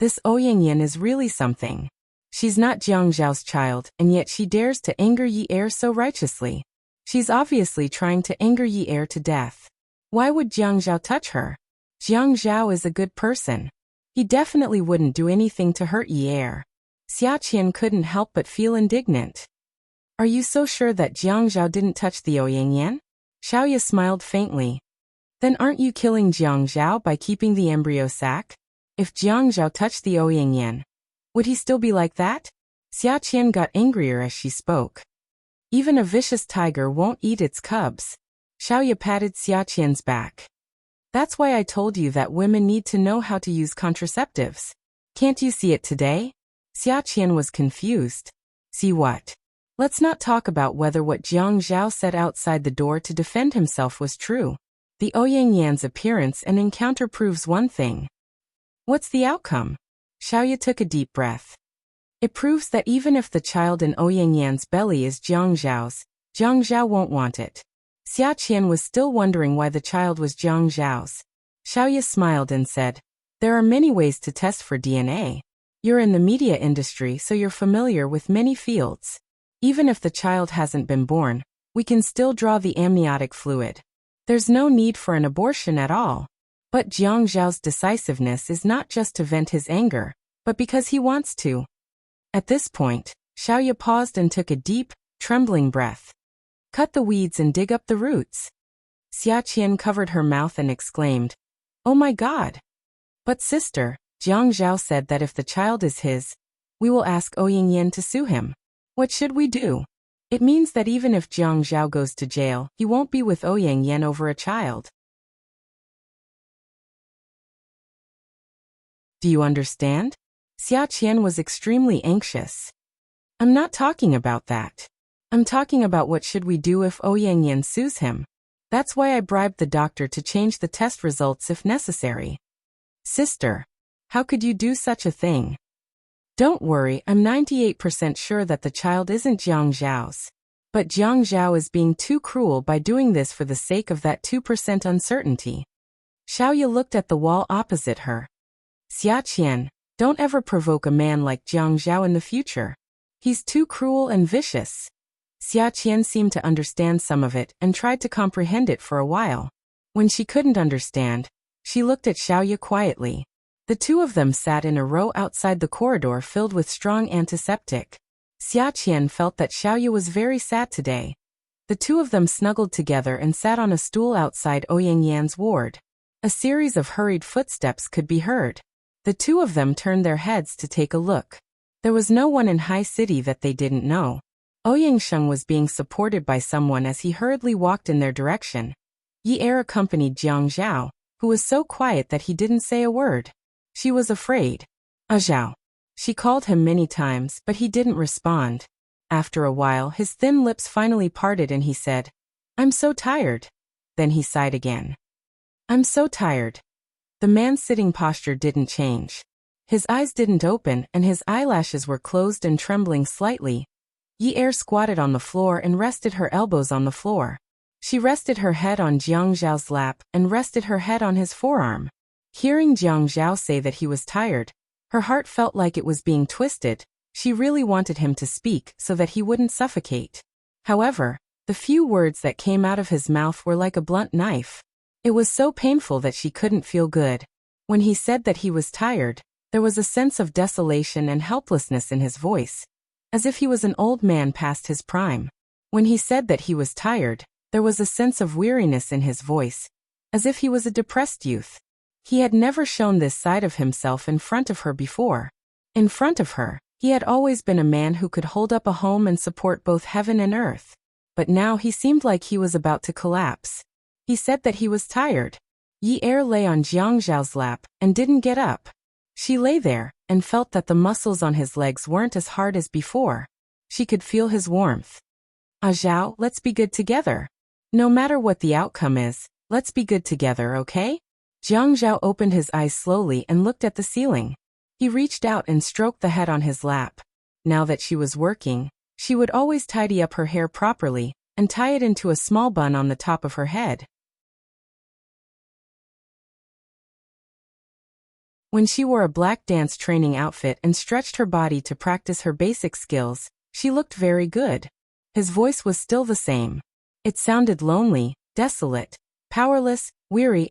This Ouyang Yan is really something. She's not Jiang Zhao's child, and yet she dares to anger Yi Er so righteously. She's obviously trying to anger Yi Er to death. Why would Jiang Zhao touch her? Jiang Zhao is a good person. He definitely wouldn't do anything to hurt Yi Er. Xia Qian couldn't help but feel indignant. Are you so sure that Jiang Zhao didn't touch the Ouyang Yan? Xiaoya smiled faintly. Then aren't you killing Jiang Zhao by keeping the embryo sac? If Jiang Zhao touched the Ouyang Yan, would he still be like that? Xia Qian got angrier as she spoke. Even a vicious tiger won't eat its cubs. Xiaoya patted Xia Qian's back. That's why I told you that women need to know how to use contraceptives. Can't you see it today? Xia Qian was confused. See what? Let's not talk about whether what Jiang Zhao said outside the door to defend himself was true. The Ouyang Yan's appearance and encounter proves one thing. What's the outcome? Xiaoya took a deep breath. It proves that even if the child in Ouyang Yan's belly is Jiang Zhao's, Jiang Zhao won't want it. Xia Qian was still wondering why the child was Jiang Zhao's. Xiaoya smiled and said, There are many ways to test for DNA. You're in the media industry, so you're familiar with many fields. Even if the child hasn't been born, we can still draw the amniotic fluid. There's no need for an abortion at all. But Jiang Zhao's decisiveness is not just to vent his anger, but because he wants to. At this point, Xiaoya paused and took a deep, trembling breath. Cut the weeds and dig up the roots. Xia Qian covered her mouth and exclaimed, "Oh my God!" But sister, Jiang Zhao said that if the child is his, we will ask Ouyingyan to sue him. What should we do? It means that even if Jiang Zhao goes to jail, he won't be with Ouyingyan over a child. Do you understand? Xia Qian was extremely anxious. I'm not talking about that. I'm talking about what should we do if Ouyingyan sues him. That's why I bribed the doctor to change the test results if necessary. Sister, how could you do such a thing? Don't worry, I'm 98% sure that the child isn't Jiang Zhao's. But Jiang Zhao is being too cruel by doing this for the sake of that 2% uncertainty. Xiaoya looked at the wall opposite her. Xia Qian, don't ever provoke a man like Jiang Zhao in the future. He's too cruel and vicious. Xia Qian seemed to understand some of it and tried to comprehend it for a while. When she couldn't understand, she looked at Xiaoya quietly. The two of them sat in a row outside the corridor filled with strong antiseptic. Xia Qian felt that Xiaoya was very sad today. The two of them snuggled together and sat on a stool outside Ouyingyan's ward. A series of hurried footsteps could be heard. The two of them turned their heads to take a look. There was no one in High City that they didn't know. Ouyingsheng was being supported by someone as he hurriedly walked in their direction. Yi Er accompanied Jiang Zhao, who was so quiet that he didn't say a word. She was afraid. Zhao. She called him many times, but he didn't respond. After a while, his thin lips finally parted and he said, "I'm so tired." Then he sighed again. "I'm so tired." The man's sitting posture didn't change. His eyes didn't open and his eyelashes were closed and trembling slightly. Yi Er squatted on the floor and rested her elbows on the floor. She rested her head on Jiang Zhao's lap and rested her head on his forearm. Hearing Jiang Zhao say that he was tired, her heart felt like it was being twisted. She really wanted him to speak so that he wouldn't suffocate. However, the few words that came out of his mouth were like a blunt knife. It was so painful that she couldn't feel good. When he said that he was tired, there was a sense of desolation and helplessness in his voice, as if he was an old man past his prime. When he said that he was tired, there was a sense of weariness in his voice, as if he was a depressed youth. He had never shown this side of himself in front of her before. In front of her, he had always been a man who could hold up a home and support both heaven and earth. But now he seemed like he was about to collapse. He said that he was tired. Yi Er lay on Jiang Zhao's lap and didn't get up. She lay there and felt that the muscles on his legs weren't as hard as before. She could feel his warmth. Zhao, let's be good together. No matter what the outcome is, let's be good together, okay? Jiang Zhao opened his eyes slowly and looked at the ceiling. He reached out and stroked the head on his lap. Now that she was working, she would always tidy up her hair properly and tie it into a small bun on the top of her head. When she wore a black dance training outfit and stretched her body to practice her basic skills, she looked very good. His voice was still the same. It sounded lonely, desolate, powerless, weary,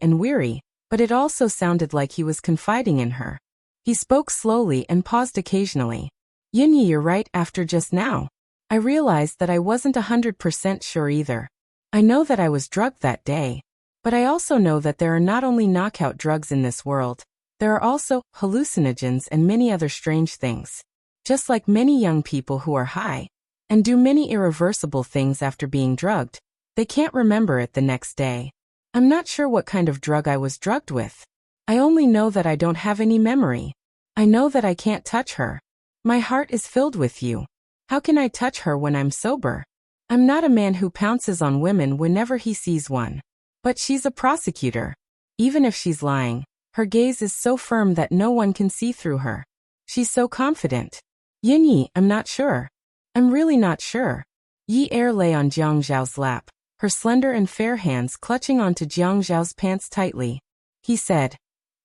but it also sounded like he was confiding in her. He spoke slowly and paused occasionally. "Yinyi, you're right. After just now, I realized that I wasn't 100% sure either. I know that I was drugged that day, but I also know that there are not only knockout drugs in this world, there are also hallucinogens and many other strange things. Just like many young people who are high and do many irreversible things after being drugged, they can't remember it the next day. I'm not sure what kind of drug I was drugged with. I only know that I don't have any memory. I know that I can't touch her. My heart is filled with you. How can I touch her when I'm sober? I'm not a man who pounces on women whenever he sees one. But she's a prosecutor. Even if she's lying, her gaze is so firm that no one can see through her. She's so confident. Yinyi, I'm not sure. I'm really not sure." Yi Er lay on Jiang Zhao's lap, her slender and fair hands clutching onto Jiang Zhao's pants tightly. He said,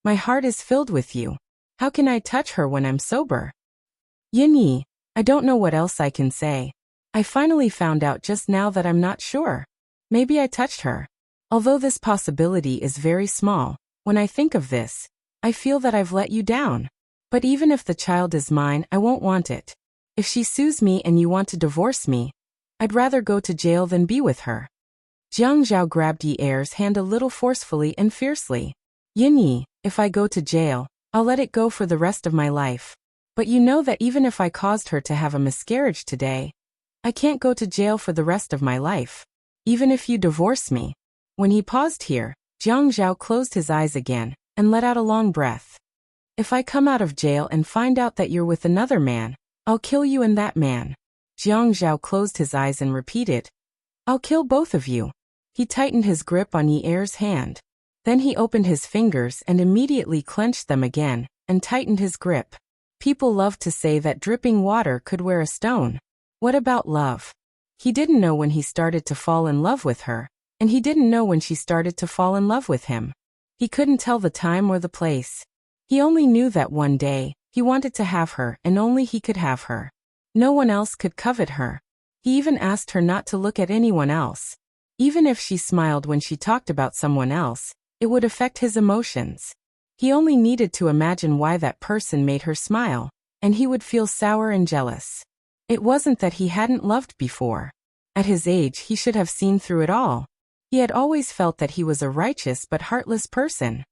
"My heart is filled with you. How can I touch her when I'm sober? Yin Yi, I don't know what else I can say. I finally found out just now that I'm not sure. Maybe I touched her. Although this possibility is very small, when I think of this, I feel that I've let you down. But even if the child is mine, I won't want it. If she sues me and you want to divorce me, I'd rather go to jail than be with her. Jiang Zhao grabbed Yi Er's hand a little forcefully and fiercely. Yin Yi, if I go to jail, I'll let it go for the rest of my life. But you know that even if I caused her to have a miscarriage today, I can't go to jail for the rest of my life. Even if you divorce me. When he paused here, Jiang Zhao closed his eyes again and let out a long breath. If I come out of jail and find out that you're with another man, I'll kill you and that man. Jiang Zhao closed his eyes and repeated, I'll kill both of you. He tightened his grip on Yi Er's hand. Then he opened his fingers and immediately clenched them again and tightened his grip. People love to say that dripping water could wear a stone. What about love? He didn't know when he started to fall in love with her, and he didn't know when she started to fall in love with him. He couldn't tell the time or the place. He only knew that one day, he wanted to have her and only he could have her. No one else could covet her. He even asked her not to look at anyone else. Even if she smiled when she talked about someone else, it would affect his emotions. He only needed to imagine why that person made her smile, and he would feel sour and jealous. It wasn't that he hadn't loved before. At his age, he should have seen through it all. He had always felt that he was a righteous but heartless person.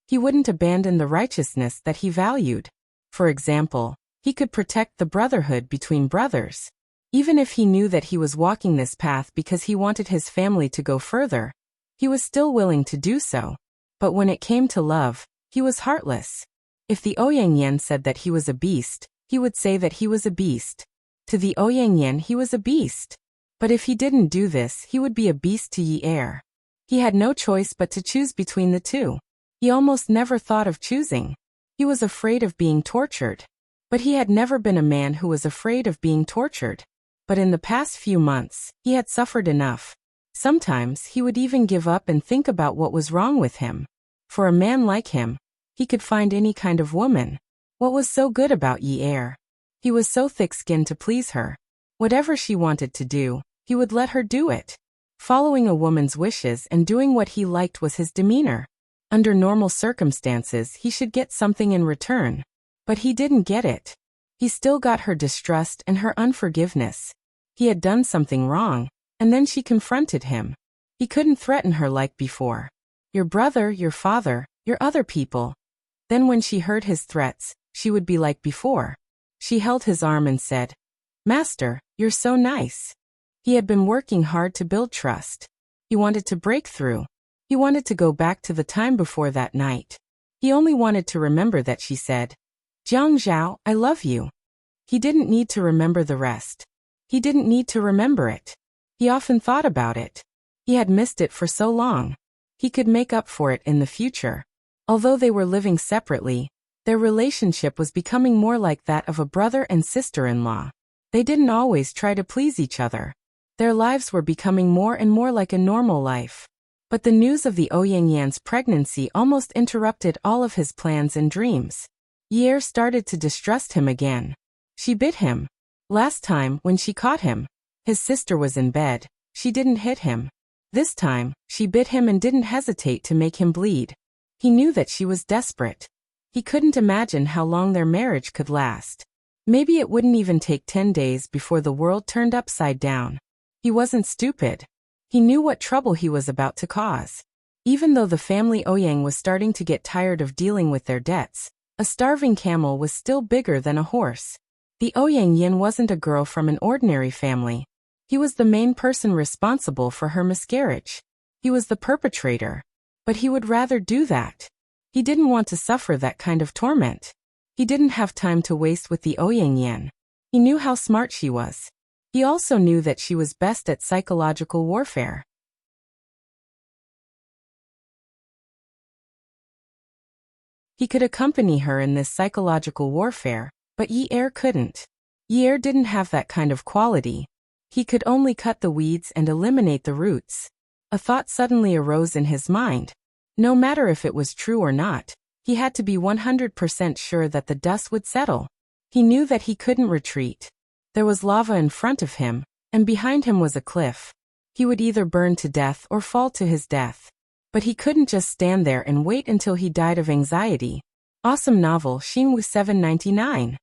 He wouldn't abandon the righteousness that he valued. For example, he could protect the brotherhood between brothers. Even if he knew that he was walking this path because he wanted his family to go further, he was still willing to do so. But when it came to love, he was heartless. If the Ouyangyan said that he was a beast, he would say that he was a beast. To the Ouyangyan he was a beast. But if he didn't do this, he would be a beast to Yi Er. He had no choice but to choose between the two. He almost never thought of choosing. He was afraid of being tortured. But he had never been a man who was afraid of being tortured. But in the past few months, he had suffered enough. Sometimes he would even give up and think about what was wrong with him. For a man like him, he could find any kind of woman. What was so good about Yi Er? He was so thick-skinned to please her. Whatever she wanted to do, he would let her do it. Following a woman's wishes and doing what he liked was his demeanor. Under normal circumstances, he should get something in return. But he didn't get it. He still got her distrust and her unforgiveness. He had done something wrong, and then she confronted him. He couldn't threaten her like before. Your brother, your father, your other people. Then when she heard his threats, she would be like before. She held his arm and said, Master, you're so nice. He had been working hard to build trust. He wanted to break through. He wanted to go back to the time before that night. He only wanted to remember that she said, Jiang Zhao, I love you. He didn't need to remember the rest. He didn't need to remember it. He often thought about it. He had missed it for so long. He could make up for it in the future. Although they were living separately, their relationship was becoming more like that of a brother and sister-in-law. They didn't always try to please each other. Their lives were becoming more and more like a normal life. But the news of the Ouyangyan's pregnancy almost interrupted all of his plans and dreams. Yi Er started to distrust him again. She bit him. Last time, when she caught him, his sister was in bed. She didn't hit him. This time, she bit him and didn't hesitate to make him bleed. He knew that she was desperate. He couldn't imagine how long their marriage could last. Maybe it wouldn't even take 10 days before the world turned upside down. He wasn't stupid. He knew what trouble he was about to cause. Even though the family Ouyang was starting to get tired of dealing with their debts, a starving camel was still bigger than a horse. The Ouyangyan wasn't a girl from an ordinary family. He was the main person responsible for her miscarriage. He was the perpetrator. But he would rather do that. He didn't want to suffer that kind of torment. He didn't have time to waste with the Ouyangyan. He knew how smart she was. He also knew that she was best at psychological warfare. He could accompany her in this psychological warfare, but Yi Er couldn't. Yi Er didn't have that kind of quality. He could only cut the weeds and eliminate the roots. A thought suddenly arose in his mind. No matter if it was true or not, he had to be 100% sure that the dust would settle. He knew that he couldn't retreat. There was lava in front of him, and behind him was a cliff. He would either burn to death or fall to his death. But he couldn't just stand there and wait until he died of anxiety. Awesome novel Xinwu 799.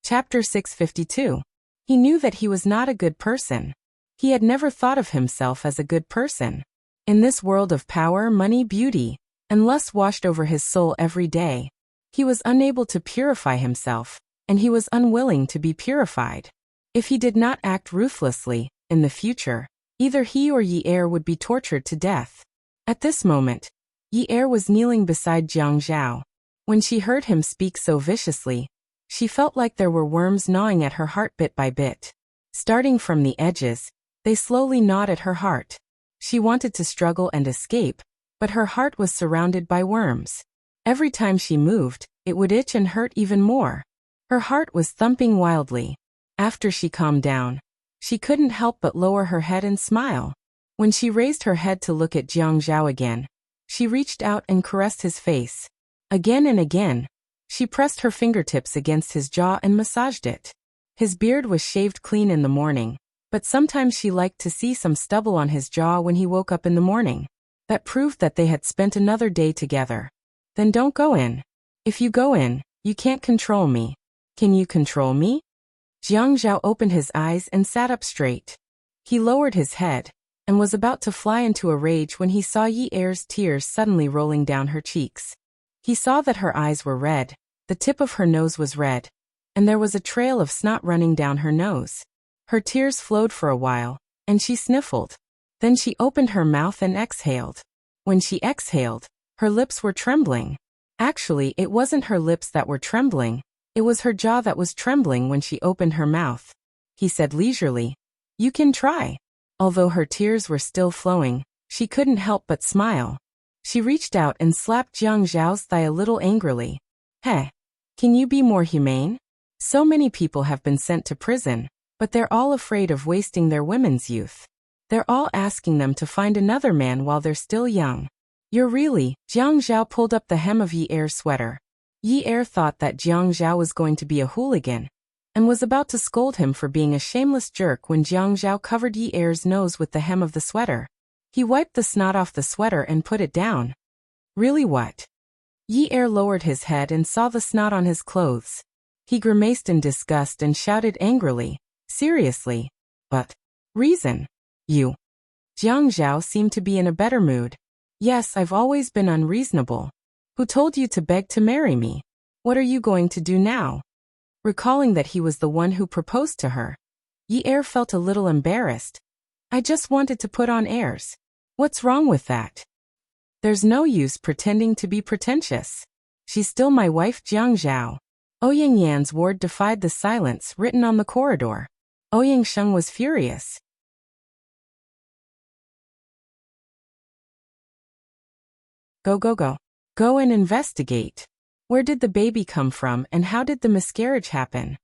Chapter 652. He knew that he was not a good person. He had never thought of himself as a good person. In this world of power, money, beauty, and lust washed over his soul every day, he was unable to purify himself, and he was unwilling to be purified. If he did not act ruthlessly, in the future, either he or Yi Er would be tortured to death. At this moment, Yi Er was kneeling beside Jiang Zhao. When she heard him speak so viciously, she felt like there were worms gnawing at her heart bit by bit. Starting from the edges, they slowly gnawed at her heart. She wanted to struggle and escape, but her heart was surrounded by worms. Every time she moved, it would itch and hurt even more. Her heart was thumping wildly. After she calmed down, she couldn't help but lower her head and smile. When she raised her head to look at Jiang Zhao again, she reached out and caressed his face. Again and again, she pressed her fingertips against his jaw and massaged it. His beard was shaved clean in the morning, but sometimes she liked to see some stubble on his jaw when he woke up in the morning. That proved that they had spent another day together. Then don't go in. If you go in, you can't control me. Can you control me? Jiang Zhao opened his eyes and sat up straight. He lowered his head, and was about to fly into a rage when he saw Yi Er's tears suddenly rolling down her cheeks. He saw that her eyes were red, the tip of her nose was red, and there was a trail of snot running down her nose. Her tears flowed for a while, and she sniffled. Then she opened her mouth and exhaled. When she exhaled, her lips were trembling. Actually, it wasn't her lips that were trembling, it was her jaw that was trembling when she opened her mouth. He said leisurely, "You can try." Although her tears were still flowing, she couldn't help but smile. She reached out and slapped Jiang Zhao's thigh a little angrily. "Hey, can you be more humane? So many people have been sent to prison, but they're all afraid of wasting their women's youth. They're all asking them to find another man while they're still young. You're really..." Jiang Zhao pulled up the hem of Yi Er's sweater. Yi Er thought that Jiang Zhao was going to be a hooligan, and was about to scold him for being a shameless jerk when Jiang Zhao covered Yi Er's nose with the hem of the sweater. He wiped the snot off the sweater and put it down. "Really, what?" Yi Er lowered his head and saw the snot on his clothes. He grimaced in disgust and shouted angrily, "Seriously? But reason? You." Jiang Zhao seemed to be in a better mood. "Yes, I've always been unreasonable. Who told you to beg to marry me? What are you going to do now?" Recalling that he was the one who proposed to her, Yi Er felt a little embarrassed. "I just wanted to put on airs. What's wrong with that? There's no use pretending to be pretentious. She's still my wife." Jiang Zhao. Ouyang Yan's ward defied the silence written on the corridor. Ouyang Sheng was furious. Go, go, go. Go and investigate. Where did the baby come from and how did the miscarriage happen?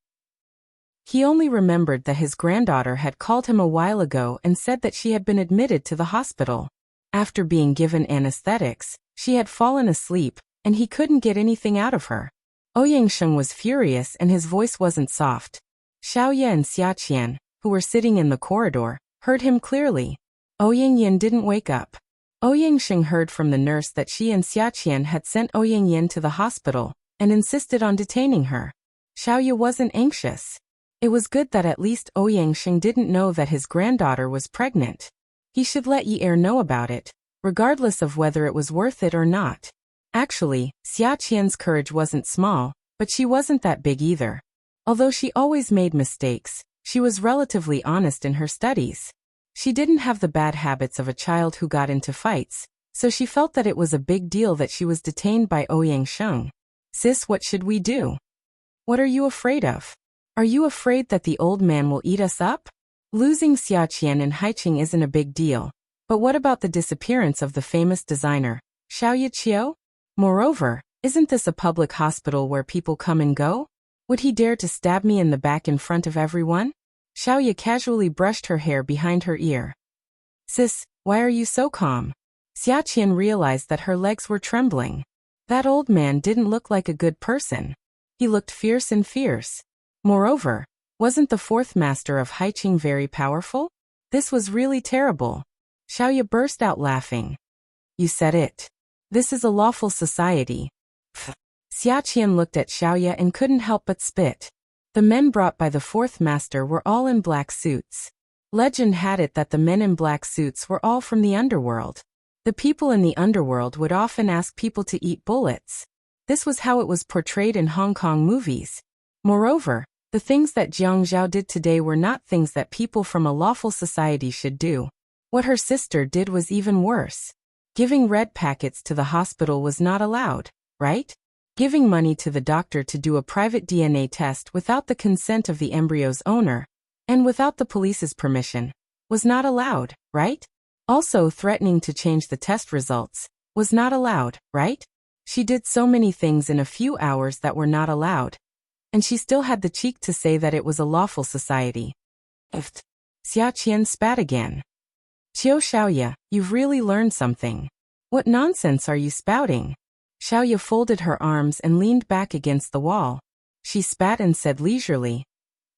He only remembered that his granddaughter had called him a while ago and said that she had been admitted to the hospital. After being given anesthetics, she had fallen asleep, and he couldn't get anything out of her. Ouyang Sheng was furious and his voice wasn't soft. Xiaoye and Xiaqian, who were sitting in the corridor, heard him clearly. Ouyang Yan didn't wake up. Ouyang Sheng heard from the nurse that she and Xiaqian had sent Ouyang Yan to the hospital, and insisted on detaining her. Xiaoye wasn't anxious. It was good that at least Ouyang Sheng didn't know that his granddaughter was pregnant. He should let Yi Er know about it, regardless of whether it was worth it or not. Actually, Xiaqian's courage wasn't small, but she wasn't that big either. Although she always made mistakes, she was relatively honest in her studies. She didn't have the bad habits of a child who got into fights, so she felt that it was a big deal that she was detained by Ouyang Sheng. "Sis, what should we do? What are you afraid of? Are you afraid that the old man will eat us up? Losing Xiaqian and Haiqing isn't a big deal, but what about the disappearance of the famous designer, Xiaoye Qiu? Moreover, isn't this a public hospital where people come and go? Would he dare to stab me in the back in front of everyone? Xiaoya casually brushed her hair behind her ear. Sis, why are you so calm? Xiaqian realized that her legs were trembling. That old man didn't look like a good person. He looked fierce and fierce. Moreover, wasn't the fourth master of Haiqing very powerful? This was really terrible. Xiaoya burst out laughing. You said it. This is a lawful society. Xiaqian looked at Xiaoya and couldn't help but spit. The men brought by the fourth master were all in black suits. Legend had it that the men in black suits were all from the underworld. The people in the underworld would often ask people to eat bullets. This was how it was portrayed in Hong Kong movies. Moreover, the things that Jiang Zhao did today were not things that people from a lawful society should do. What her sister did was even worse. Giving red packets to the hospital was not allowed, right? Giving money to the doctor to do a private DNA test without the consent of the embryo's owner, and without the police's permission, was not allowed, right? Also, threatening to change the test results was not allowed, right? She did so many things in a few hours that were not allowed. And she still had the cheek to say that it was a lawful society. Xiaqian spat again. Qiu Xiaoya, you've really learned something. What nonsense are you spouting? Xiaoya folded her arms and leaned back against the wall. She spat and said leisurely,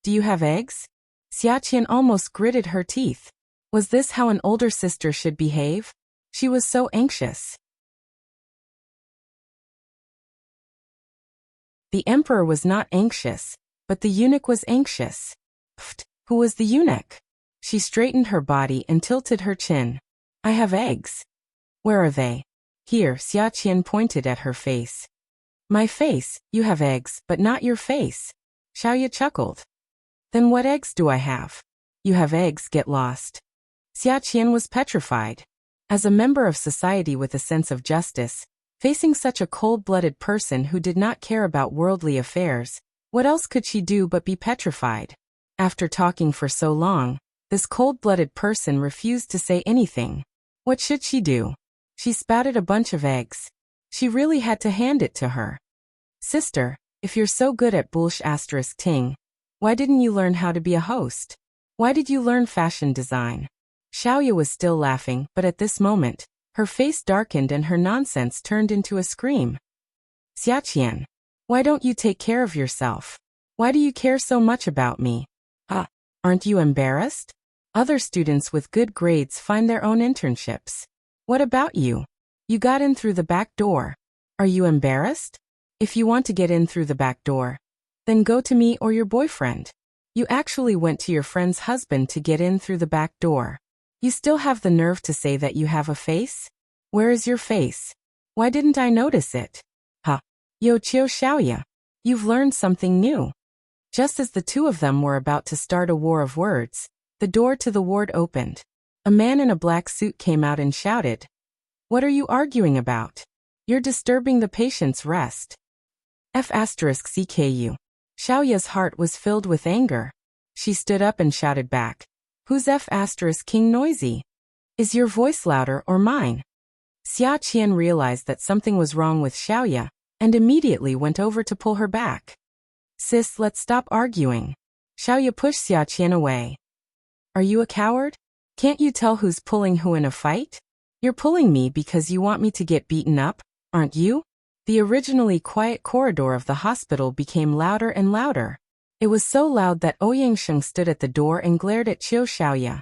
Do you have eggs? Xiaqian almost gritted her teeth. Was this how an older sister should behave? She was so anxious. The emperor was not anxious, but the eunuch was anxious. Who was the eunuch? She straightened her body and tilted her chin. I have eggs. Where are they? Here, Xiaqian pointed at her face. My face, you have eggs, but not your face. Xiaoya chuckled. Then what eggs do I have? You have eggs, get lost. Xiaqian was petrified. As a member of society with a sense of justice, facing such a cold-blooded person who did not care about worldly affairs, what else could she do but be petrified? After talking for so long, this cold-blooded person refused to say anything. What should she do? She spouted a bunch of eggs. She really had to hand it to her. Sister, if you're so good at *ting, why didn't you learn how to be a host? Why did you learn fashion design? Xiaoya was still laughing, but at this moment, her face darkened and her nonsense turned into a scream. Xiaqian, why don't you take care of yourself? Why do you care so much about me? Aren't you embarrassed? Other students with good grades find their own internships. What about you? You got in through the back door. Are you embarrassed? If you want to get in through the back door, then go to me or your boyfriend. You actually went to your friend's husband to get in through the back door. You still have the nerve to say that you have a face? Where is your face? Why didn't I notice it? Yo Qiu Xiaoya, you've learned something new. Just as the two of them were about to start a war of words, the door to the ward opened. A man in a black suit came out and shouted, What are you arguing about? You're disturbing the patient's rest. F*CKU. Xiaoya's heart was filled with anger. She stood up and shouted back, Who's F*King noisy? Is your voice louder or mine? Xiaqian realized that something was wrong with Xiaoya, and immediately went over to pull her back. Sis, let's stop arguing. Xiaoya pushed Xiaqian away. Are you a coward? Can't you tell who's pulling who in a fight? You're pulling me because you want me to get beaten up, aren't you? The originally quiet corridor of the hospital became louder and louder. It was so loud that Ouyangsheng stood at the door and glared at Qiu Xiaoya.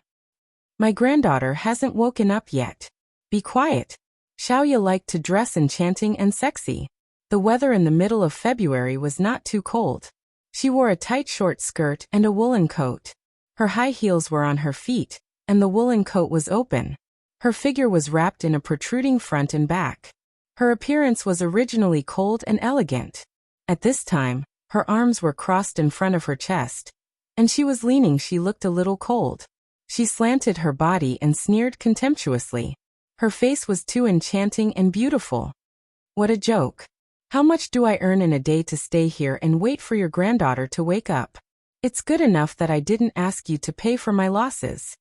My granddaughter hasn't woken up yet. Be quiet. Xiaoya liked to dress enchanting and sexy. The weather in the middle of February was not too cold. She wore a tight short skirt and a woolen coat. Her high heels were on her feet, and the woolen coat was open. Her figure was wrapped in a protruding front and back. Her appearance was originally cold and elegant. At this time, her arms were crossed in front of her chest, and she was leaning. She looked a little cold. She slanted her body and sneered contemptuously. Her face was too enchanting and beautiful. What a joke. How much do I earn in a day to stay here and wait for your granddaughter to wake up? It's good enough that I didn't ask you to pay for my losses.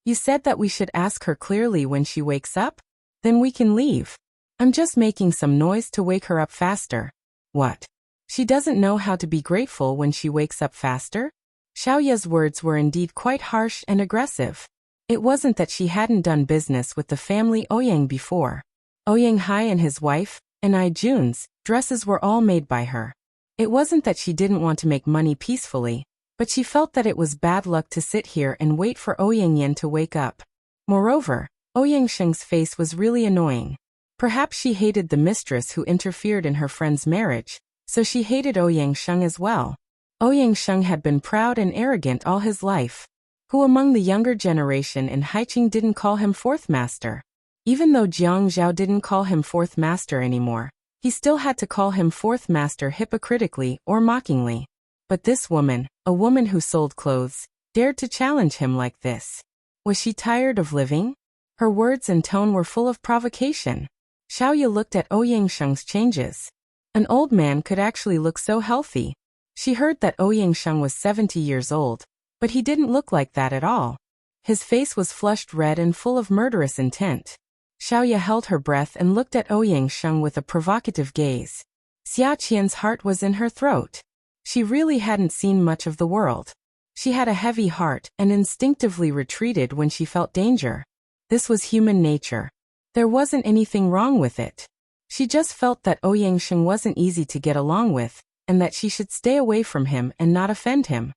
You said that we should ask her clearly when she wakes up? Then we can leave. I'm just making some noise to wake her up faster. What? She doesn't know how to be grateful when she wakes up faster? Xiaoya's words were indeed quite harsh and aggressive. It wasn't that she hadn't done business with the family Ouyang before. Ouyang Hai and his wife, and Ai Jun's, dresses were all made by her. It wasn't that she didn't want to make money peacefully, but she felt that it was bad luck to sit here and wait for Ouyang Yin to wake up. Moreover, Ouyang Sheng's face was really annoying. Perhaps she hated the mistress who interfered in her friend's marriage, so she hated Ouyang Sheng as well. Ouyang Sheng had been proud and arrogant all his life. Who among the younger generation in Haiqing didn't call him fourth master? Even though Jiang Zhao didn't call him fourth master anymore, he still had to call him fourth master hypocritically or mockingly. But this woman, a woman who sold clothes, dared to challenge him like this. Was she tired of living? Her words and tone were full of provocation. Xiaoya looked at Ouyang Sheng's changes. An old man could actually look so healthy. She heard that Ouyang Sheng was 70 years old, but he didn't look like that at all. His face was flushed red and full of murderous intent. Xiaoya held her breath and looked at Ouyang Sheng with a provocative gaze. Xia Qian's heart was in her throat. She really hadn't seen much of the world. She had a heavy heart and instinctively retreated when she felt danger. This was human nature. There wasn't anything wrong with it. She just felt that Ouyang Sheng wasn't easy to get along with, and that she should stay away from him and not offend him.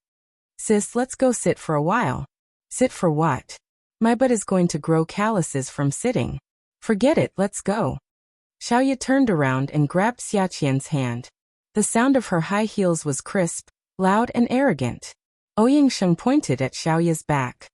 Sis, let's go sit for a while. Sit for what? My butt is going to grow calluses from sitting. Forget it, let's go. Xiaoya turned around and grabbed Xia Qian's hand. The sound of her high heels was crisp, loud and arrogant. Ouyang Sheng pointed at Xiaoya's back.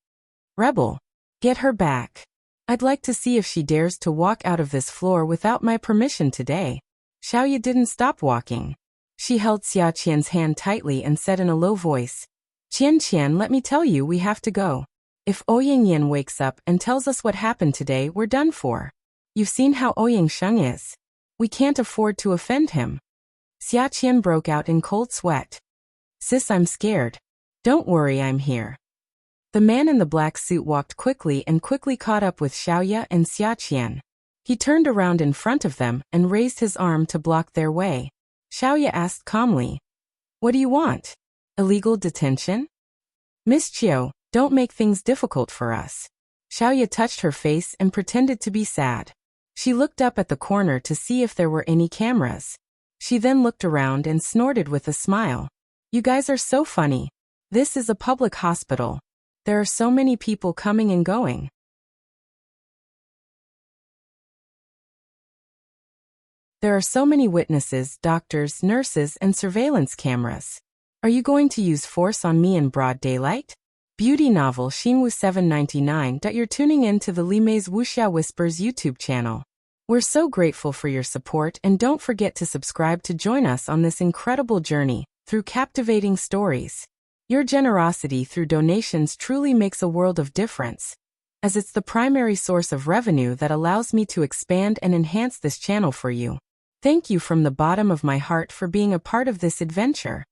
Rebel. Get her back. I'd like to see if she dares to walk out of this floor without my permission today. Xiaoya didn't stop walking. She held Xia Qian's hand tightly and said in a low voice, Qian, let me tell you, we have to go. If Ouyang Yin wakes up and tells us what happened today, we're done for. You've seen how Ouyang Sheng is. We can't afford to offend him. Xia Qian broke out in cold sweat. Sis, I'm scared. Don't worry, I'm here. The man in the black suit walked quickly and quickly caught up with Xiaoya and Xia Qian. He turned around in front of them and raised his arm to block their way. Xiaoya asked calmly, What do you want? Illegal detention? Miss Chiu, don't make things difficult for us. Xiaoya touched her face and pretended to be sad. She looked up at the corner to see if there were any cameras. She then looked around and snorted with a smile. You guys are so funny. This is a public hospital. There are so many people coming and going. There are so many witnesses, doctors, nurses, and surveillance cameras. Are you going to use force on me in broad daylight? Beauty novel Xingwu 799. You're tuning in to the Li Mei's Wuxia Whispers YouTube channel. We're so grateful for your support, and don't forget to subscribe to join us on this incredible journey through captivating stories. Your generosity through donations truly makes a world of difference, as it's the primary source of revenue that allows me to expand and enhance this channel for you. Thank you from the bottom of my heart for being a part of this adventure.